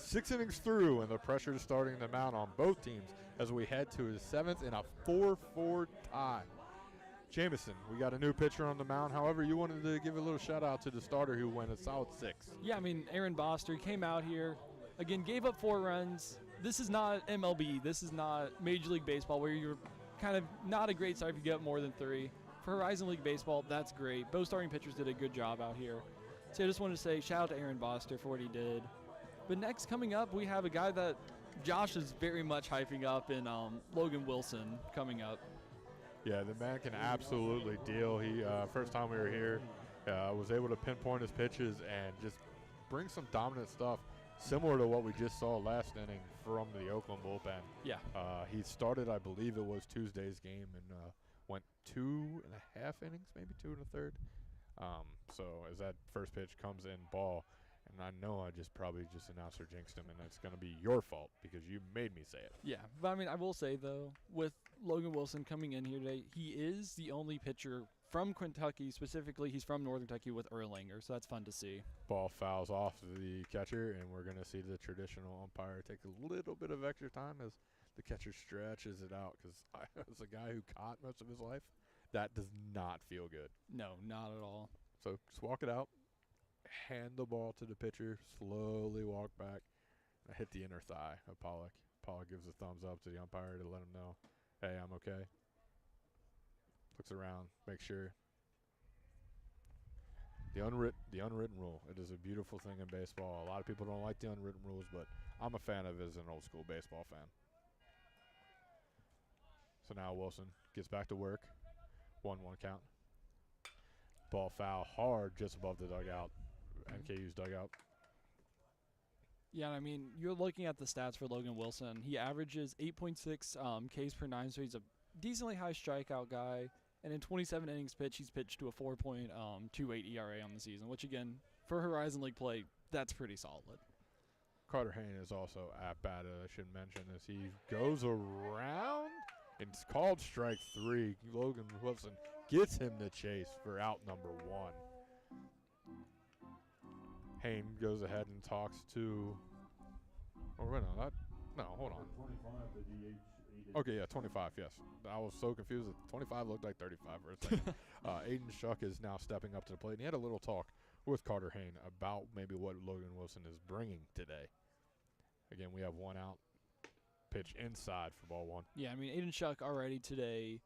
6 innings through, and the pressure is starting to mount on both teams as we head to the 7th in a 4-4 tie. Jameson, we got a new pitcher on the mound. However, you wanted to give a little shout-out to the starter who went a solid 6. Yeah, I mean, Aaron Boster came out here, again, gave up 4 runs. This is not MLB. This is not Major League Baseball where you're kind of not a great start if you get more than 3. For Horizon League Baseball, that's great. Both starting pitchers did a good job out here. So I just wanted to say shout out to Aaron Boster for what he did. But next coming up, we have a guy that Josh is very much hyping up in Logan Wilson coming up. Yeah, the man can absolutely deal. He first time we were here, was able to pinpoint his pitches and just bring some dominant stuff, similar to what we just saw last inning from the Oakland bullpen. Yeah. He started, I believe it was Tuesday's game, and went 2.5 innings, maybe 2 1/3. So as that first pitch comes in ball, and I know I probably just announced or jinxed him, and it's going to be your fault because you made me say it. Yeah, but I mean, I will say, though, with Logan Wilson coming in here today, he is the only pitcher from Kentucky. Specifically, he's from Northern Kentucky with Erlanger, so that's fun to see. Ball fouls off the catcher, and we're going to see the traditional umpire take a little bit of extra time as the catcher stretches it out, because as a guy who caught most of his life, that does not feel good. No, not at all. So just walk it out. Hand the ball to the pitcher, slowly walk back. I hit the inner thigh of Pollock. Pollock gives a thumbs up to the umpire to let him know, hey, I'm okay. Looks around, make sure. The unwritten rule. It is a beautiful thing in baseball. A lot of people don't like the unwritten rules, but I'm a fan of it as an old school baseball fan. So now Wilson gets back to work. 1-1 count. Ball foul hard just above the dugout. NKU's dugout. Yeah, I mean, you're looking at the stats for Logan Wilson. He averages 8.6 Ks per 9, so he's a decently high strikeout guy. And in 27 innings pitched, he's pitched to a 4.28 ERA on the season, which, again, for Horizon League play, that's pretty solid. Carter Hayne is also at bat, I should mention, as he goes around. It's called strike 3. Logan Wilson gets him the chase for out number 1. Hayne goes ahead and talks to. Oh, wait, no, hold on. Okay, yeah, 25, yes. I was so confused. 25 looked like 35 for a second. Aiden Shuck is now stepping up to the plate, and he had a little talk with Carter Hayne about maybe what Logan Wilson is bringing today. Again, we have 1 out. Pitch inside for ball 1. Yeah, I mean, Aiden Shuck already today,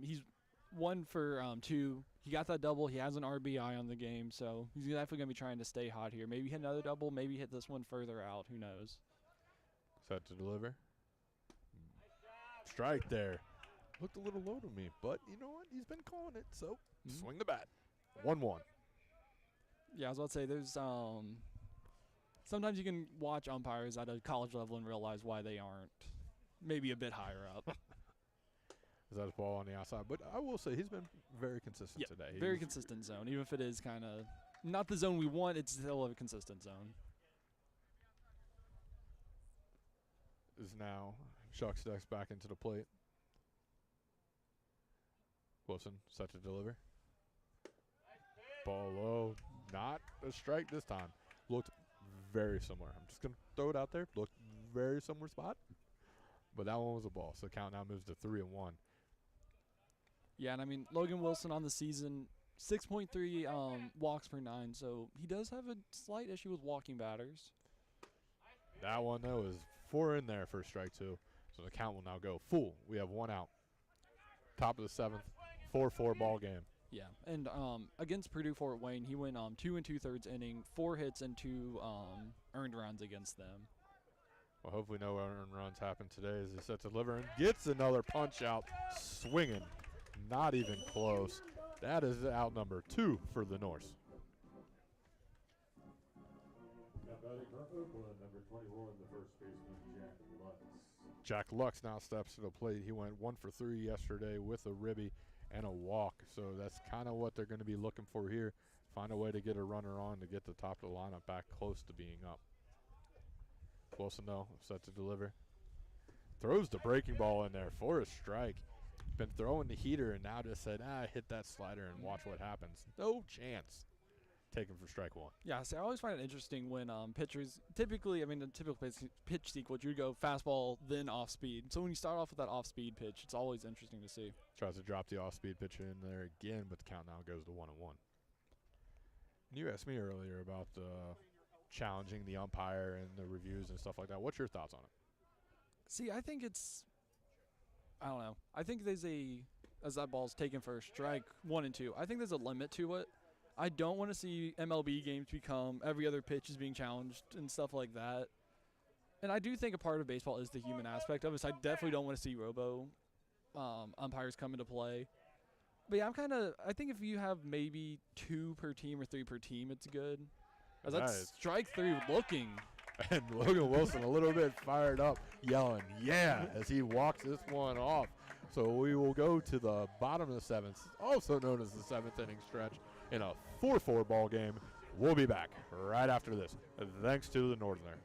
he's 1 for 2. He got that double. He has an RBI on the game, so he's definitely going to be trying to stay hot here. Maybe hit another double, maybe hit this one further out. Who knows? Set to deliver. Strike there. Looked a little low to me, but you know what? He's been calling it, so swing the bat. 1-1. Yeah, I was about to say, there's sometimes you can watch umpires at a college level and realize why they aren't maybe a bit higher up. That's ball on the outside. But I will say he's been very consistent today. Very consistent zone. Even if it is kind of not the zone we want, it's still a consistent zone. Is now Shuck steps back into the plate. Wilson set to deliver. Ball low. Not a strike this time. Looked very similar. I'm just going to throw it out there. Looked very similar spot. But that one was a ball. So count now moves to 3-1. Yeah, and I mean, Logan Wilson on the season, 6.3 walks per 9, so he does have a slight issue with walking batters. That one, though, is 4 in there for strike 2. So the count will now go full. We have 1 out. Top of the 7th, 4-4 ball game. Yeah, and against Purdue Fort Wayne, he went 2 2/3 inning, 4 hits and 2 earned runs against them. Well, hopefully no earned runs happen today as he sets to deliver and gets another punch out, swinging. Not even close. That is out number 2 for the Norse. Now batting for Oakland, number 21, the first baseman, Jack Lutz. Jack Lux now steps to the plate. He went 1 for 3 yesterday with a ribby and a walk. So that's kind of what they're going to be looking for here. Find a way to get a runner on to get the top of the lineup back close to being up. Wilson, though, set to deliver. Throws the breaking ball in there for a strike. Been throwing the heater and now just said, hit that slider and watch what happens. No chance. taken for strike one. Yeah, see, I always find it interesting when pitchers typically, the typical pitch sequence, you go fastball, then off speed. So when you start off with that off speed pitch, it's always interesting to see. Tries to drop the off-speed pitch in there again, but the count now goes to 1-1. You asked me earlier about challenging the umpire and the reviews and stuff like that. What's your thoughts on it? See, I think I don't know. I think as that ball's taken for a strike 1 and 2, I think there's a limit to it. I don't want to see MLB games become every other pitch is being challenged and stuff like that. And I do think a part of baseball is the human aspect of it, so I definitely don't want to see robo umpires come into play. But yeah, I think if you have maybe 2 per team or 3 per team, it's good. As that's strike 3 looking. And Logan Wilson a little bit fired up, yelling, yeah, as he walks this one off. So we will go to the bottom of the 7th, also known as the 7th inning stretch, in a 4-4 ball game. We'll be back right after this, thanks to the Northerner.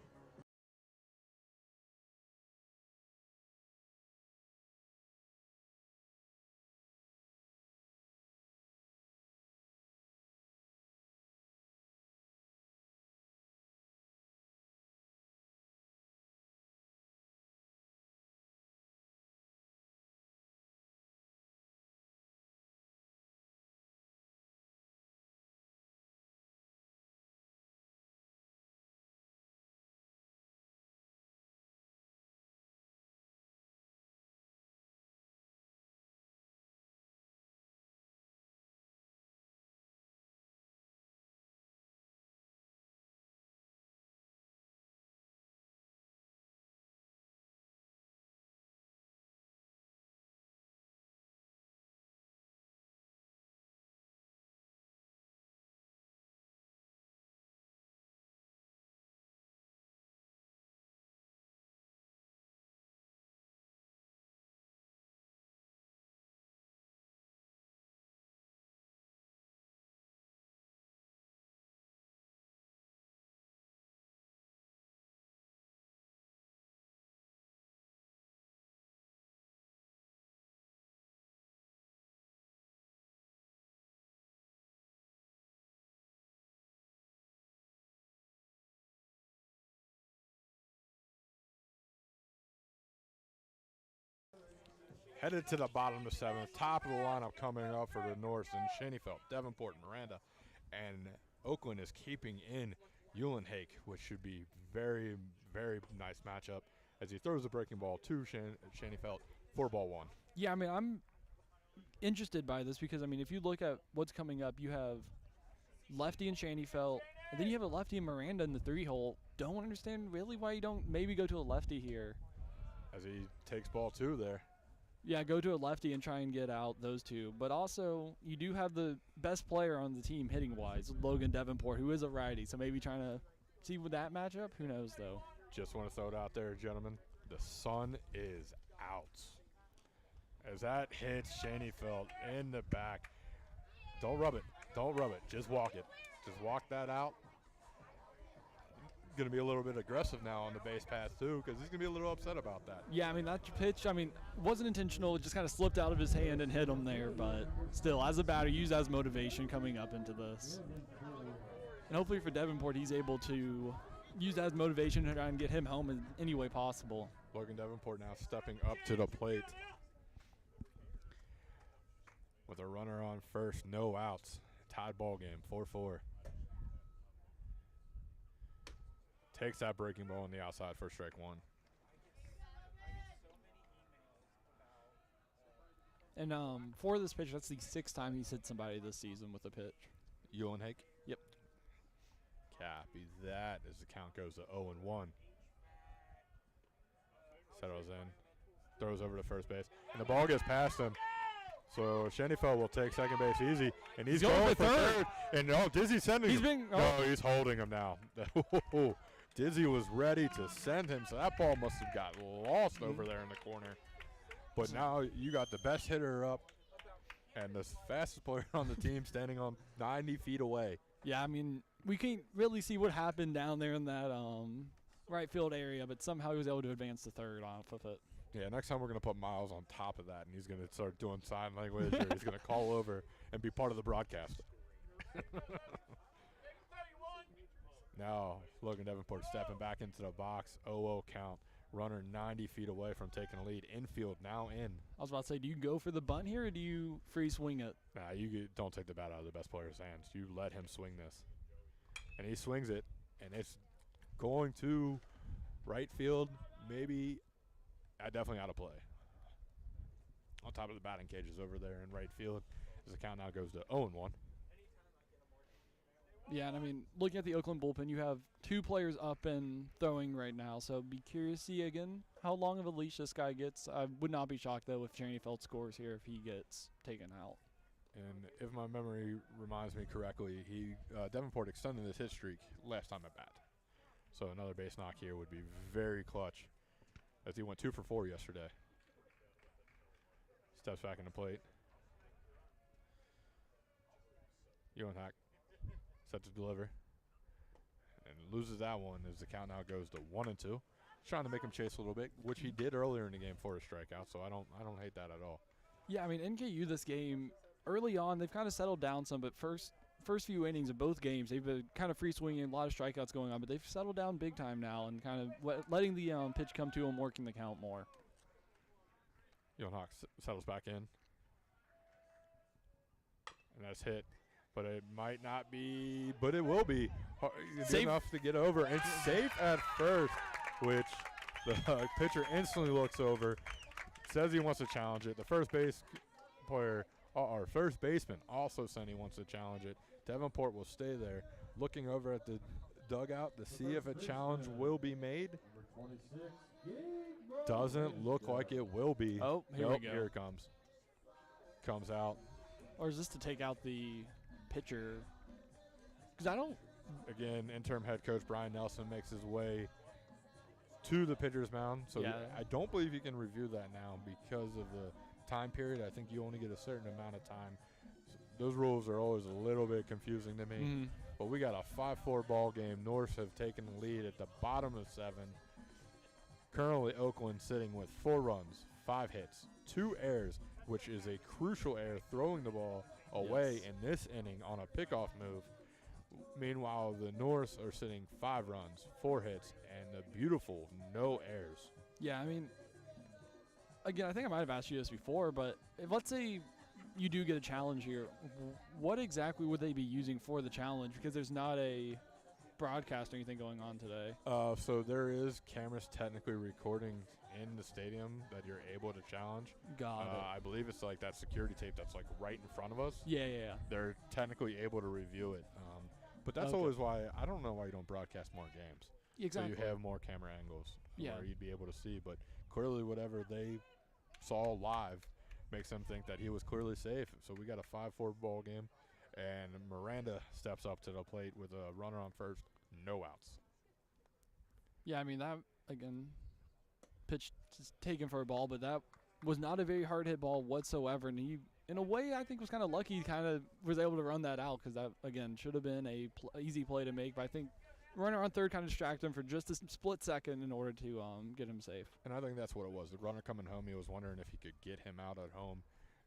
Headed to the bottom of the 7th, top of the lineup coming up for the Norse and Shaneyfeld, Davenport, Miranda, and Oakland is keeping in Uhlenhake, which should be very, very nice matchup as he throws the breaking ball to Shaneyfeld for ball 1. Yeah, I'm interested by this because, if you look at what's coming up, you have lefty and Shaneyfeld, and then you have a lefty and Miranda in the 3-hole. Don't understand really why you don't maybe go to a lefty here. As he takes ball 2 there. Yeah, go to a lefty and try and get out those 2. But also, you do have the best player on the team hitting-wise, Logan Davenport, who is a righty. So maybe trying to see with that matchup. Who knows, though. Just want to throw it out there, gentlemen. The sun is out. As that hits Shaneyfeld in the back. Don't rub it. Don't rub it. Just walk it. Just walk that out. Going to be a little bit aggressive now on the base pass too, because he's going to be a little upset about that. Yeah, that pitch, wasn't intentional. It just kind of slipped out of his hand and hit him there. But still, as a batter, use that as motivation coming up into this. And hopefully for Davenport, he's able to use that as motivation to try and get him home in any way possible. Logan Davenport now stepping up to the plate. With a runner on first, no outs. Tied ball game, 4-4. Takes that breaking ball on the outside for strike 1. And for this pitch, that's the 6th time he's hit somebody this season with a pitch. Uhlenhake? Yep. Copy that as the count goes to 0-1. Settles in. Throws over to first base. And the ball gets past him. So Shaneyfeld will take second base easy. And he's going for third. And Dizzy's sending him. No, he's holding him now. Dizzy was ready to send him, so that ball must have got lost over there in the corner. But now you got the best hitter up and the fastest player on the team standing on 90 feet away. Yeah, we can't really see what happened down there in that right field area, but somehow he was able to advance to third off of it. Yeah, next time we're going to put Miles on top of that, and he's going to start doing sign language, or he's going to call over and be part of the broadcast. Now Logan Davenport stepping back into the box. 0-0 count. Runner 90 feet away from taking a lead. Infield now in. I was about to say, do you go for the bunt here, or do you free swing it? Nah, don't take the bat out of the best player's hands. You let him swing this. And he swings it, and it's going to right field, maybe definitely out of play. On top of the batting cages over there in right field, as the count now goes to 0-1. Yeah, and I mean, looking at the Oakland bullpen, you have 2 players up and throwing right now, so be curious to see again how long of a leash this guy gets. I would not be shocked, though, if Chaneyfeld scores here if he gets taken out. And if my memory reminds me correctly, Davenport extended his hit streak last time at bat. So another base knock here would be very clutch, as he went 2 for 4 yesterday. Steps back in the plate. Hack set to deliver, and loses that one as the count now goes to 1-2. Trying to make him chase a little bit, which he did earlier in the game for a strikeout. So I don't hate that at all. Yeah, I mean, NKU this game early on they've kind of settled down some, but first few innings of both games they've been kind of free swinging, a lot of strikeouts going on, but they've settled down big time now and kind of letting the pitch come to them, working the count more. Hawk settles back in, and that's hit. But it might not be, but it will be good enough to get over. And safe at first, which the pitcher instantly looks over, says he wants to challenge it. The first base player, our first baseman, also said he wants to challenge it. Davenport will stay there, looking over at the dugout to see if a challenge will be made. Doesn't look like it will be. Oh, here we go. Here it comes. Comes out. Or is this to take out the pitcher? Because I don't. Again, interim head coach Brian Nelson makes his way to the pitcher's mound. So yeah. I don't believe you can review that now because of the time period. I think you only get a certain amount of time. So those rules are always a little bit confusing to me. Mm-hmm. But we got a 5-4 ball game. Norse have taken the lead at the bottom of 7. Currently, Oakland sitting with 4 runs, 5 hits, 2 errors, which is a crucial error, throwing the ball away in this inning on a pickoff move. Meanwhile, the Norse are sitting 5 runs, 4 hits, and the beautiful no errors. Yeah, I mean, again, I think I might have asked you this before, but if let's say you do get a challenge here, what exactly would they be using for the challenge? Because there's not a broadcast or anything going on today. So there is cameras technically recording in the stadium that you're able to challenge. Got it. I believe it's like that security tape that's like right in front of us. Yeah. They're technically able to review it. But that's always why I don't know why you don't broadcast more games. Exactly. So you have more camera angles yeah. where you'd be able to see. But clearly whatever they saw live makes them think that he was clearly safe. So we got a 5-4 ball game. And Miranda steps up to the plate with a runner on first, no outs. Yeah, I mean, that, again, pitch taken for a ball, but that was not a very hard hit ball whatsoever. And he, in a way, I think was kind of lucky he kind of was able to run that out because that, again, should have been a easy play to make. But I think runner on third kind of distracted him for just a split second in order to get him safe. And I think that's what it was. The runner coming home, he was wondering if he could get him out at home.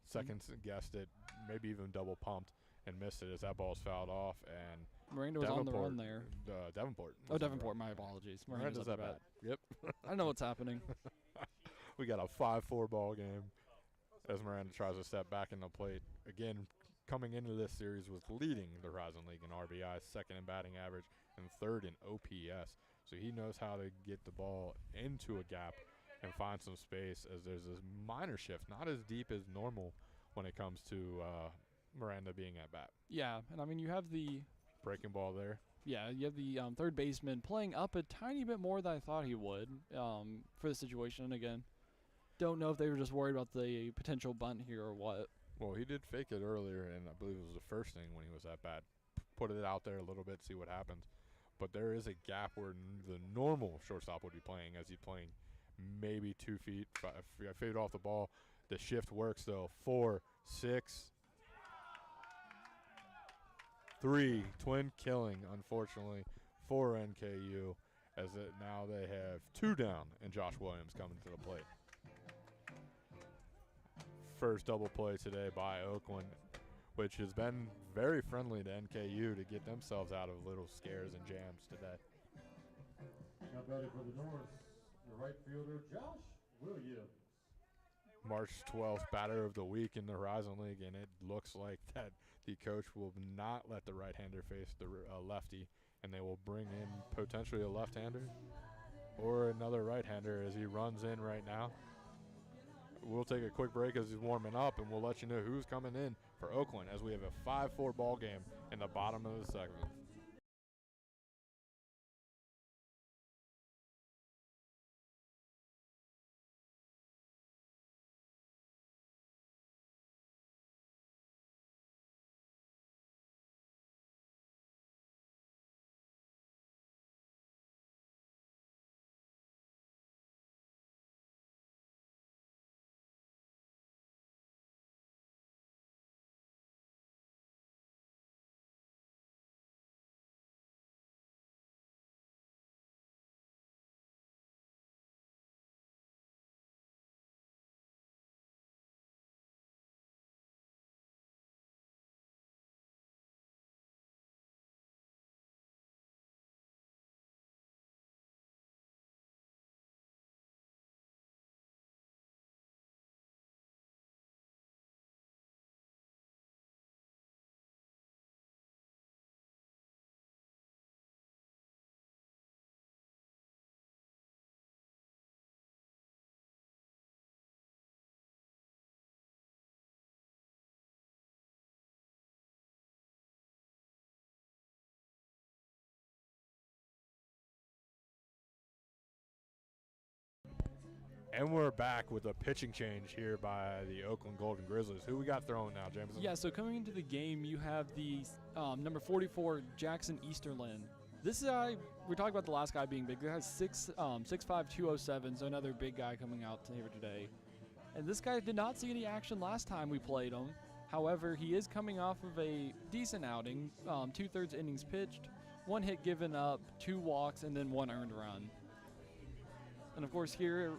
Seconds guessed it, maybe even double pumped. And missed it as that ball's fouled off, and Miranda was on the run there. Davenport. Oh, Davenport, my apologies. Miranda's that bad. Yep. I know what's happening. We got a 5-4 ball game as Miranda tries to step back in the plate. Again, coming into this series with leading the Horizon League in RBI, second in batting average, and third in OPS. So he knows how to get the ball into a gap and find some space as there's this minor shift, not as deep as normal when it comes to Miranda being at bat. Yeah, and I mean you have the breaking ball there. Yeah, you have the third baseman playing up a tiny bit more than I thought he would for the situation. Again, don't know if they were just worried about the potential bunt here or what. Well, he did fake it earlier, and I believe it was the first inning when he was at bat. Put it out there a little bit, see what happens. But there is a gap where the normal shortstop would be playing, as he's playing maybe 2 feet. I faded off the ball. The shift works, though. 4, 6, 3, twin killing, unfortunately, for NKU, as now they have 2 down, and Josh Williams coming to the plate. First double play today by Oakland. which has been very friendly to NKU to get themselves out of little scares and jams today. Now batting for the Norse, the right fielder, Josh Williams. March 12th, batter of the week in the Horizon League, and it looks like that the coach will not let the right-hander face the lefty, and they will bring in potentially a left-hander or another right-hander as he runs in right now. We'll take a quick break as he's warming up, and we'll let you know who's coming in for Oakland as we have a 5-4 ball game in the bottom of the second. And we're back with a pitching change here by the Oakland Golden Grizzlies. Who we got throwing now, Jameson? Yeah, so coming into the game, you have the number 44, Jackson Easterlin. This guy, we talked about the last guy being big. He has 6'5", 207, so another big guy coming out here today. And this guy did not see any action last time we played him. However, he is coming off of a decent outing, 2/3 innings pitched, 1 hit given up, 2 walks, and then 1 earned run. And of course here,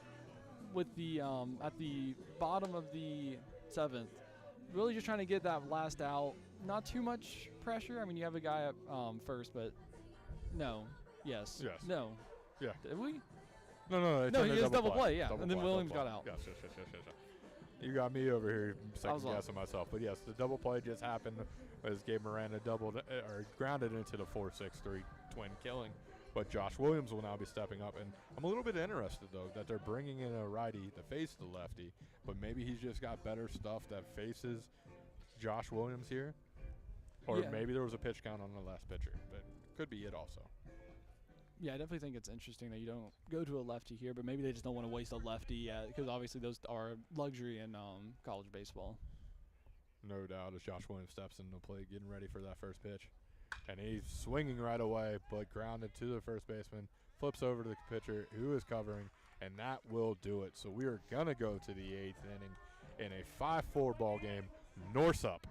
with the at the bottom of the 7th, really just trying to get that last out. Not too much pressure. I mean, you have a guy at first, but no. Yes. Yes. No. Yeah. Did we? No, No, he has double play, yeah. And then Williams got out. Yes. You got me over here second guessing myself. But yes, the double play just happened as Gabe Miranda grounded into the 4-6-3 twin killing. But Josh Williams will now be stepping up. And I'm a little bit interested, though, that they're bringing in a righty to face the lefty. But maybe he's just got better stuff that faces Josh Williams here. Or maybe there was a pitch count on the last pitcher. But could be it also. Yeah, I definitely think it's interesting that you don't go to a lefty here. But maybe they just don't want to waste a lefty because obviously those are luxury in college baseball. No doubt as Josh Williams steps into play, getting ready for that first pitch. And he's swinging right away, but grounded to the first baseman, flips over to the pitcher who is covering, and that will do it. So we are going to go to the 8th inning in a 5-4 ball game. Norse up.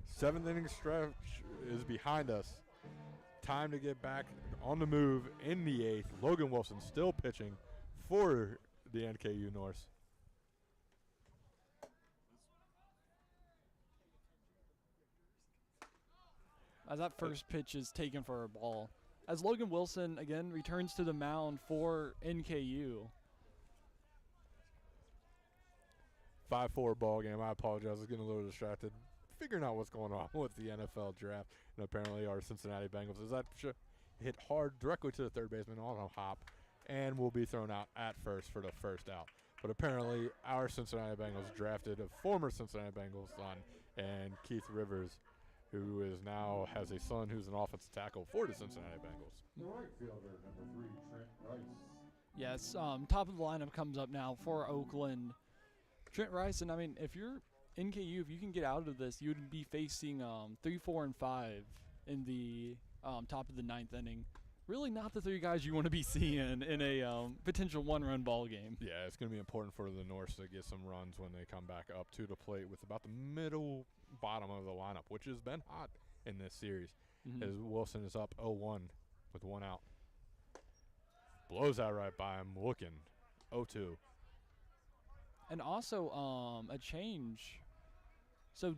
Seventh inning stretch is behind us. Time to get back on the move in the 8th. Logan Wilson still pitching for the NKU Norse. As that first pitch is taken for a ball. As Logan Wilson, again, returns to the mound for NKU. 5-4 ball game. I apologize. I was getting a little distracted figuring out what's going on with the NFL draft. And apparently our Cincinnati Bengals is that hit hard directly to the third baseman on a hop and will be thrown out at first for the first out. But apparently our Cincinnati Bengals drafted a former Cincinnati Bengals son, and Keith Rivers, who is now has a son who's an offensive tackle for the Cincinnati Bengals. The right fielder, number 3, Trent Rice. Yes, top of the lineup comes up now for Oakland. Trent Rice, and I mean, if you're NKU, if you can get out of this, you would be facing 3, 4, and 5 in the top of the 9th inning. Really not the 3 guys you want to be seeing in a potential one-run ball game. Yeah, it's going to be important for the Norse to get some runs when they come back up to the plate with about the middle bottom of the lineup, which has been hot in this series. As Wilson is up 0-1 with 1 out. Blows out right by him, looking 0-2. And also a change. So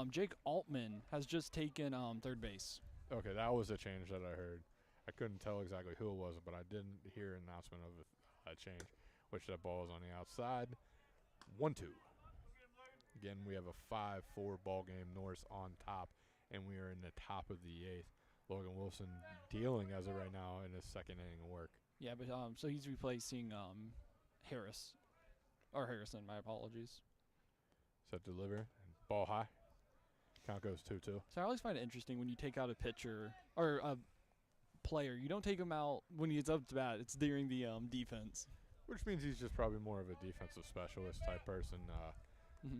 Jake Altman has just taken third base. Okay, that was a change that I heard. I couldn't tell exactly who it was, but I didn't hear an announcement of a change, which that ball is on the outside. 1-2. Again, we have a 5-4 ball game. Norse on top, and we are in the top of the 8th. Logan Wilson dealing as of right now in his 2nd inning of work. Yeah, but so he's replacing Harrison. My apologies. Set deliver. Ball high. Count goes 2-2. So I always find it interesting when you take out a pitcher or a player. You don't take him out when he's up to bat. It's during the defense. Which means he's just probably more of a defensive specialist type person.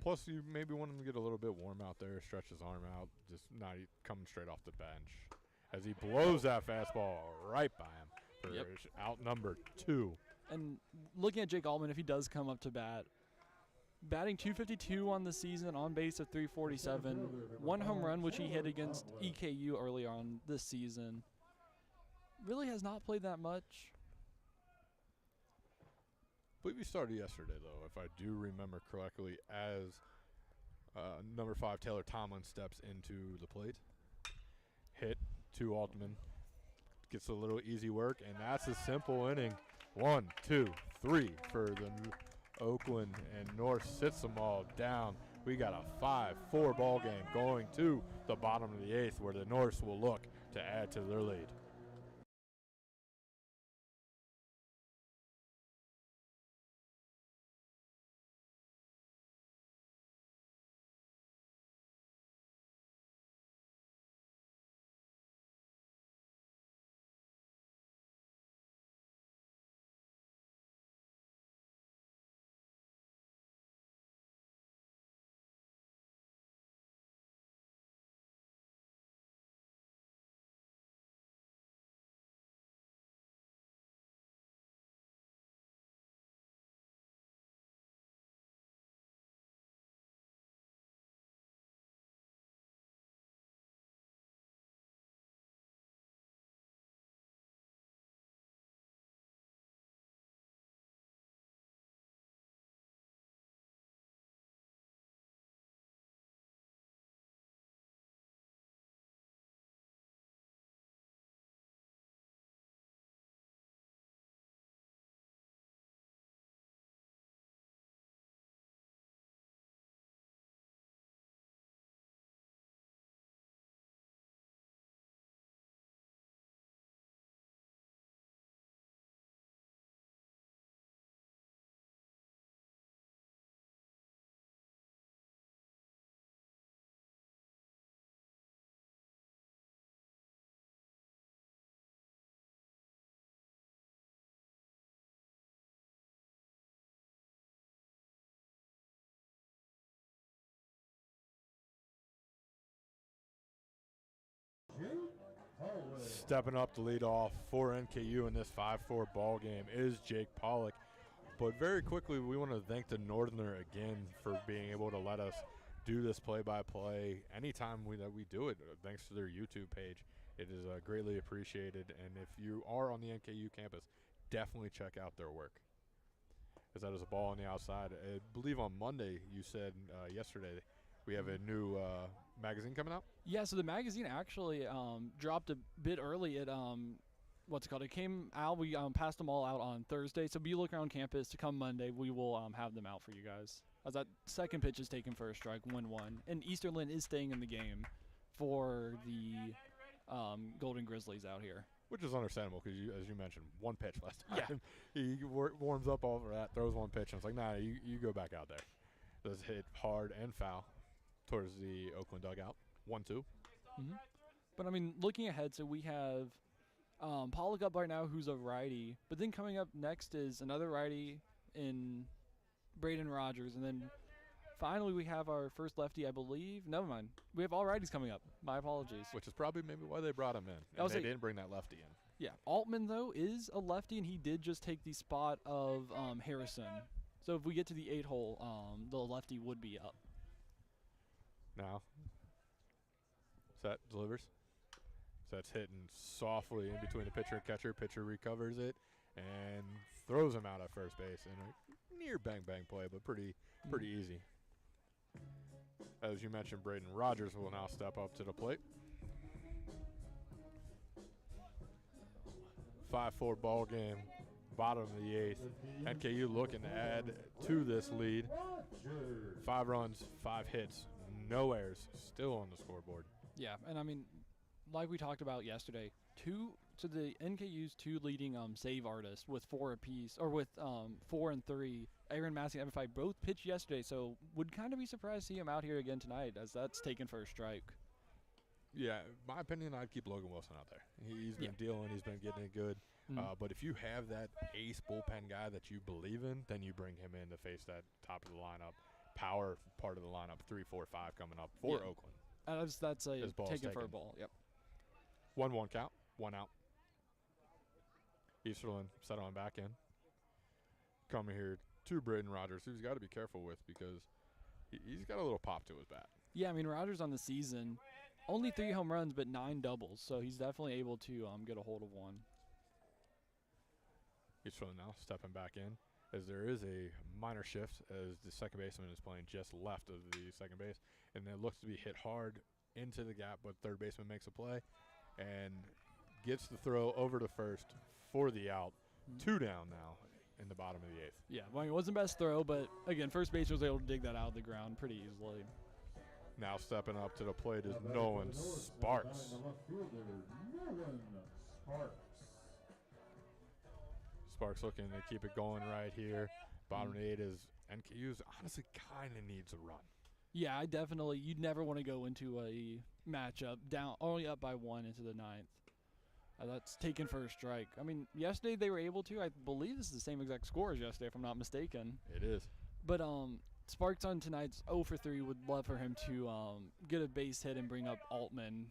Plus, you maybe want him to get a little bit warm out there, stretch his arm out, just not coming straight off the bench. As he blows that fastball right by him for out number 2. And looking at Jake Altman, if he does come up to bat, batting .252 on the season, on base of .347, 1 home run, which he hit against EKU early on this season. Really has not played that much. I believe he started yesterday, though, if I do remember correctly, as number 5, Taylor Tomlin, steps into the plate. Hit to Altman. Gets a little easy work, and that's a simple inning. 1, 2, 3 for the Oakland, and Norse sits them all down. We got a 5-4 ball game going to the bottom of the 8th, where the Norse will look to add to their lead. Stepping up to lead off for NKU in this 5-4 ball game is Jake Pollock. But very quickly, we want to thank the Northerner again for being able to let us do this play-by-play anytime that we do it, thanks to their YouTube page. It is greatly appreciated. And if you are on the NKU campus, definitely check out their work. As that is a ball on the outside. I believe on Monday you said yesterday we have a new magazine coming out? Yeah, so the magazine actually dropped a bit early. It It came out. We passed them all out on Thursday. So be looking around campus to come Monday. We will have them out for you guys. As that second pitch is taken for a strike, 1-1. And Easterlyn is staying in the game for the Golden Grizzlies out here. Which is understandable because, as you mentioned, one pitch last time. Yeah. He warms up all for that, throws one pitch, and it's like, nah, you go back out there. Does hit hard and foul towards the Oakland dugout. 1-2. Mm-hmm. But, I mean, looking ahead, so we have Pollock up right now, who's a righty. But then coming up next is another righty in Braden Rogers. And then finally we have our first lefty, I believe. Never mind. We have all righties coming up. My apologies. Which is probably maybe why they brought him in. And they didn't bring that lefty in. Yeah. Altman, though, is a lefty, and he did just take the spot of Harrison. So if we get to the 8-hole, the lefty would be up. Now, Set delivers. Set's hitting softly in between the pitcher and catcher. Pitcher recovers it and throws him out at first base. And a near bang-bang play, but pretty easy. As you mentioned, Braden Rogers will now step up to the plate. 5-4 ball game, bottom of the 8th. NKU looking to add to this lead. 5 runs, 5 hits, no errors, still on the scoreboard. Yeah, and I mean, like we talked about yesterday, the NKU's 2 leading save artists with 4 apiece, or with 4 and 3, Aaron Massey and Evan both pitched yesterday, so would kind of be surprised to see him out here again tonight, as that's taken for a strike. Yeah, my opinion, I'd keep Logan Wilson out there. He's been dealing, he's been getting it good. But if you have that ace bullpen guy that you believe in, then you bring him in to face that top of the lineup, power part of the lineup, 3, 4, 5 coming up for Oakland. That's a taken for a ball. Yep. 1-1 count, 1 out. Easterlyn settling back in. Coming here to Braden Rogers, who's got to be careful with because he's got a little pop to his bat. Yeah, I mean, Rogers on the season, only 3 home runs but 9 doubles, so he's definitely able to get a hold of one. Easterlyn now stepping back in as there is a minor shift as the second baseman is playing just left of the second base, and it looks to be hit hard into the gap, but third baseman makes a play and gets the throw over to first for the out. 2 down now in the bottom of the 8th. Yeah, well, it wasn't the best throw, but again, first baseman was able to dig that out of the ground pretty easily. Now stepping up to the plate is Nolan Sparks. Sparks looking to keep it going right here. Bottom of the 8 is NKU's honestly kind of needs a run. Yeah, you'd never want to go into a matchup down, only up by 1 into the 9th. That's taken for a strike. I mean, yesterday they were able to. I believe this is the same exact score as yesterday, if I'm not mistaken. It is. But Sparks on tonight's 0 for 3 would love for him to get a base hit and bring up Altman.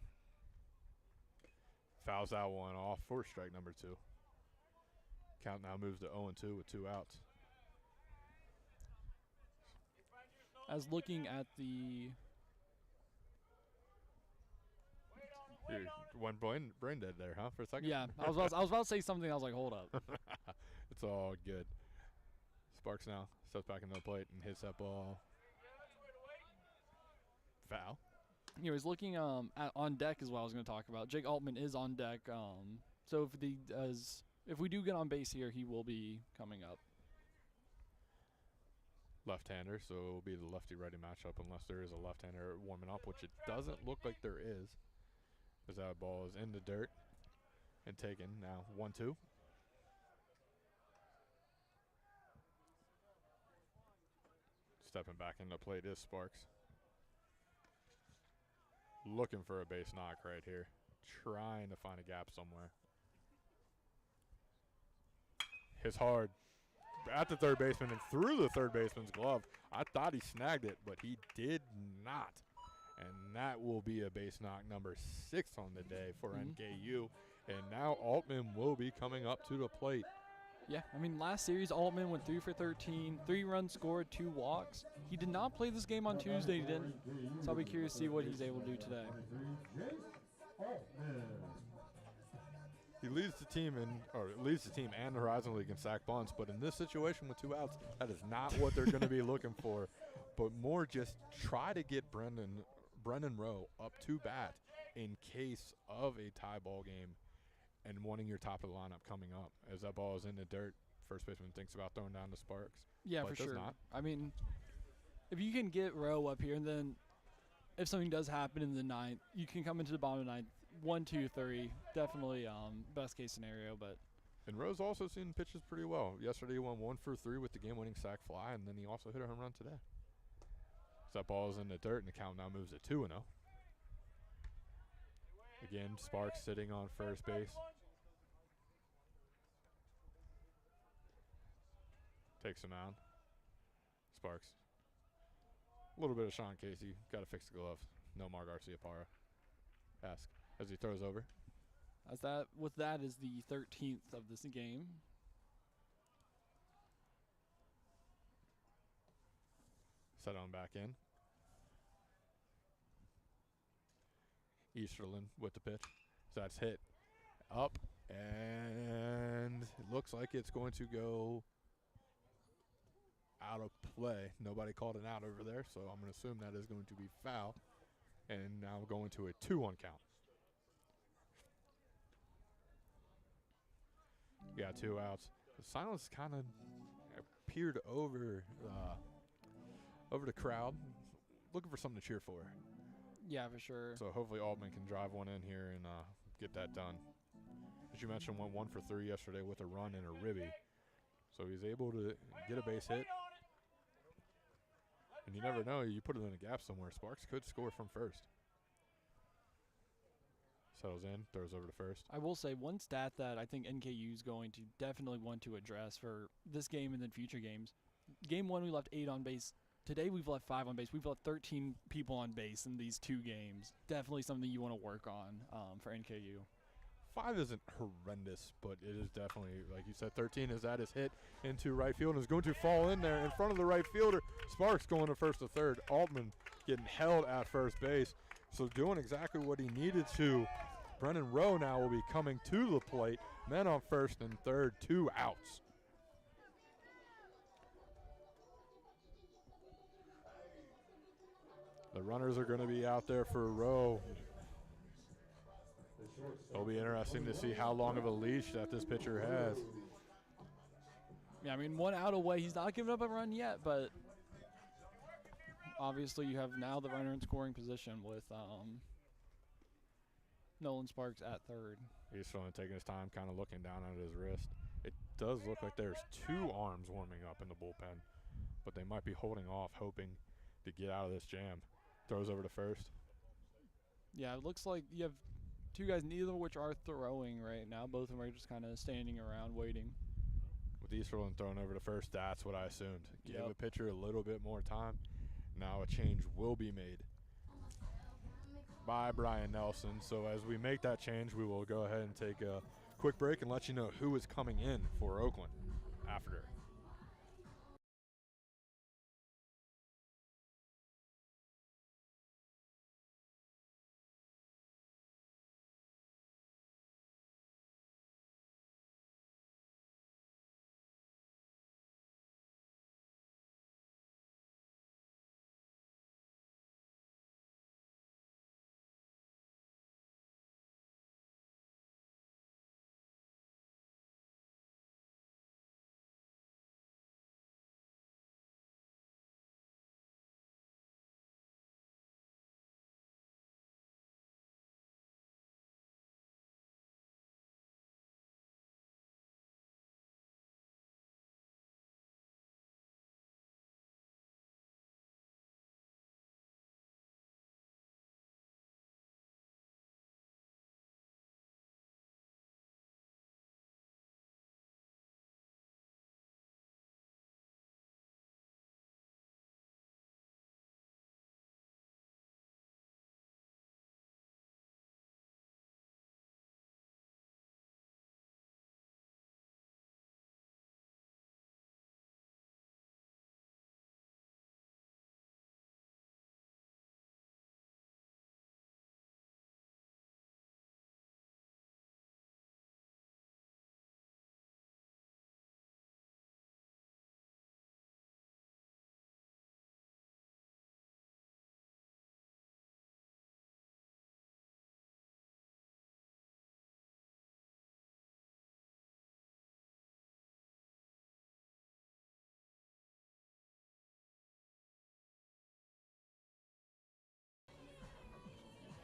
Fouls that one off for strike number 2. Count now moves to 0-2 with 2 outs. As looking at the... You went brain dead there, huh, for a second? Yeah, I was about to say something. I was like, hold up. It's all good. Sparks now steps back into the plate and hits that ball. Foul. He was looking on deck is what I was going to talk about. Jake Altman is on deck. So if we do get on base here, he will be coming up. Left-hander, so it will be the lefty-righty matchup unless there is a left-hander warming up, which it doesn't look like there is. As that ball is in the dirt and taken. Now 1-2. Stepping back in the plate is Sparks. Looking for a base knock right here. Trying to find a gap somewhere. Hits hard at the third baseman and through the third baseman's glove. I thought he snagged it, but he did not. And that will be a base knock number 6 on the day for NKU. And now Altman will be coming up to the plate. Yeah, I mean, last series, Altman went 3 for 13, 3 runs scored, 2 walks. He did not play this game on Tuesday, he didn't. So I'll be curious to see what he's able to do today. He leads the team and the Horizon League in sack bunts, but in this situation with 2 outs, that is not what they're going to be looking for. But more just try to get Brendan Rowe up to bat in case of a tie ball game and wanting your top of the lineup coming up. As that ball is in the dirt, first baseman thinks about throwing down to Sparks. Yeah, for sure. Not. I mean, if you can get Rowe up here, and then if something does happen in the 9th, you can come into the bottom of the 9th. 1, 2, 3, definitely best case scenario. But and Rowe's also seen pitches pretty well. Yesterday he went 1 for 3 with the game-winning sac fly, and then he also hit a home run today. So that ball is in the dirt, and the count now moves to 2-0. Again, Sparks sitting on first base. Takes him out. Sparks. A little bit of Sean Casey. Got to fix the glove. Nomar Garcia-Parra. Ask as he throws over. With that is the 13th of this game. Set on back in. Easterlin with the pitch. So that's hit up, and it looks like it's going to go out of play. Nobody called an out over there, so I'm going to assume that is going to be foul. And now we're going to a 2-1 count. We got 2 outs. The silence kind of appeared over the crowd, looking for something to cheer for. Yeah, for sure. So hopefully Altman can drive one in here and get that done. As you mentioned, went 1 for 3 yesterday with a run and a ribby. So he's able to get a base hit. And you never know, you put it in a gap somewhere. Sparks could score from first. Settles in, throws over to first. I will say one stat that I think NKU is going to definitely want to address for this game and then future games. Game 1, we left 8 on base. Today, we've left 5 on base. We've left 13 people on base in these 2 games. Definitely something you want to work on for NKU. 5 isn't horrendous, but it is definitely, like you said, 13 is at his hit into right field and is going to fall in there in front of the right fielder. Sparks going to first to third. Altman getting held at first base. So doing exactly what he needed to. Brendan Rowe now will be coming to the plate. Men on first and third, 2 outs. The runners are going to be out there for Rowe. It'll be interesting to see how long of a leash that this pitcher has. Yeah, I mean, 1 out away. He's not giving up a run yet, but obviously you have now the runner in scoring position with Nolan Sparks at third. He's finally taking his time, kind of looking down at his wrist. It does look like there's 2 arms warming up in the bullpen, but they might be holding off, hoping to get out of this jam. Throws over to first. Yeah, it looks like you have 2 guys, neither of which are throwing right now. Both of them are just kind of standing around waiting. With Easterlin thrown over to first, that's what I assumed. Give a pitcher a little bit more time. Now a change will be made by Brian Nelson. So as we make that change, we will go ahead and take a quick break and let you know who is coming in for Oakland after.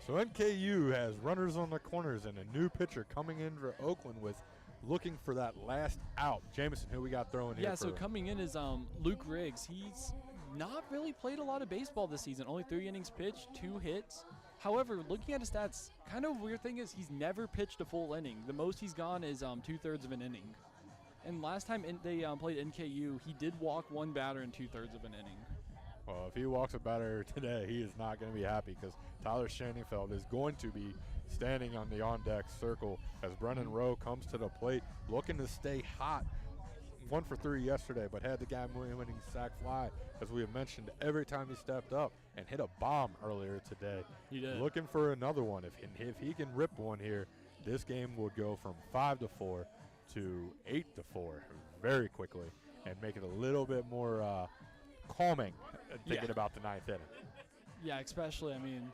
So NKU has runners on the corners and a new pitcher coming in for Oakland with looking for that last out. Jameson, who we got throwing here? Yeah, so coming in is Luke Riggs. He's not really played a lot of baseball this season. Only 3 innings pitched, 2 hits. However, looking at his stats, kind of weird thing is he's never pitched a full inning. The most he's gone is 2/3 of an inning. And last time they played NKU, he did walk 1 batter in 2/3 of an inning. Well, if he walks a batter today, he is not going to be happy because Tyler Shanefeld is going to be standing on the on-deck circle as Brennan Rowe comes to the plate looking to stay hot. 1 for 3 yesterday, but had the game-winning sac fly, as we have mentioned, every time he stepped up and hit a bomb earlier today. He did. Looking for another one. If he can rip one here, this game would go from 5-4 to 8-4 very quickly and make it a little bit more calming thinking about the 9th inning. Yeah, especially, I mean,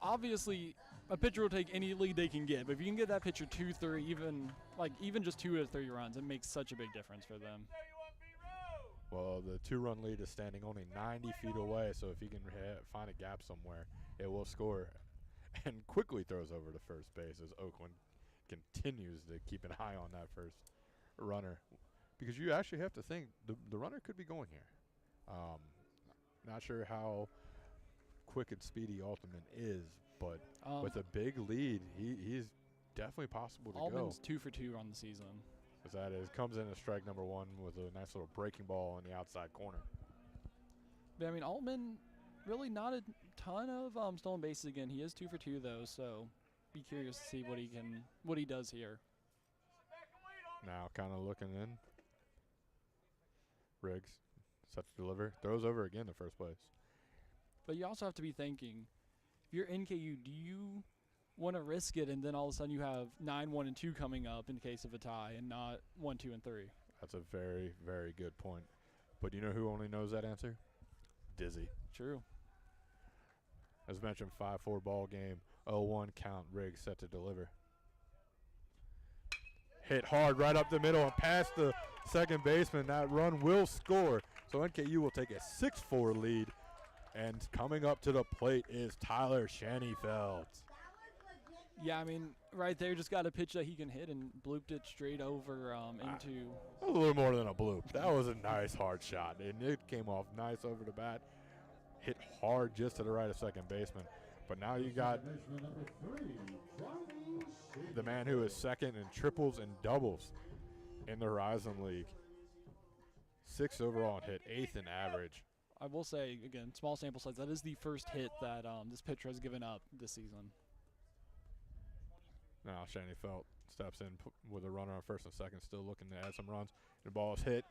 obviously a pitcher will take any lead they can get, but if you can get that pitcher 2-3, even just 2 to 3 runs, it makes such a big difference for them. Well, the 2-run lead is standing only 90 feet away, so if he can find a gap somewhere, it will score. And quickly throws over to first base as Oakland continues to keep an eye on that first runner. Because you actually have to think the runner could be going here. Not sure how quick and speedy Altman is, but with a big lead, he's definitely possible to Altman's go. 2 for 2 on the season. As that is, comes in as strike number 1 with a nice little breaking ball in the outside corner. But I mean, Altman really not a ton of stolen bases again. He is 2 for 2 though, so be curious to see what he does here. Now kind of looking in. Riggs set to deliver, throws over again to first base. But you also have to be thinking, if you're NKU, do you want to risk it and then all of a sudden you have 9-1 and 2 coming up in case of a tie and not 1, 2, and 3? That's a very, very good point. But you know who only knows that answer? Dizzy. True. As mentioned, 5-4 ball game, 0-1 count, Riggs set to deliver. Hit hard right up the middle and past the second baseman. That run will score. So NKU will take a 6-4 lead. And coming up to the plate is Tyler Shanefeld. Yeah, I mean, right there, just got a pitch that he can hit and blooped it straight over into. A little more than a bloop. That was a nice hard shot, and it came off nice over the bat. Hit hard just to the right of second baseman. But now you got the man who is second in triples and doubles in the Horizon League. 6th overall and hit, 8th in average. I will say, again, small sample size, that is the first hit that this pitcher has given up this season. Now Shanefeld steps in with a runner on first and second, still looking to add some runs. The ball is hit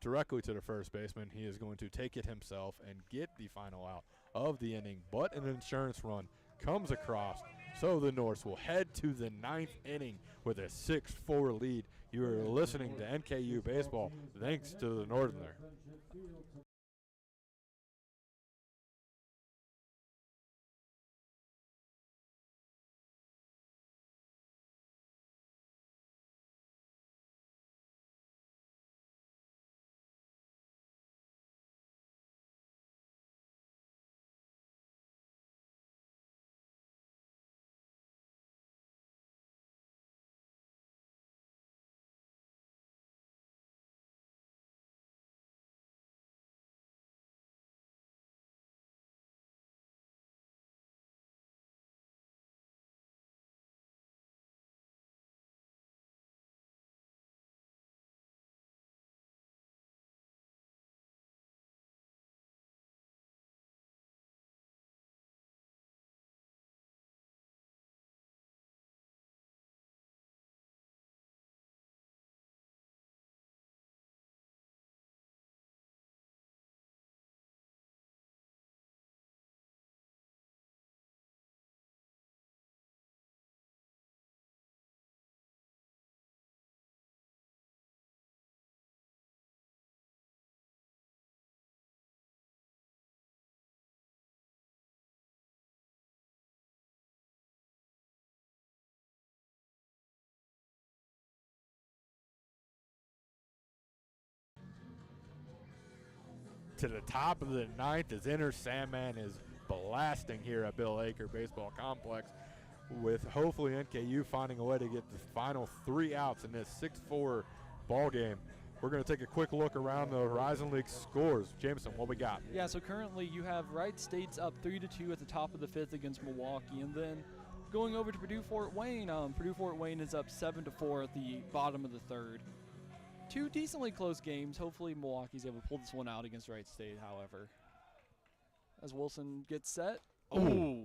directly to the first baseman. He is going to take it himself and get the final out of the inning, but an insurance run comes across. So the Norse will head to the 9th inning with a 6-4 lead. You are listening to NKU Baseball, thanks to the Northerner. To the top of the 9th as Inner Sandman is lasting here at Bill Aker Baseball Complex, with hopefully NKU finding a way to get the final 3 outs in this 6-4 ball game. We're going to take a quick look around the Horizon League scores. Jameson, what we got? Yeah, so currently you have Wright State's up 3-2 at the top of the 5th against Milwaukee, and then going over to Purdue-Fort Wayne, Purdue-Fort Wayne is up 7-4 at the bottom of the 3rd. 2 decently close games. Hopefully Milwaukee's able to pull this one out against Wright State, however. As Wilson gets set. Oh,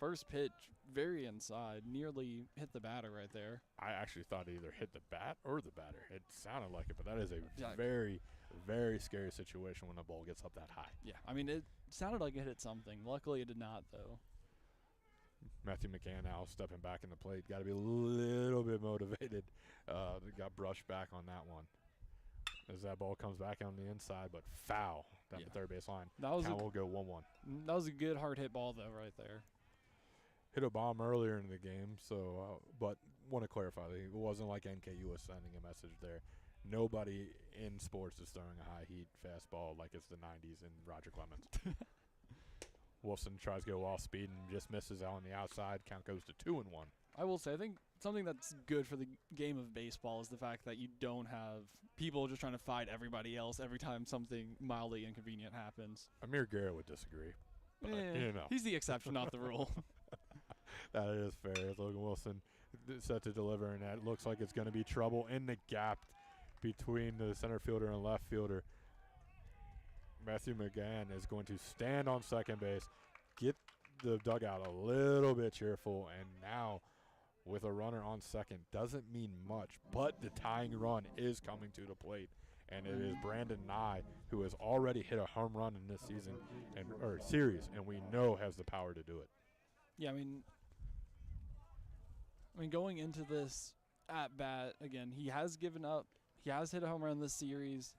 first pitch, very inside. Nearly hit the batter right there. I actually thought it either hit the bat or the batter. It sounded like it, but that is a very, very scary situation when the ball gets up that high. Yeah, I mean, it sounded like it hit something. Luckily, it did not, though. Matthew McCann now stepping back in the plate. Got to be a little bit motivated. Got brushed back on that one. As that ball comes back on the inside, but foul down the third base line. Count will go 1-1. That was a good hard hit ball, though, right there. Hit a bomb earlier in the game, so but want to clarify, it wasn't like NKU was sending a message there. Nobody in sports is throwing a high heat fastball like it's the 90s in Roger Clemens. Wilson tries to go off speed and just misses out on the outside. Count goes to 2-1. I will say, I think something that's good for the game of baseball is the fact that you don't have people just trying to fight everybody else every time something mildly inconvenient happens. Amir Garrett would disagree. But, you know. He's the exception, not the rule. That is fair. Logan Wilson set to deliver, and that looks like it's going to be trouble in the gap between the center fielder and left fielder. Matthew McGann is going to stand on second base, get the dugout a little bit cheerful, and now with a runner on second doesn't mean much, but the tying run is coming to the plate, and it is Brandon Nye, who has already hit a home run in this season or series, and we know has the power to do it. Yeah, I mean, going into this at bat again, he has given up. He has hit a home run this series.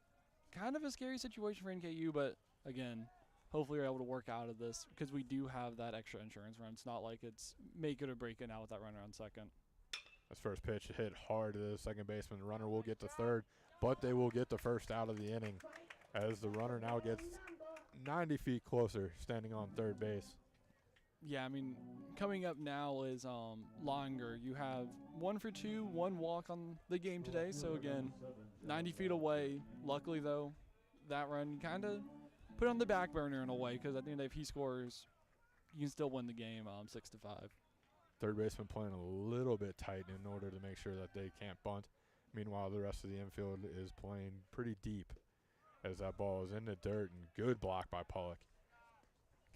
Kind of a scary situation for NKU, but again, hopefully we're able to work out of this because we do have that extra insurance run. It's not like it's make it or break it now with that runner on second. This first pitch hit hard to the second baseman. The runner will get to third, but they will get the first out of the inning as the runner now gets 90 feet closer, standing on third base. Yeah, I mean, coming up now is longer. You have 1 for 2, 1 walk on the game today. So, again, 90 feet away. Luckily, though, that run kind of put on the back burner in a way because at the end of the day, if he scores, you can still win the game 6-5. Third baseman playing a little bit tight in order to make sure that they can't bunt. Meanwhile, the rest of the infield is playing pretty deep as that ball is in the dirt, and good block by Pollock.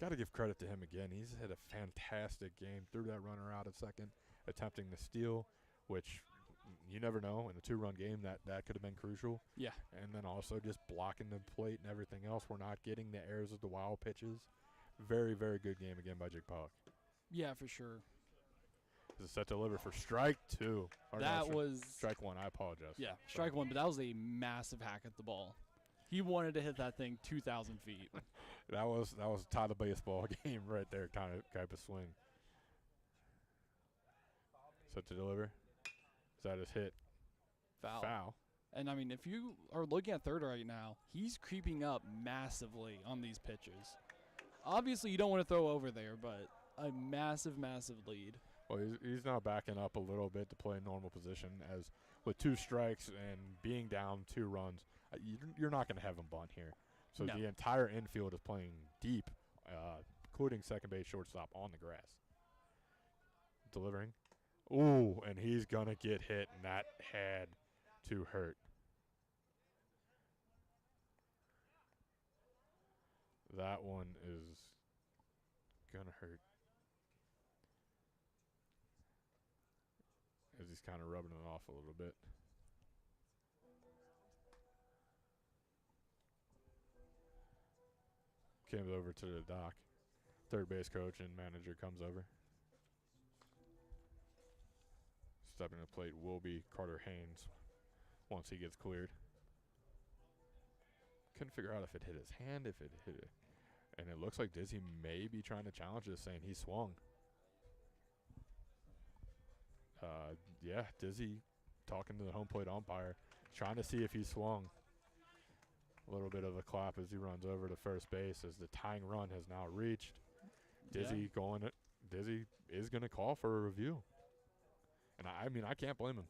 Got to give credit to him again. He's had a fantastic game. Threw that runner out at second, attempting the steal, which you never know. In a 2-run game, that could have been crucial. Yeah. And then also just blocking the plate and everything else. We're not getting the errors of the wild pitches. Very, very good game again by Jake Pollock. Yeah, for sure. This is set to deliver for strike 2. That was strike 1. I apologize. Yeah, strike 1, but that was a massive hack at the ball. He wanted to hit that thing 2,000 feet. That was tie the baseball game right there, kind of swing. Set to deliver. Is that his hit? Foul. And, I mean, if you are looking at third right now, he's creeping up massively on these pitches. Obviously, you don't want to throw over there, but a massive, massive lead. Well, he's now backing up a little bit to play a normal position as with 2 strikes and being down 2 runs. You're not going to have him bunt here. So No. The entire infield is playing deep, including second base, shortstop on the grass. Delivering. Ooh, and he's going to get hit, and that had to hurt. That one is going to hurt. As he's kind of rubbing it off a little bit. Came over to the dock. Third base coach and manager comes over. Stepping to the plate will be Carter Haynes once he gets cleared. Couldn't figure out if it hit his hand, if it hit it. And it looks like Dizzy may be trying to challenge this, saying he swung. Yeah, Dizzy talking to the home plate umpire, trying to see if he swung. A little bit of a clap as he runs over to first base as the tying run has now reached. Dizzy Dizzy is going to call for a review. And I mean, I can't blame him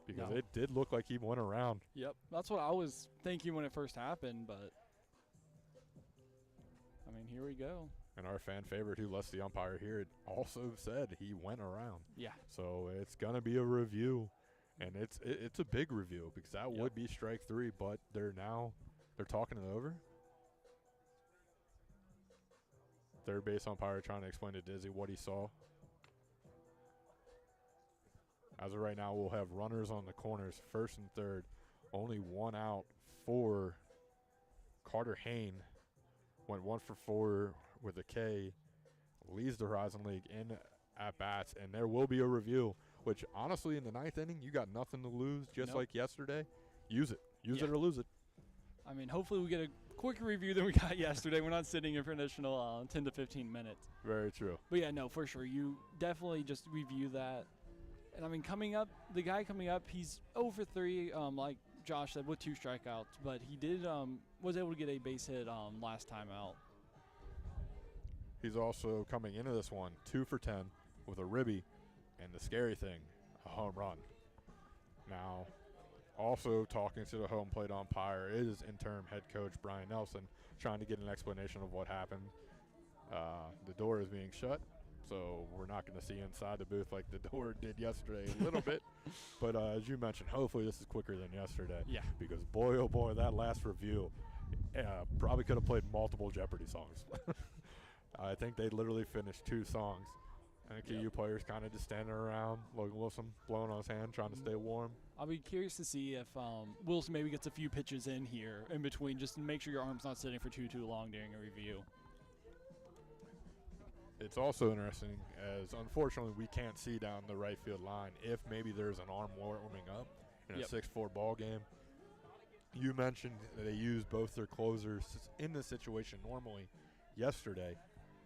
because it did look like he went around. Yep, that's what I was thinking when it first happened, but I mean, here we go. And our fan favorite who lets the umpire hear it also said he went around. Yeah. So it's going to be a review, and it's a big review because that would be strike 3, but they're talking it over. Third base umpire trying to explain to Dizzy what he saw. As of right now, we'll have runners on the corners, first and third. Only one out for Carter Hain. Went 1 for 4 with a K. Leads the Horizon League in at-bats, and there will be a review, which honestly in the 9th inning, you got nothing to lose, just like yesterday. Use it. Use it or lose it. I mean, hopefully we get a quicker review than we got yesterday. We're not sitting here for an additional 10 to 15 minutes. Very true. But, yeah, no, for sure. You definitely just review that. And, I mean, coming up, the guy coming up, he's 0 for 3, like Josh said, with 2 strikeouts. But he was able to get a base hit last time out. He's also coming into this one 2 for 10 with a ribby, and the scary thing, a home run. Now, also talking to the home plate umpire is interim head coach Brian Nelson, trying to get an explanation of what happened. The door is being shut, so we're not going to see inside the booth like the door did yesterday a little bit. But as you mentioned, hopefully this is quicker than yesterday. Yeah. Because boy, oh boy, that last review probably could have played multiple Jeopardy songs. I think they literally finished 2 songs. NKU players kind of just standing around. Logan Wilson blowing on his hand, trying to stay warm. I'll be curious to see if Wilson maybe gets a few pitches in here in between, just to make sure your arm's not sitting for too long during a review. It's also interesting as, unfortunately, we can't see down the right field line if maybe there's an arm warming up in a 6-4 ball game. You mentioned that they use both their closers in this situation normally yesterday,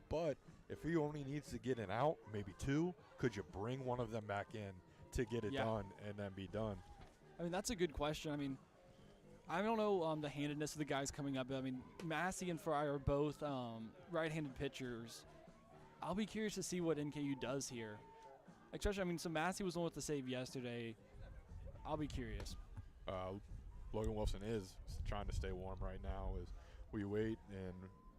but if he only needs to get an out, maybe 2, could you bring one of them back in to get it done and then be done? I mean, that's a good question. I mean, I don't know the handedness of the guys coming up. I mean, Massey and Fry are both right-handed pitchers. I'll be curious to see what NKU does here. Especially, I mean, so Massey was the one with the save yesterday. I'll be curious. Logan Wilson is trying to stay warm right now as we wait, and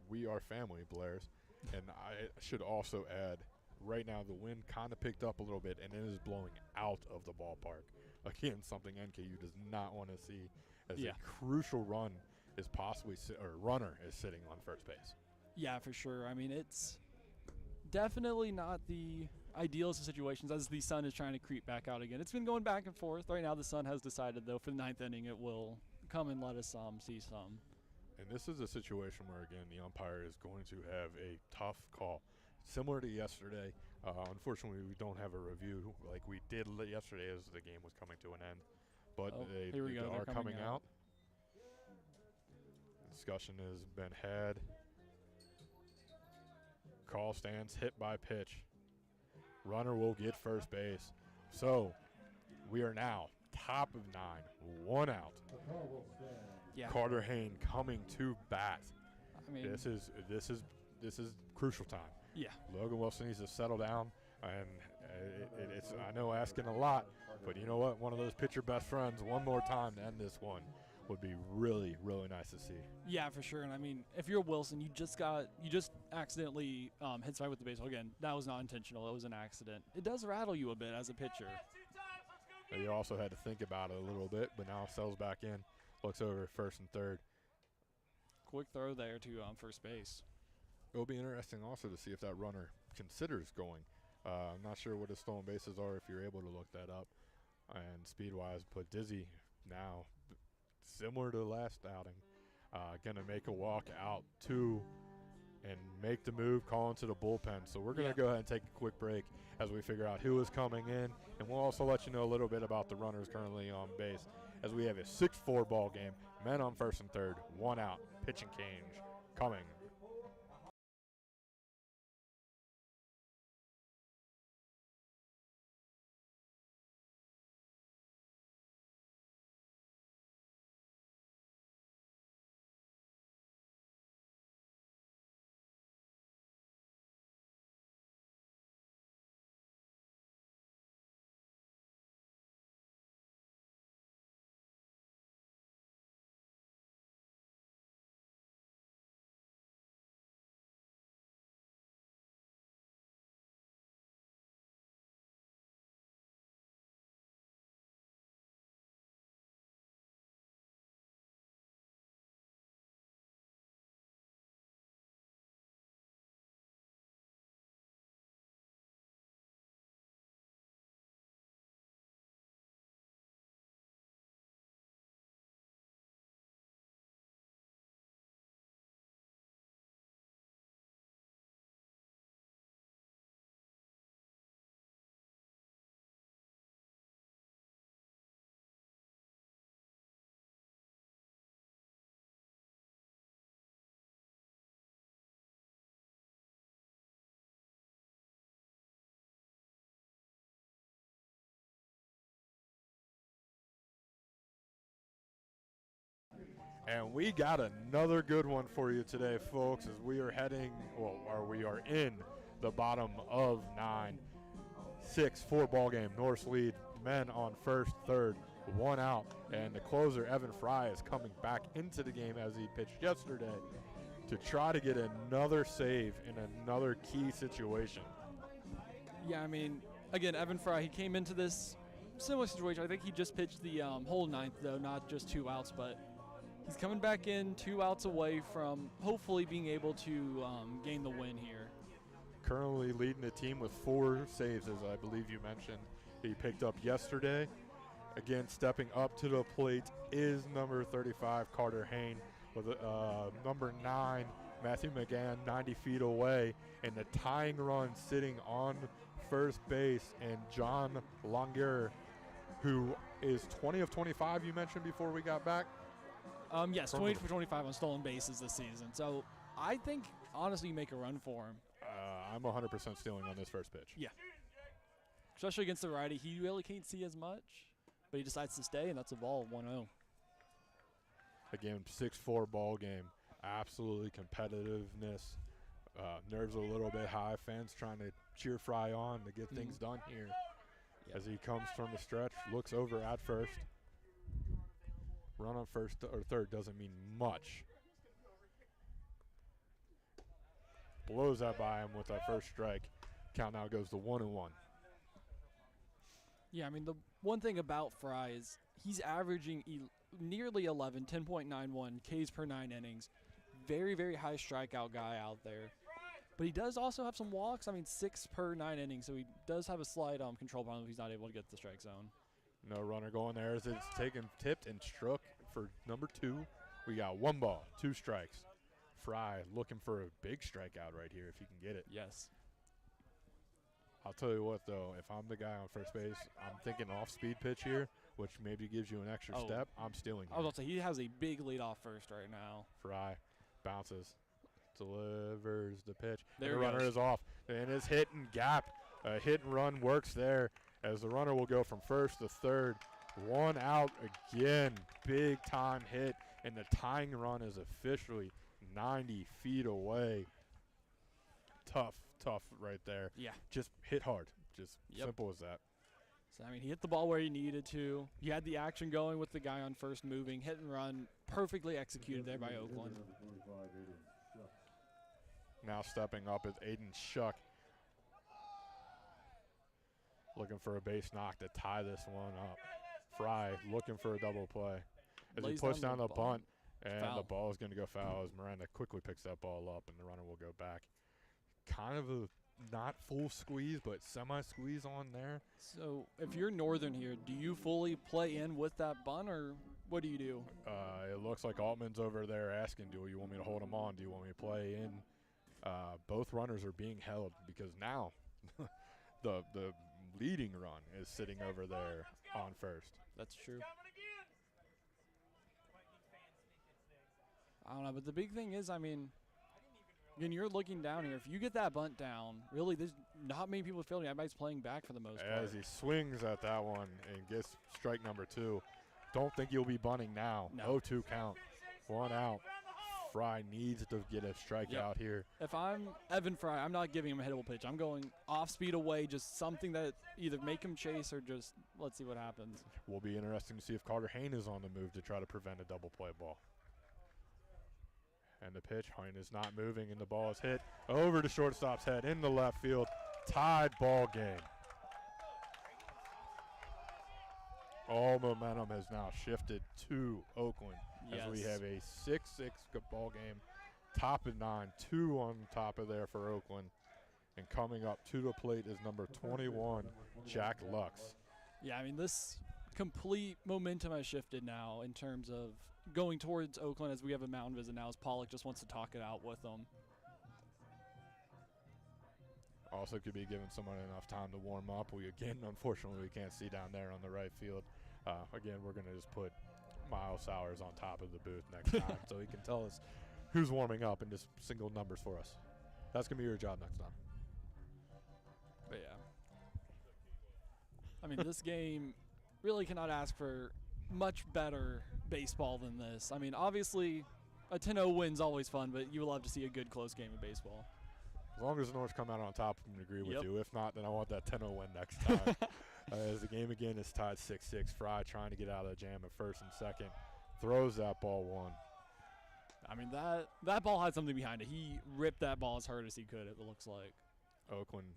we are family, Blairs. And I should also add, right now the wind kind of picked up a little bit, and it is blowing out of the ballpark. Again, something NKU does not want to see, as a crucial run is runner is sitting on first base. Yeah, for sure. I mean, it's definitely not the idealist of situations as the sun is trying to creep back out again. It's been going back and forth. Right now the sun has decided, though, for the 9th inning it will come and let us see some. And this is a situation where, again, the umpire is going to have a tough call. Similar to yesterday, unfortunately we don't have a review like we did yesterday as the game was coming to an end. But they are coming out. Discussion has been had. Call stands, hit by pitch. Runner will get first base. So we are now top of 9, 1 out. Yeah. Carter Hain coming to bat. I mean, this is crucial time. Yeah. Logan Wilson needs to settle down, and it's I know asking a lot, but you know what? One of those pitcher best friends one more time to end this one would be really, really nice to see. Yeah, for sure. And I mean, if you're Wilson, you just accidentally hit somebody with the baseball. Again, that was not intentional. It was an accident. It does rattle you a bit as a pitcher. You also had to think about it a little bit, but now settles back in, looks over at first and third. Quick throw there to first base. It'll be interesting also to see if that runner considers going. I'm not sure what his stolen bases are if you're able to look that up. And speed-wise, but Dizzy now, similar to the last outing, going to make a walk out to and make the move, call into the bullpen. So we're going to go ahead and take a quick break as we figure out who is coming in. And we'll also let you know a little bit about the runners currently on base as we have a 6-4 ball game. Men on first and third, 1 out, pitching change coming. And we got another good one for you today, folks, as we are we are in the bottom of 9. 6-4 ball game. Norse lead. Men on first, third, 1 out. And the closer, Evan Fry, is coming back into the game as he pitched yesterday to try to get another save in another key situation. Yeah, I mean, again, Evan Fry, he came into this similar situation. I think he just pitched the whole 9th, though, not just 2 outs, but he's coming back in 2 outs away from hopefully being able to gain the win here. Currently leading the team with 4 saves, as I believe you mentioned. He picked up yesterday. Again, stepping up to the plate is number 35, Carter Hain, with number 9, Matthew McGann, 90 feet away, and the tying run sitting on first base, and John Langer, who is 20 of 25, you mentioned before we got back? Yes, 20 for 25 on stolen bases this season. So I think, honestly, you make a run for him. I'm 100% stealing on this first pitch. Yeah. Especially against the righty. He really can't see as much, but he decides to stay, and that's a ball, 1-0. Again, 6-4 ball game. Absolutely competitiveness. Nerves a little bit high. Fans trying to cheer Fry on to get things done here. Yep. As he comes from the stretch, looks over at first. Run on first or third doesn't mean much. Blows that by him with that first strike. Count now goes to 1-1. Yeah, I mean, the one thing about Fry is he's averaging nearly 11, 10.91 Ks per 9 innings. Very, very high strikeout guy out there. But he does also have some walks. I mean, 6 per 9 innings, so he does have a slight control problem if he's not able to get to the strike zone. No runner going there as it's taken, tipped, and struck for number 2. We got 1 ball, 2 strikes. Fry looking for a big strikeout right here if he can get it. Yes. I'll tell you what, though, if I'm the guy on first base, I'm thinking off-speed pitch here, which maybe gives you an extra step. I'm stealing I was about to say, he has a big lead off first right now. Fry bounces, delivers the pitch. There and the runner is off. And his hit and gap, hit and run works there as the runner will go from first to third. 1 out again. Big time hit, and the tying run is officially 90 feet away. Tough right there. Yeah. Just hit hard. Just simple as that. So, I mean, he hit the ball where he needed to. He had the action going with the guy on first moving. Hit and run. Perfectly executed there by Oakland. Now stepping up is Aiden Shuck. Looking for a base knock to tie this one up. Fry looking for a double play. As he puts down the bunt, and the ball is going to go foul as Miranda quickly picks that ball up, and the runner will go back. Kind of a not full squeeze, but semi-squeeze on there. So if you're Northern here, do you fully play in with that bunt, or what do you do? It looks like Altman's over there asking, do you want me to hold him on? Do you want me to play in? Both runners are being held because now the leading run is sitting over there on first. That's true. I don't know, but the big thing is, I mean, again, you're looking down here. If you get that bunt down, really, there's not many people fielding. Everybody's playing back for the most part. As he swings at that one and gets strike number 2. Don't think you'll be bunting now. No. 0-2 count. 1 out. Fry needs to get a strikeout here. If I'm Evan Fry, I'm not giving him a hittable pitch. I'm going off speed away, just something that either make him chase or just let's see what happens. Will be interesting to see if Carter Hain is on the move to try to prevent a double play ball. And the pitch, Hain is not moving, and the ball is hit over the shortstop's head in the left field. Tied ball game. All momentum has now shifted to Oakland as we have a 6-6 ball game. Top of 9, 2 on top of there for Oakland. And coming up to the plate is number 21, Jack Lux. Yeah, I mean, this complete momentum has shifted now in terms of going towards Oakland as we have a mound visit now as Pollock just wants to talk it out with them. Also could be giving someone enough time to warm up. Unfortunately, we can't see down there on the right field. Again, we're going to just put Miles Sowers on top of the booth next time so he can tell us who's warming up and just single numbers for us. That's going to be your job next time. But, yeah. I mean, this game really cannot ask for much better baseball than this. I mean, obviously, a 10-0 win's always fun, but you love to see a good close game of baseball. As long as the Norse come out on top, I'm going to agree with Yep. you. If not, then I want that 10-0 win next time. As the game again is tied 6-6. Fry trying to get out of the jam at first and second. Throws that ball one. I mean, that ball had something behind it. He ripped that ball as hard as he could, it looks like. Oakland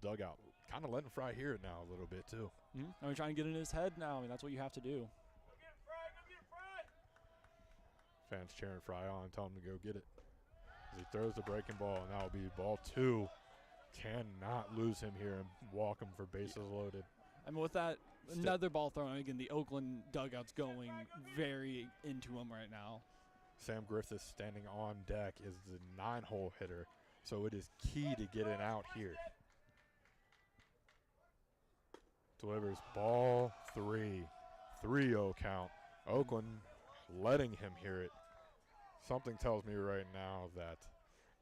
dugout kind of letting Fry hear it now a little bit too. I mean, trying to get in his head now. I mean, that's what you have to do. Fans cheering Fry on, telling him to go get it. As he throws the breaking ball, and that will be ball 2. Cannot lose him here and walk him for bases loaded. I mean, with that, another ball thrown. Again, the Oakland dugout's going very into him right now. Sam Griffith standing on deck is the 9-hole hitter, so it is key to get it out here. Delivers ball 3. 3-0 count. Oakland letting him hear it. Something tells me right now that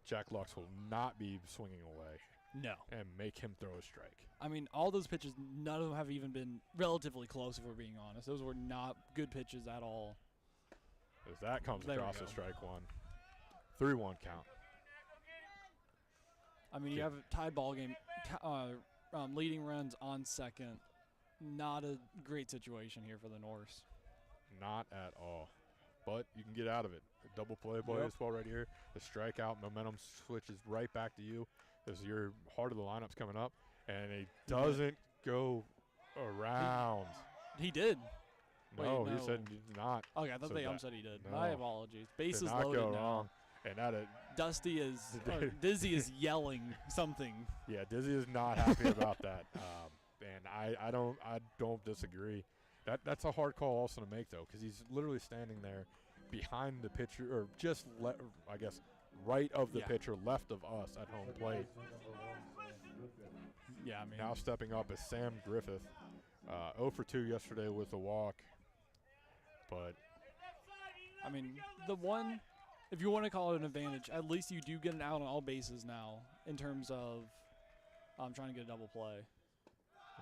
Jack Lux will not be swinging away. No. And make him throw a strike. I mean, all those pitches, none of them have even been relatively close, if we're being honest. Those were not good pitches at all. As that comes There we across go. the strike one. 3-1 count. I mean, you have a tied ball game, leading runs on second. Not a great situation here for the Norse. Not at all. But you can get out of it. A double play baseball right here. The strikeout momentum switches right back to you as your heart of the lineup's coming up. And he doesn't go around. He did. No, Wait, he no. said he did not. Okay, I thought So they that- said he did. no. My apologies. Bases Did not loaded go now. wrong. And that Dusty is, Dizzy is yelling something. yeah, Dizzy is not happy about that. And I don't disagree. That's a hard call also to make though, because he's literally standing there behind the pitcher, or just I guess right of the pitcher, left of us at home plate. Yeah, I mean, Now stepping up is Sam Griffith, 0 for 2 yesterday with a walk, but I mean, the one, if you want to call it an advantage, at least you do get an out on all bases now in terms of trying to get a double play.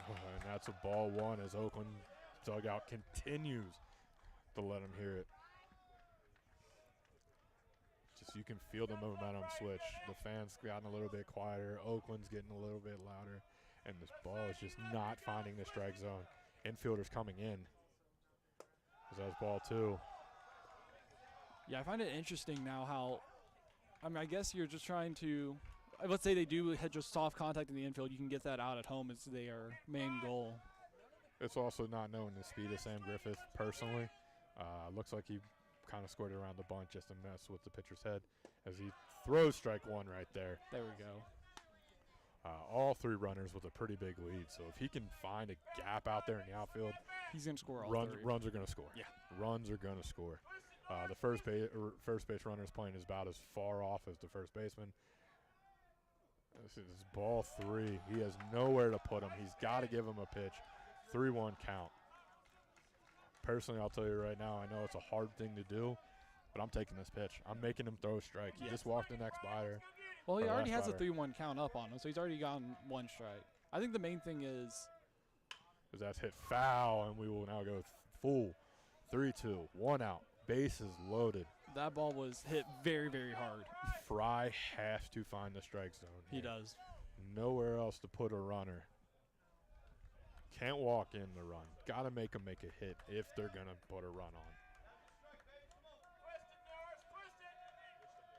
and that's a ball 1 as Oakland dugout continues to let him hear it. Just you can feel the momentum switch. The fans gotten a little bit quieter. Oakland's getting a little bit louder, and this ball is just not finding the strike zone. Infielders coming in. That's ball 2. Yeah, I find it interesting now how, I mean, I guess you're just trying to, let's say they do hit just soft contact in the infield, you can get that out at home as their main goal. It's also not knowing the speed of Sam Griffith personally. Looks like he kind of scored it around the bunt just to mess with the pitcher's head as he throws strike 1 right there. There we go. All 3 runners with a pretty big lead. So if he can find a gap out there in the outfield, He's going to score all runs 3. are going to score. Yeah. Runs are going to score. The first base runner is playing about as far off as the first baseman. This is ball 3. He has nowhere to put him. He's got to give him a pitch. 3-1 count. Personally, I'll tell you right now, I know it's a hard thing to do, but I'm taking this pitch. I'm making him throw a strike. He just walked the next batter. Well, he Or already last has a batter. 3-1 count up on him, so he's already gotten 1 strike. I think the main thing is, As that's hit foul, and we will now go full. 3-2, 1 out. Bases loaded. that ball was hit very, very hard. Fry has to find the strike zone. He here. does. Nowhere else to put a runner. Can't walk in the run. Got to make them make a hit if they're going to put a run on.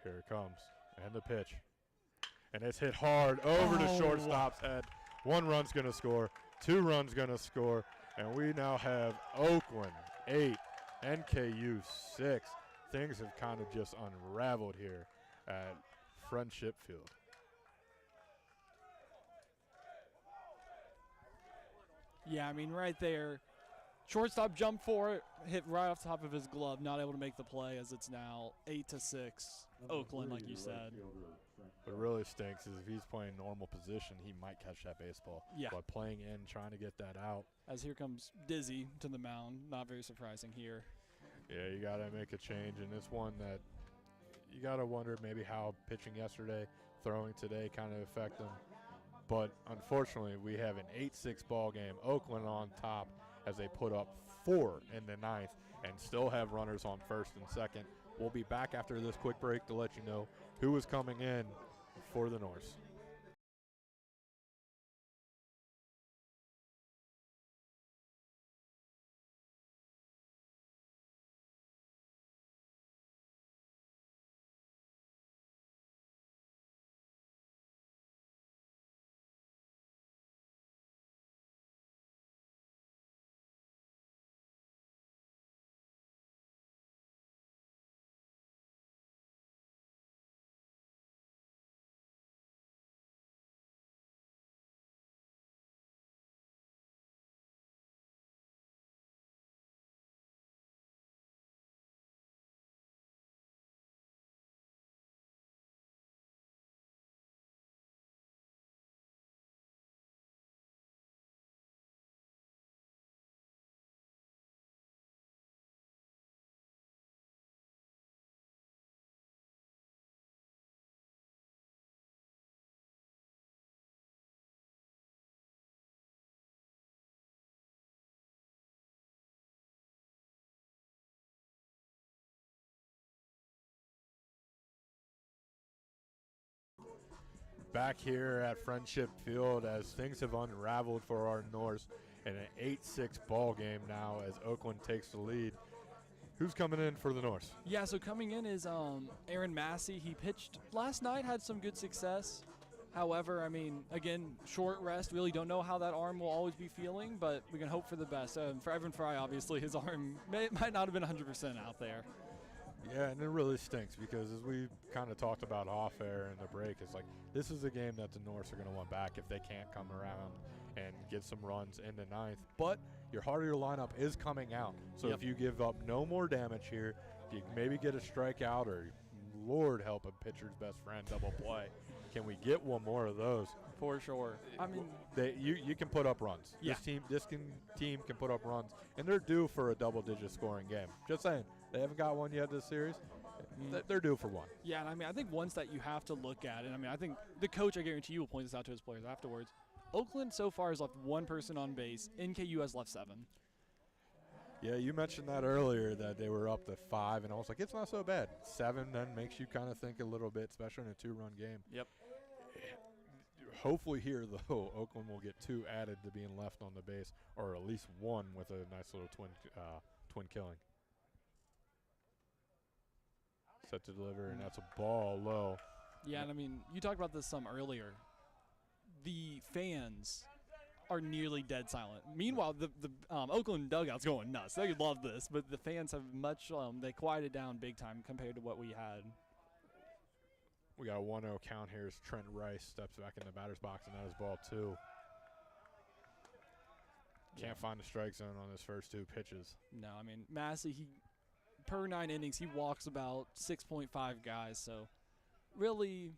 Here it comes. And the pitch. And it's hit hard over the shortstop's head. 1 run's going to score. 2 runs going to score. And we now have Oakland 8, NKU 6. Things have kind of just unraveled here at Friendship Field. Yeah, I mean, right there. Shortstop jumped for it, hit right off the top of his glove, not able to make the play as it's now 8-6. Oakland, like you said. What really stinks is if he's playing normal position, he might catch that baseball. Yeah. But playing in, trying to get that out. As here comes Dizzy to the mound. Not very surprising here. Yeah, you got to make a change. And this one that you got to wonder maybe how pitching yesterday, throwing today kind of affect them. But unfortunately, we have an 8-6 ball game. Oakland on top as they put up 4 in the 9th. and still have runners on first and second. We'll be back after this quick break to let you know who is coming in for the Norse. Back here at Friendship Field as things have unraveled for our Norse in an 8-6 ball game now as Oakland takes the lead. Who's coming in for the Norse? Yeah, so coming in is Aaron Massey. He pitched last night, had some good success. However, I mean, again, short rest. Really don't know how that arm will always be feeling, but we can hope for the best. For Evan Fry, obviously, his arm might not have been 100% out there. Yeah, and it really stinks because as we kind of talked about off air in the break, it's like this is a game that the Norse are going to want back if they can't come around and get some runs in the ninth. But your heart of your lineup is coming out. So if you give up no more damage here, you maybe get a strikeout or, Lord help, a pitcher's best friend double play. Can we get one more of those? For sure. I mean, you can put up runs. Yeah. This team can put up runs, and they're due for a double-digit scoring game. Just saying, they haven't got one yet this series. They're due for one. Yeah, and I mean, I think ones that you have to look at, and I mean, I think the coach, I guarantee you, will point this out to his players afterwards. Oakland so far has left one person on base. NKU has left 7. Yeah, you mentioned that earlier that they were up to 5, and I was like, it's not so bad. 7 then makes you kind of think a little bit, especially in a 2-run game. Yep. Hopefully here, though, Oakland will get 2 added to being left on the base, or at least 1 with a nice little twin killing. Set to deliver, and that's a ball low. Yeah, and I mean, you talked about this some earlier. The fans are nearly dead silent. Meanwhile, the Oakland dugout's going nuts. They love this, but the fans have they quieted down big time compared to what we had. We got a 1-0 count here as Trent Rice steps back in the batter's box, and that is ball 2. Can't find the strike zone on his first 2 pitches. No, I mean, Massey, per 9 innings, he walks about 6.5 guys, so really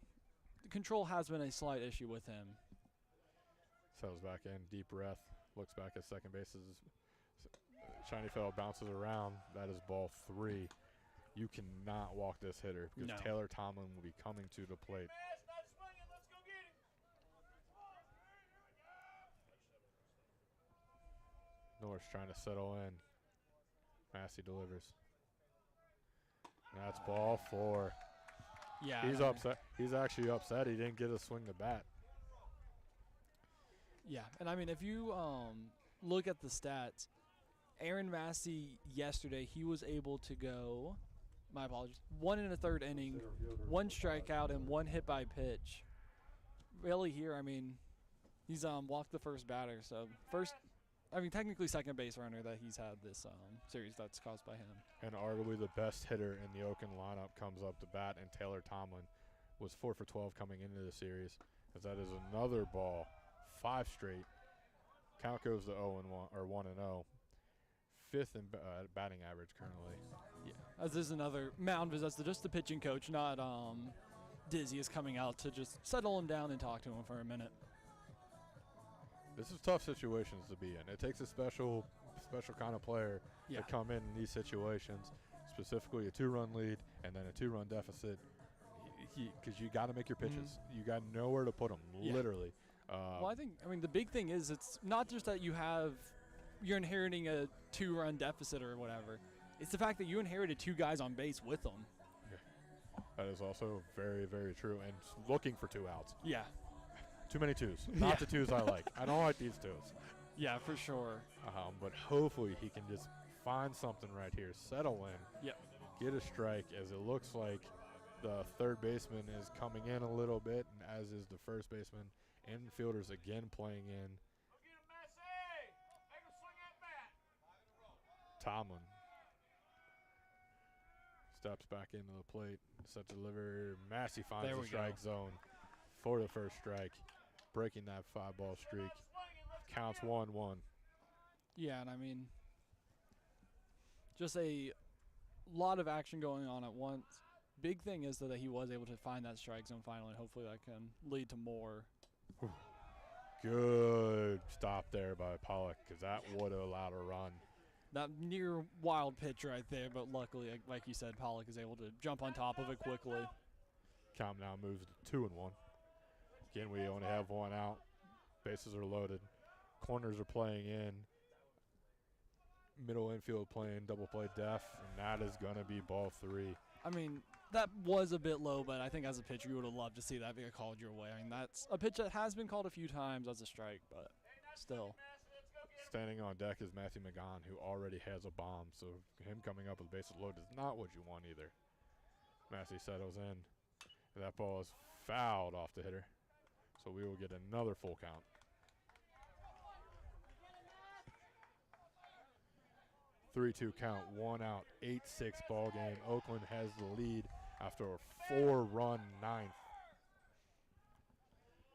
the control has been a slight issue with him. Settles back in, deep breath, looks back at second base as Shiny Fellow bounces around. That is ball 3. You cannot walk this hitter because Taylor Tomlin will be coming to the plate. Norse trying to settle in. Massey delivers. That's ball 4. Yeah, he's upset. He's actually upset he didn't get a swing the bat. Yeah, and I mean, if you look at the stats, Aaron Massey yesterday, he was able to go, my apologies, 1 1/3 inning, 1 strikeout, and 1 hit by pitch. Really here, I mean, he's walked the first batter. So technically second base runner that he's had this series that's caused by him. And arguably the best hitter in the Oakland lineup comes up to bat, and Taylor Tomlin was 4 for 12 coming into the series, as that is another ball. 5 straight. Count goes to 0-1 or 1-0. 5th in batting average currently. Yeah, as is another mound visit. Just the pitching coach, not Dizzy, is coming out to just settle him down and talk to him for a minute. This is tough situations to be in. It takes a special kind of player to come in these situations, specifically a 2-run lead and then a 2-run deficit, because you got to make your pitches. You got nowhere to put them, literally. Well, I mean, the big thing is it's not just that you're inheriting a 2-run deficit or whatever. It's the fact that you inherited 2 guys on base with them. That is also very, very true. And looking for 2 outs. Yeah. Too many 2s. Not the 2s I like. I don't like these 2s. Yeah, for sure. But hopefully he can just find something right here, settle in, Yep. get a strike, as it looks like the third baseman is coming in a little bit, and as is the first baseman. Infielders again playing in. Tomlin steps back into the plate, set to deliver. Massey finds the strike zone for the first strike, breaking that 5-ball streak. Counts 1-1. Yeah, and I mean, just a lot of action going on at once. Big thing is that he was able to find that strike zone finally. Hopefully that can lead to more. Good stop there by Pollock, because that would have allowed a run. That near wild pitch right there, but luckily, like you said, Pollock is able to jump on top of it quickly. Count now moves to 2-1. Again, we only have 1 out. Bases are loaded. Corners are playing in. Middle infield playing double play def, and that is going to be ball 3. I mean, that was a bit low, but I think as a pitcher, you would have loved to see that be called your way. I mean, that's a pitch that has been called a few times as a strike, but still. Standing on deck is Matthew McGon, who already has a bomb, so him coming up with bases loaded is not what you want either. Massey settles in. That ball is fouled off the hitter, so we will get another full count. Three-two count, 1 out, 8-6 ball game. Oakland has the lead after a 4-run ninth.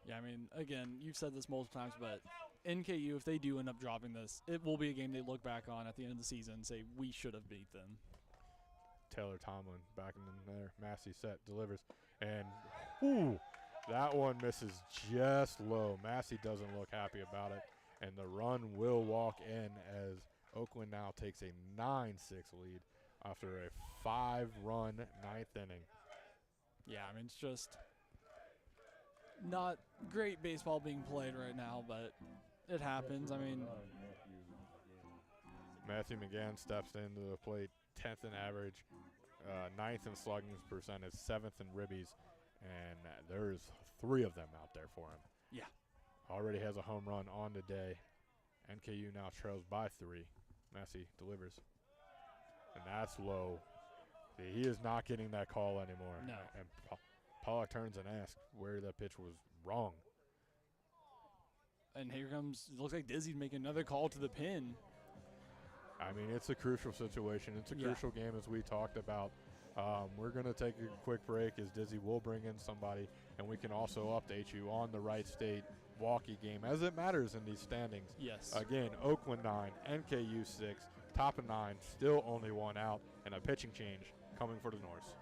Yeah, I mean, again, you've said this multiple times, but NKU, if they do end up dropping this, it will be a game they look back on at the end of the season and say, we should have beat them. Taylor Tomlin back in there. Massey set, delivers. And, that one misses just low. Massey doesn't look happy about it. And the run will walk in as Oakland now takes a 9-6 lead after a 5-run ninth inning. Yeah, I mean, it's just not great baseball being played right now, but it happens. I mean, Matthew McGann steps into the plate, 10th in average, 9th in slugging percentage, 7th in ribbies, and there's 3 of them out there for him. Yeah. Already has a home run on the day. NKU now trails by 3. Massey delivers. And that's low. He is not getting that call anymore. No. And Pollock turns and asks where that pitch was wrong. And here comes, it looks like Dizzy's making another call to the pin. I mean, it's a crucial situation. It's a crucial game, as we talked about. We're going to take a quick break as Dizzy will bring in somebody, and we can also update you on the Wright State walkie game as it matters in these standings. Yes. Again, Oakland 9, NKU 6, top of 9, still only 1 out, and a pitching change coming for the Norse.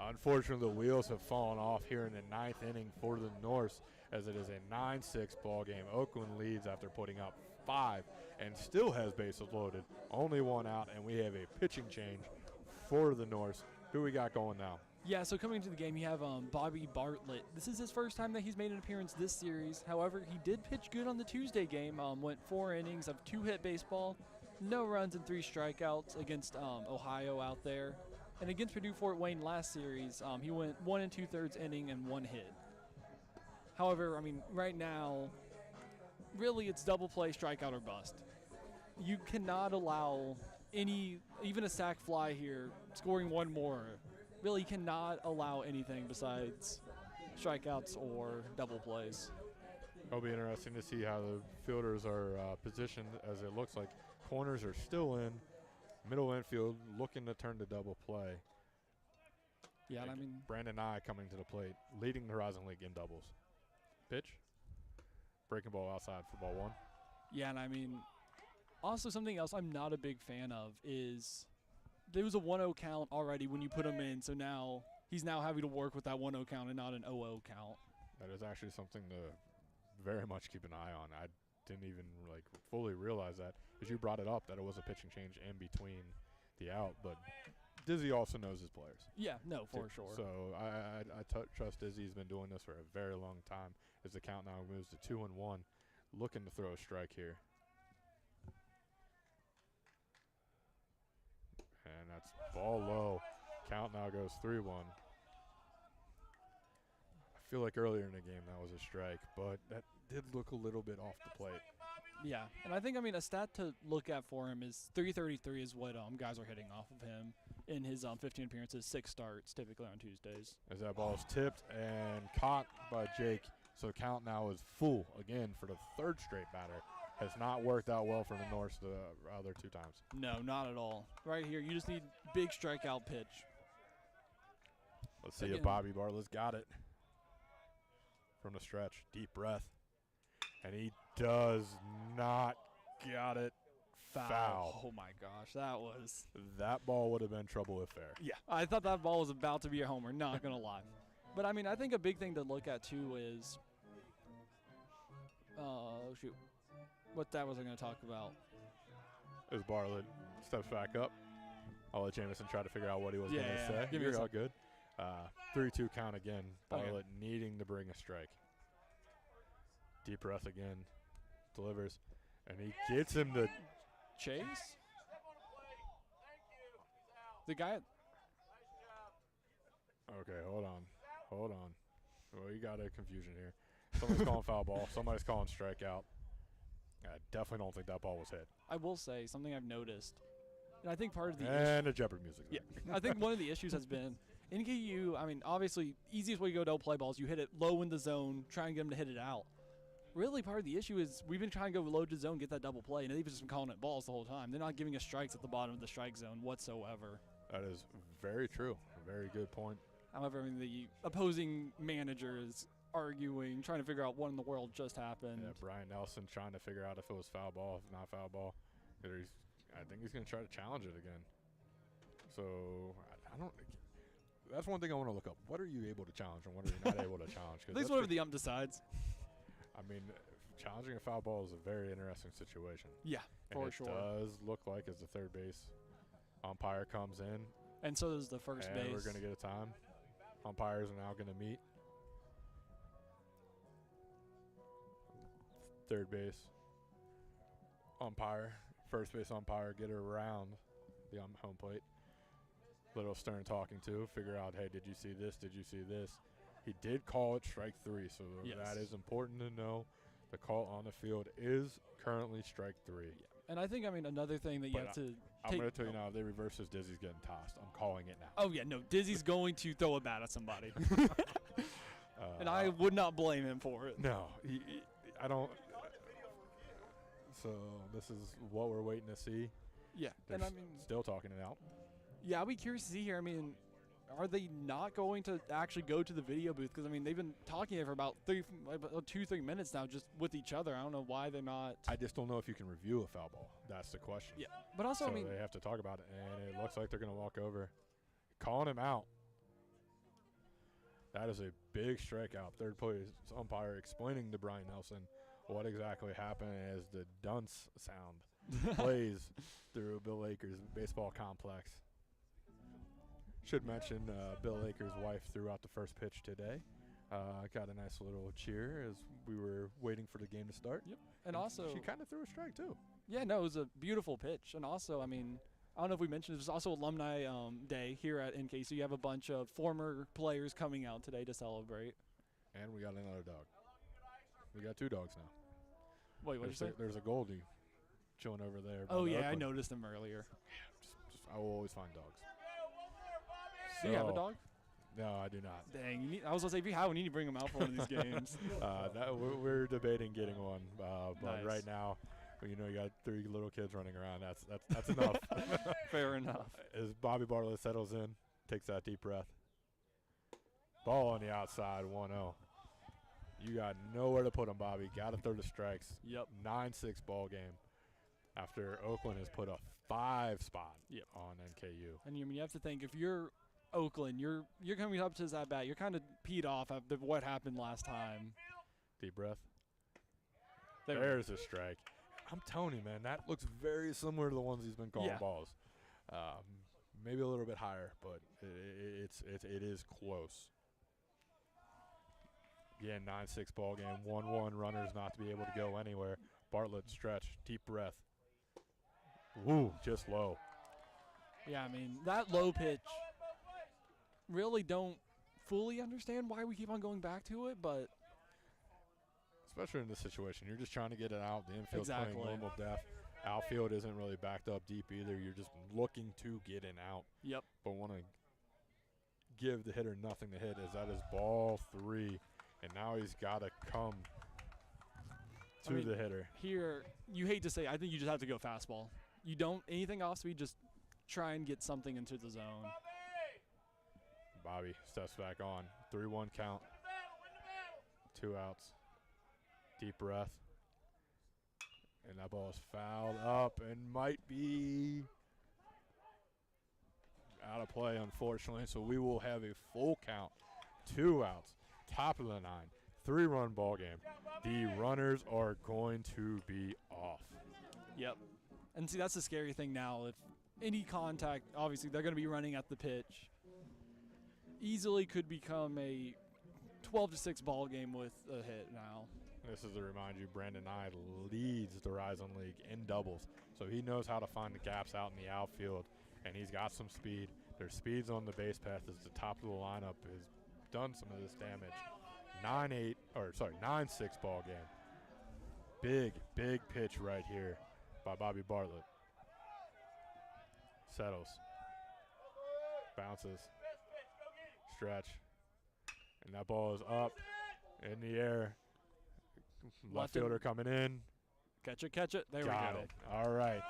Unfortunately, the wheels have fallen off here in the 9th inning for the Norse, as it is a 9-6 ball game. Oakland leads after putting up 5 and still has bases loaded. Only 1 out, and we have a pitching change for the Norse. Who we got going now? Yeah, so coming into the game, you have Bobby Bartlett. This is his first time that he's made an appearance this series. However, he did pitch good on the Tuesday game. Went 4 innings of 2-hit baseball, no runs and 3 strikeouts against Ohio out there. And against Purdue Fort Wayne last series, he went 1 2/3 inning and 1 hit. However, I mean, right now, really it's double play, strikeout, or bust. You cannot allow even a sac fly here, scoring 1 more. Really cannot allow anything besides strikeouts or double plays. It'll be interesting to see how the fielders are positioned, as it looks like corners are still in. Middle infield looking to turn to double play. Yeah, and I mean, Brandon Nye coming to the plate, leading the Horizon League in doubles. Pitch. Breaking ball outside for ball 1. Yeah, and I mean, also something else I'm not a big fan of is there was a 1-0 count already when you put him in, so now he's now having to work with that 1-0 count and not an 0-0 count. That is actually something to very much keep an eye on. I didn't even fully realize that, as you brought it up, that it was a pitching change in between the out, but Dizzy also knows his players. Yeah, no, for sure. So I trust Dizzy. He's been doing this for a very long time, as the count now moves to 2-1, looking to throw a strike here. And that's ball low. Count now goes 3-1. I feel like earlier in the game that was a strike, but that did look a little bit off the plate. Yeah, and I think, I mean, a stat to look at for him is 333 is what guys are hitting off of him in his 15 appearances, 6 starts, typically on Tuesdays. As that ball is tipped and caught by Jake, so count now is full again for the 3rd straight batter. Has not worked out well for the Norse the other 2 times. No, not at all. Right here, you just need big strikeout pitch. Let's see if Bobby Bartlett's got it. From the stretch, deep breath. And he does not got it. Foul. Oh my gosh, that ball would have been trouble if fair. Yeah, I thought that ball was about to be a homer, not going to lie. But, I mean, I think a big thing to look at, too, is what that was I going to talk about. As Bartlett steps back up, I'll let Jameson try to figure out what he was going to say. You're all good. 3-2 count again. Bartlett needing to bring a strike. Deep breath again. Delivers. And he gets him to chase. The guy. Okay, hold on. Well, you got a confusion here. Somebody's calling foul ball. Somebody's calling strikeout. I definitely don't think that ball was hit. I will say something I've noticed, and I think part of the and the Jeopardy music. Yeah, I think one of the issues has been NKU. I mean, obviously, easiest way to go double play balls, you hit it low in the zone, try and get them to hit it out. Really, part of the issue is we've been trying to go low to zone, get that double play, and they've just been calling it balls the whole time. They're not giving us strikes at the bottom of the strike zone whatsoever. That is very true. A very good point. However, I mean, the opposing manager is arguing, trying to figure out what in the world just happened. Yeah, Brian Nelson trying to figure out if it was foul ball, if not foul ball. I think he's going to try to challenge it again. So I don't. That's one thing I want to look up. What are you able to challenge and what are you not able to challenge? At least whatever the ump decides. I mean, challenging a foul ball is a very interesting situation. Yeah, for sure. It does look like as the third base umpire comes in. And so does the first base. We're going to get a time. Umpires are now going to meet. Third base umpire, first base umpire get around the home plate. Little stern talking to, figure out, hey, did you see this? Did you see this? He did call it strike 3, so that is important to know. The call on the field is currently strike 3. Yeah. And I think, I mean, another thing that you have to I'm going to tell you now, if they reverse this, Dizzy's getting tossed. I'm calling it now. Oh, yeah, no, Dizzy's going to throw a bat at somebody. And I would not blame him for it. No, I don't. So this is what we're waiting to see. Yeah, They're and I mean, still talking it out. Yeah, I'll be curious to see here. I mean, are they not going to actually go to the video booth? Because, I mean, they've been talking here for about 2-3 minutes now just with each other. I don't know why they're not. I just don't know if you can review a foul ball. That's the question. Yeah, but also, so I mean, they have to talk about it, and it looks like they're going to walk over. Calling him out. That is a big strikeout. Third place umpire explaining to Brian Nelson what exactly happened as the dunce sound plays through Bill Aker's baseball complex. Should mention Bill Aker's wife threw out the first pitch today. Got a nice little cheer as we were waiting for the game to start. Yep. And also, she kind of threw a strike too. Yeah, no, it was a beautiful pitch. And also, I mean, I don't know if we mentioned, it was also Alumni Day here at NKU, so you have a bunch of former players coming out today to celebrate. And we got another dog. We got 2 dogs now. Wait, what did you say? There's a Goldie chilling over there. Oh, yeah, Oakland. I noticed him earlier. I will always find dogs. Do you have a dog? No, I do not. Dang, I was going to say, if you have, we need to bring him out for one of these games. We're debating getting one, but nice. Right now, you got 3 little kids running around. That's enough. Fair enough. As Bobby Bartlett settles in, takes that deep breath. Ball on the outside, 1-0. You got nowhere to put him, Bobby. Got to throw the strikes. Yep. 9-6 ball game after Oakland has put a 5 spot yep. on NKU. And you have to think, if you're Oakland, you're coming up to that bat, you're kind of peed off after what happened last time. Deep breath. There's a strike. I'm telling you, man, that looks very similar to the ones he's been calling balls. Maybe a little bit higher, but it is close. Again, 9-6 ball game, 1-1 runners not to be able to go anywhere. Bartlett stretch, deep breath. Woo, just low. Yeah, I mean, that low pitch, really don't fully understand why we keep on going back to it, but. Especially in this situation, you're just trying to get it out. The infield's exactly. playing normal depth. Outfield isn't really backed up deep either. You're just looking to get in out. Yep. But want to give the hitter nothing to hit as that is ball 3. And now he's got to come to the hitter. Here, you hate to say, I think you just have to go fastball. You don't, anything off speed, just try and get something into the zone. Bobby steps back on. 3-1 count. 2 outs. Deep breath. And that ball is fouled up and might be out of play, unfortunately. So we will have a full count. 2 outs. Top of the 9, 3-run ball game. The runners are going to be off. Yep. And see, that's the scary thing now. If any contact, obviously, they're going to be running at the pitch. Easily could become a 12-6 ball game with a hit now. This is to remind you, Brandon Nye leads the Horizon League in doubles. So he knows how to find the gaps out in the outfield, and he's got some speed. There's speeds on the base path as the top of the lineup is done some of this damage. 9-6 ball game. Big pitch right here by Bobby Bartlett. Settles. Bounces. Stretch. And that ball is up in the air. Left fielder coming in. Catch it. There we go. Got it. All right.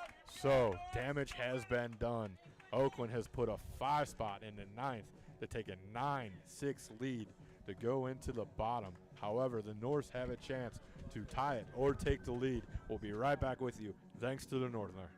So damage has been done. Oakland has put a 5 spot in the 9th to take a 9-6 lead to go into the bottom. However, the Norse have a chance to tie it or take the lead. We'll be right back with you. Thanks to the Northerner.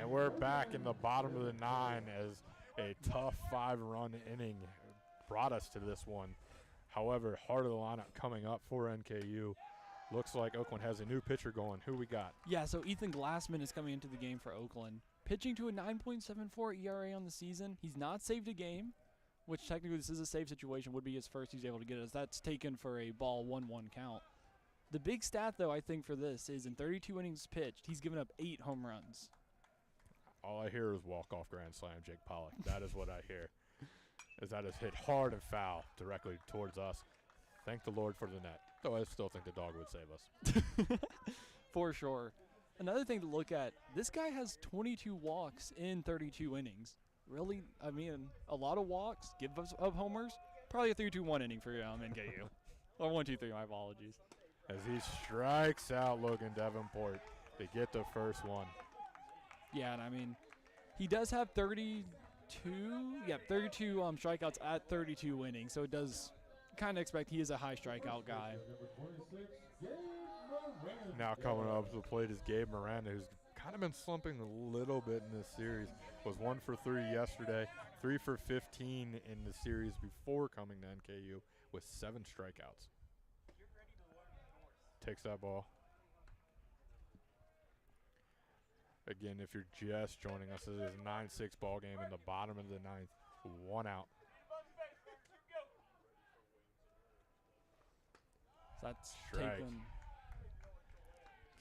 And we're back in the bottom of the 9 as a tough 5-run inning brought us to this one. However, heart of the lineup coming up for NKU. Looks like Oakland has a new pitcher going. Who we got? Yeah, so Ethan Glassman is coming into the game for Oakland. Pitching to a 9.74 ERA on the season. He's not saved a game, which technically this is a save situation, would be his first he's able to get, as that's taken for a ball 1-1 count. The big stat, though, I think for this is in 32 innings pitched, he's given up 8 home runs. All I hear is walk-off grand slam, Jake Pollock. That is what I hear. As that is hit hard and foul directly towards us. Thank the Lord for the net. Though I still think the dog would save us. For sure. Another thing to look at, this guy has 22 walks in 32 innings. Really, I mean, a lot of walks, give us up homers. Probably a 3-2-1 inning for NKU. Or 1-2-3, my apologies. As he strikes out Logan Davenport to get the first one. Yeah, and I mean, he does have 32 strikeouts at 32 innings, so it does kind of expect he is a high strikeout guy. Now coming up to the plate is Gabe Miranda, who's kind of been slumping a little bit in this series. Was 1 for 3 yesterday, 3 for 15 in the series before coming to NKU with 7 strikeouts. Takes that ball. Again, if you're just joining us, it is a 9-6 ball game in the bottom of the 9th. 1 out. That's strike. taken.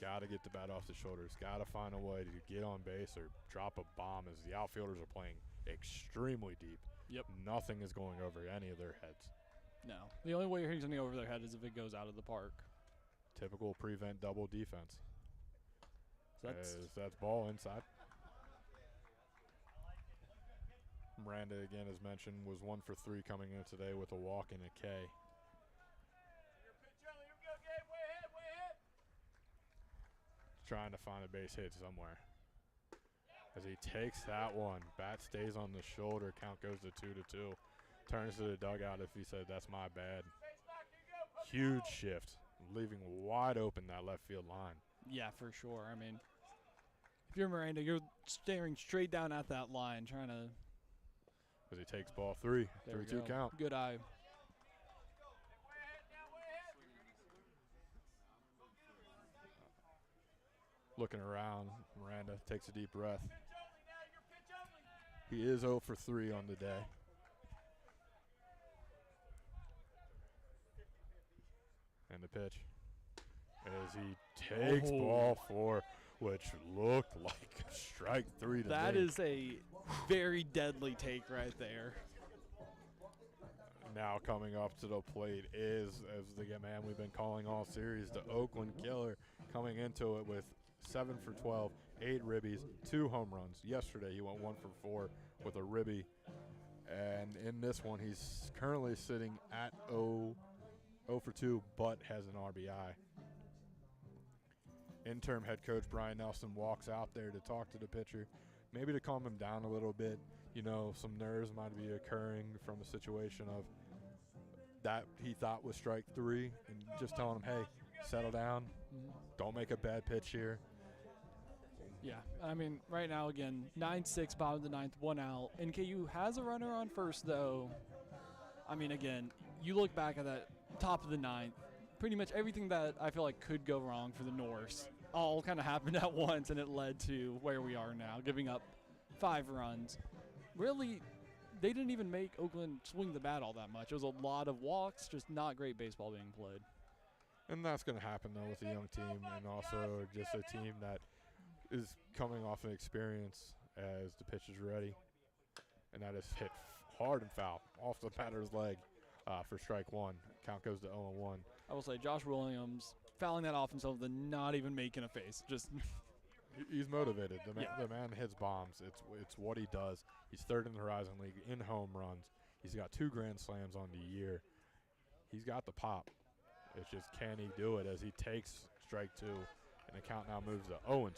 Got to get the bat off the shoulders. Got to find a way to get on base or drop a bomb, as the outfielders are playing extremely deep. Yep. Nothing is going over any of their heads. No. The only way you're hitting something over their head is if it goes out of the park. Typical prevent double defense. So that's ball inside. Miranda, again, as mentioned, was 1 for 3 coming in today with a walk and a K. Trying to find a base hit somewhere. As he takes that one, bat stays on the shoulder, count goes to 2-2. Turns to the dugout if he said, that's my bad. Huge shift, leaving wide open that left field line. Yeah, for sure. I mean, if you're Miranda, you're staring straight down at that line, trying to. As he takes ball 3, 3-2 count. Good eye. Looking around, Miranda takes a deep breath. He is 0 for 3 on the day. And the pitch. As he takes ball 4, which looked like strike 3 to That me. is a very deadly take right there. Now coming up to the plate is, as the man we've been calling all series, the Oakland Killer, coming into it with 7 for 12, 8 ribbies, 2 home runs. Yesterday he went 1 for 4 with a ribby. And in this one he's currently sitting at 0 for 2, but has an RBI. Interim head coach Brian Nelson walks out there to talk to the pitcher, maybe to calm him down a little bit. You know, some nerves might be occurring from a situation of that he thought was strike 3, and just telling him, hey, settle down, don't make a bad pitch here. Yeah, I mean, right now, again, 9-6, bottom of the 9th, 1 out. NKU has a runner on first, though. I mean, again, you look back at that top of the 9th, pretty much everything that I feel like could go wrong for the Norse all kind of happened at once, and it led to where we are now, giving up 5 runs. Really, they didn't even make Oakland swing the bat all that much. It was a lot of walks, just not great baseball being played. And that's going to happen, though, with a young team, and also just a team that is coming off an experience as the pitch is ready. And that is hit hard and foul off the batter's leg for strike 1. Count goes to 0-1. I will say Josh Williams fouling that off himself and not even making a face. Just He's motivated. The man hits bombs. It's what he does. He's 3rd in the Horizon League in home runs. He's got 2 grand slams on the year. He's got the pop. It's just, can he do it as he takes strike 2, and the count now moves to 0-2.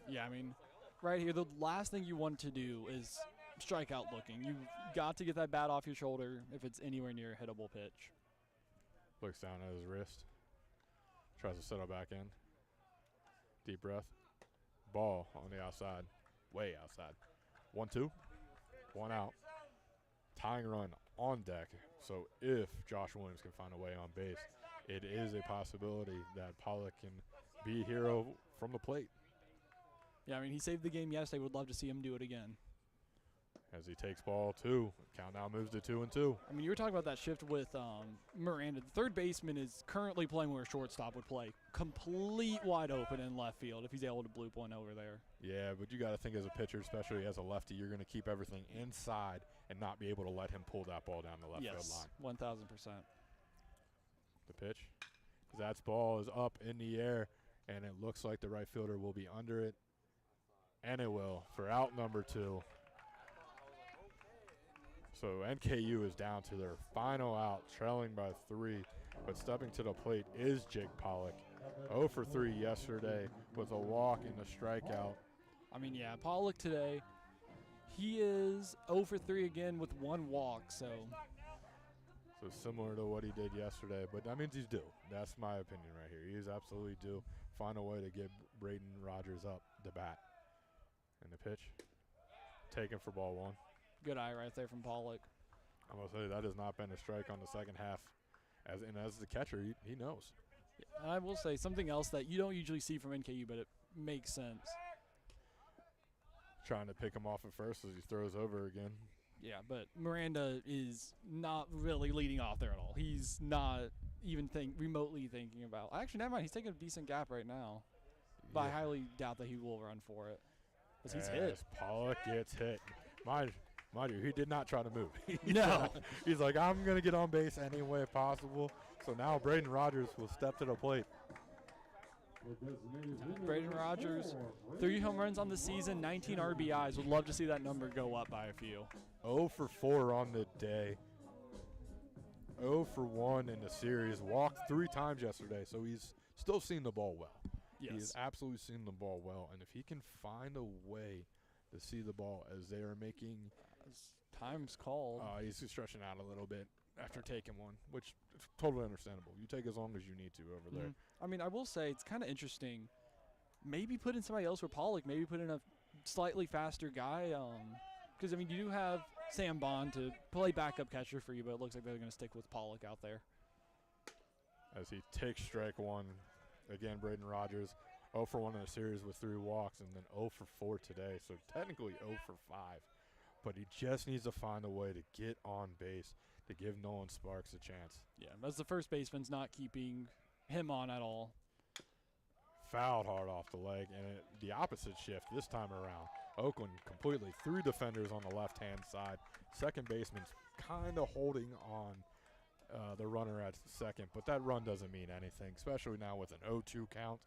Yeah, I mean, right here, the last thing you want to do is strike out looking. You've got to get that bat off your shoulder if it's anywhere near a hittable pitch. Looks down at his wrist. Tries to settle back in. Deep breath. Ball on the outside. way outside. 1-2, 1 out. Tying run on deck. So if Josh Williams can find a way on base, it is a possibility that Pollock can be a hero from the plate. Yeah, I mean, he saved the game yesterday. Would love to see him do it again. As he takes ball 2, count now moves to 2-2. I mean, you were talking about that shift with Miranda. The third baseman is currently playing where a shortstop would play. Complete wide open in left field if he's able to bloop one over there. Yeah, but you got to think as a pitcher, especially as a lefty, you're going to keep everything inside and not be able to let him pull that ball down the left field line. 1,000%. The pitch. That ball is up in the air, and it looks like the right fielder will be under it. And it will for out number 2. So NKU is down to their final out, trailing by 3. But stepping to the plate is Jake Pollock. 0 for 3 yesterday with a walk and a strikeout. I mean, yeah, Pollock today, he is 0 for 3 again with 1 walk. So similar to what he did yesterday, but that means he's due. That's my opinion right here. He is absolutely due. Find a way to get Braden Rogers up the bat. And the pitch, taken for ball 1. Good eye right there from Pollock. I'm going to say that has not been a strike on the second half. As the catcher, he knows. Yeah, and I will say something else that you don't usually see from NKU, but it makes sense. Trying to pick him off at first as he throws over again. Yeah, but Miranda is not really leading off there at all. He's not even remotely thinking about. Actually, never mind. He's taking a decent gap right now. But I highly doubt that he will run for it. Because he's hit. Pollock gets hit. Mind you, he did not try to move. No. He's like, I'm going to get on base any way possible. So now Braden Rogers will step to the plate. Braden Rogers, 3 home runs on the season, 19 RBIs. Would love to see that number go up by a few. 0 for 4 on the day. 0 for 1 in the series. Walked 3 times yesterday, so he's still seen the ball well. Yes. He has absolutely seen the ball well, and if he can find a way to see the ball as they are making – time's called. He's stretching out a little bit after taking one, which is totally understandable. You take as long as you need to over there. I mean, I will say it's kind of interesting. Maybe put in somebody else for Pollock. Maybe put in a slightly faster guy. Because, I mean, you do have Sam Bond to play backup catcher for you, but it looks like they're going to stick with Pollock out there. As he takes strike 1. Again, Braden Rogers, 0 for 1 in the series with 3 walks, and then 0 for 4 today. So technically 0 for 5. But he just needs to find a way to get on base to give Nolan Sparks a chance. Yeah, as the first baseman's not keeping him on at all. Fouled hard off the leg, and the opposite shift this time around. Oakland completely 3 defenders on the left-hand side. Second baseman's kind of holding on the runner at second, but that run doesn't mean anything, especially now with an 0-2 count.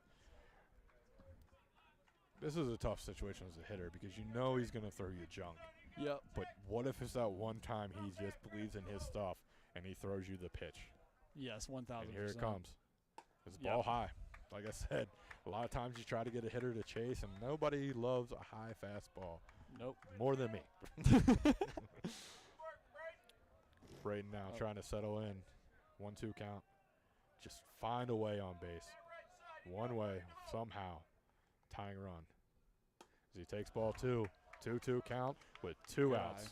This is a tough situation as a hitter because you know he's going to throw you junk. Yep. But what if it's that one time he just believes in his stuff and he throws you the pitch? Yes, 1,000%. And here it comes. It's ball high. Like I said, a lot of times you try to get a hitter to chase, and nobody loves a high fastball. Nope. More than me. Braden now trying to settle in. 1-2 count. Just find a way on base. One way, somehow. Tying run. As he takes ball 2. 2-2 count with 2 outs.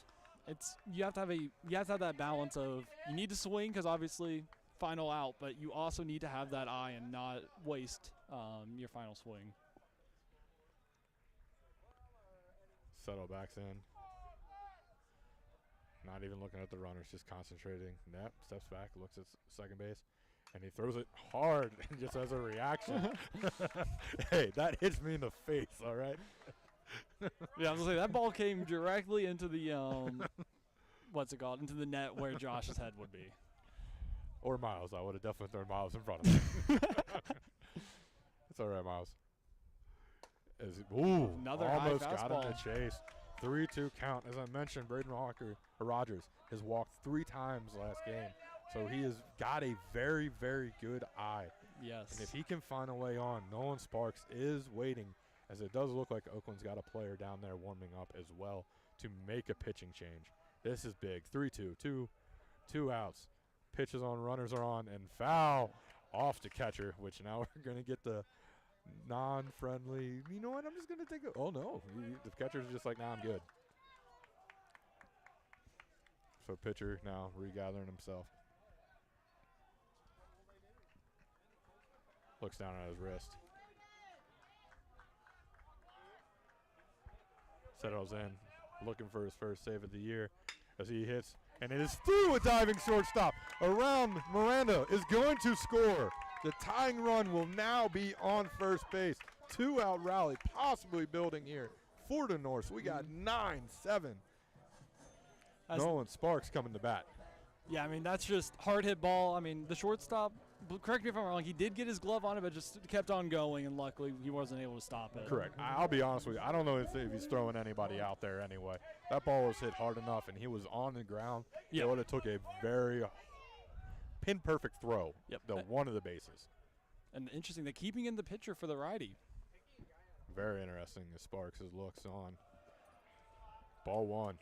You have to have that balance of you need to swing because obviously final out, but you also need to have that eye and not waste your final swing. Settle backs in. Not even looking at the runners, just concentrating. Nep steps back, looks at second base, and he throws it hard just as a reaction. Hey, that hits me in the face, all right? Yeah, I was going to say, that ball came directly into the, into the net where Josh's head would be. Or Miles. I would have definitely thrown Miles in front of him. It's all right, Miles. Another almost high got fastball. him to chase. 3-2 count. As I mentioned, Braden Rogers has walked 3 times last game. So he has got a very, very good eye. Yes. And if he can find a way on, Nolan Sparks is waiting, as it does look like Oakland's got a player down there warming up as well to make a pitching change. This is big. 3-2, 2 outs. Pitches on, runners are on, and foul off to catcher, which now we're going to get the non-friendly. You know what? I'm just going to take it. Oh, no. The catcher's just like, nah, I'm good. So pitcher now regathering himself. Looks down at his wrist. Settles in, looking for his first save of the year as he hits. And it is through a diving shortstop. Around Miranda is going to score. The tying run will now be on first base. 2-out rally possibly building here for the Norse. We got 9-7. Nolan Sparks coming to bat. Yeah, I mean, that's just hard hit ball. I mean, the shortstop, correct me if I'm wrong, he did get his glove on it, but just kept on going, and luckily he wasn't able to stop it. Correct. I'll be honest with you. I don't know if he's throwing anybody out there anyway. That ball was hit hard enough, and he was on the ground. Yep. It would have took a very pin-perfect throw Yep. to one of the bases. And interesting, they're keeping in the pitcher for the righty. Very interesting as Sparks' looks on. Ball one.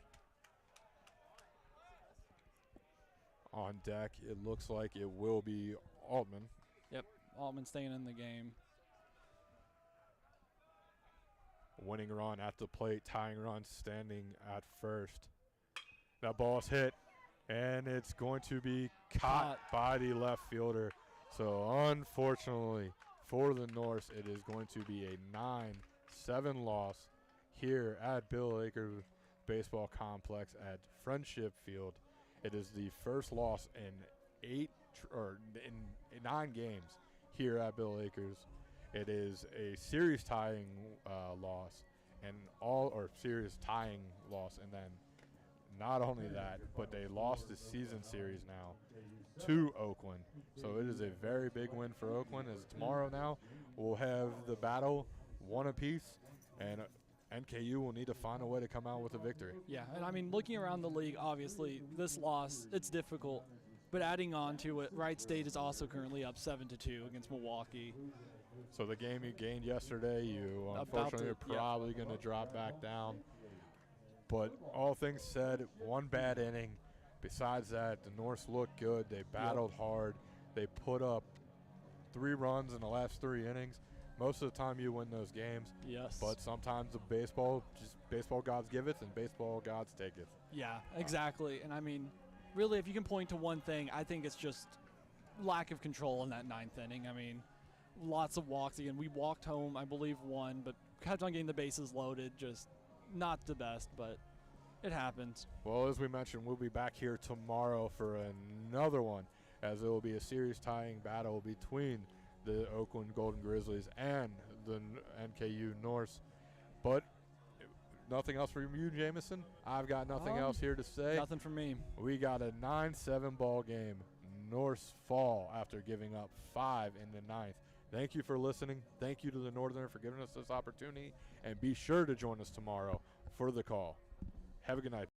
On deck, it looks like it will be Altman. Yep, Altman staying in the game. Winning run at the plate, tying run standing at first. That ball's hit, and it's going to be caught by the left fielder. So unfortunately for the Norse, it is going to be a 9-7 loss here at Bill Aker Baseball Complex at Friendship Field. It is the first loss in 9 games here at Bill Akers. It is a series tying loss and series tying loss, and then not only that, but they lost the season series now to Oakland. So it is a very big win for Oakland. As tomorrow now we'll have the battle one apiece, and NKU will need to find a way to come out with a victory. Yeah, and I mean, looking around the league, obviously, this loss, it's difficult. But adding on to it, Wright State is also currently up 7-2 against Milwaukee. So the game you gained yesterday, you unfortunately are probably going to drop back down. But all things said, one bad inning. Besides that, the Norse looked good. They battled hard. They put up 3 runs in the last 3 innings. Most of the time you win those games. Yes. But sometimes the baseball gods giveth and baseball gods taketh. Yeah, exactly. And I mean, really, if you can point to one thing, I think it's just lack of control in that 9th inning. I mean, lots of walks. Again, we walked home, I believe, 1, but kept on getting the bases loaded. Just not the best, but it happens. Well, as we mentioned, we'll be back here tomorrow for another one, as it will be a series tying battle between the Oakland Golden Grizzlies and the NKU Norse. But nothing else from you, Jameson? I've got nothing else here to say. Nothing from me. We got a 9-7 ball game. Norse fall after giving up 5 in the 9th. Thank you for listening. Thank you to the Northerner for giving us this opportunity. And be sure to join us tomorrow for the call. Have a good night.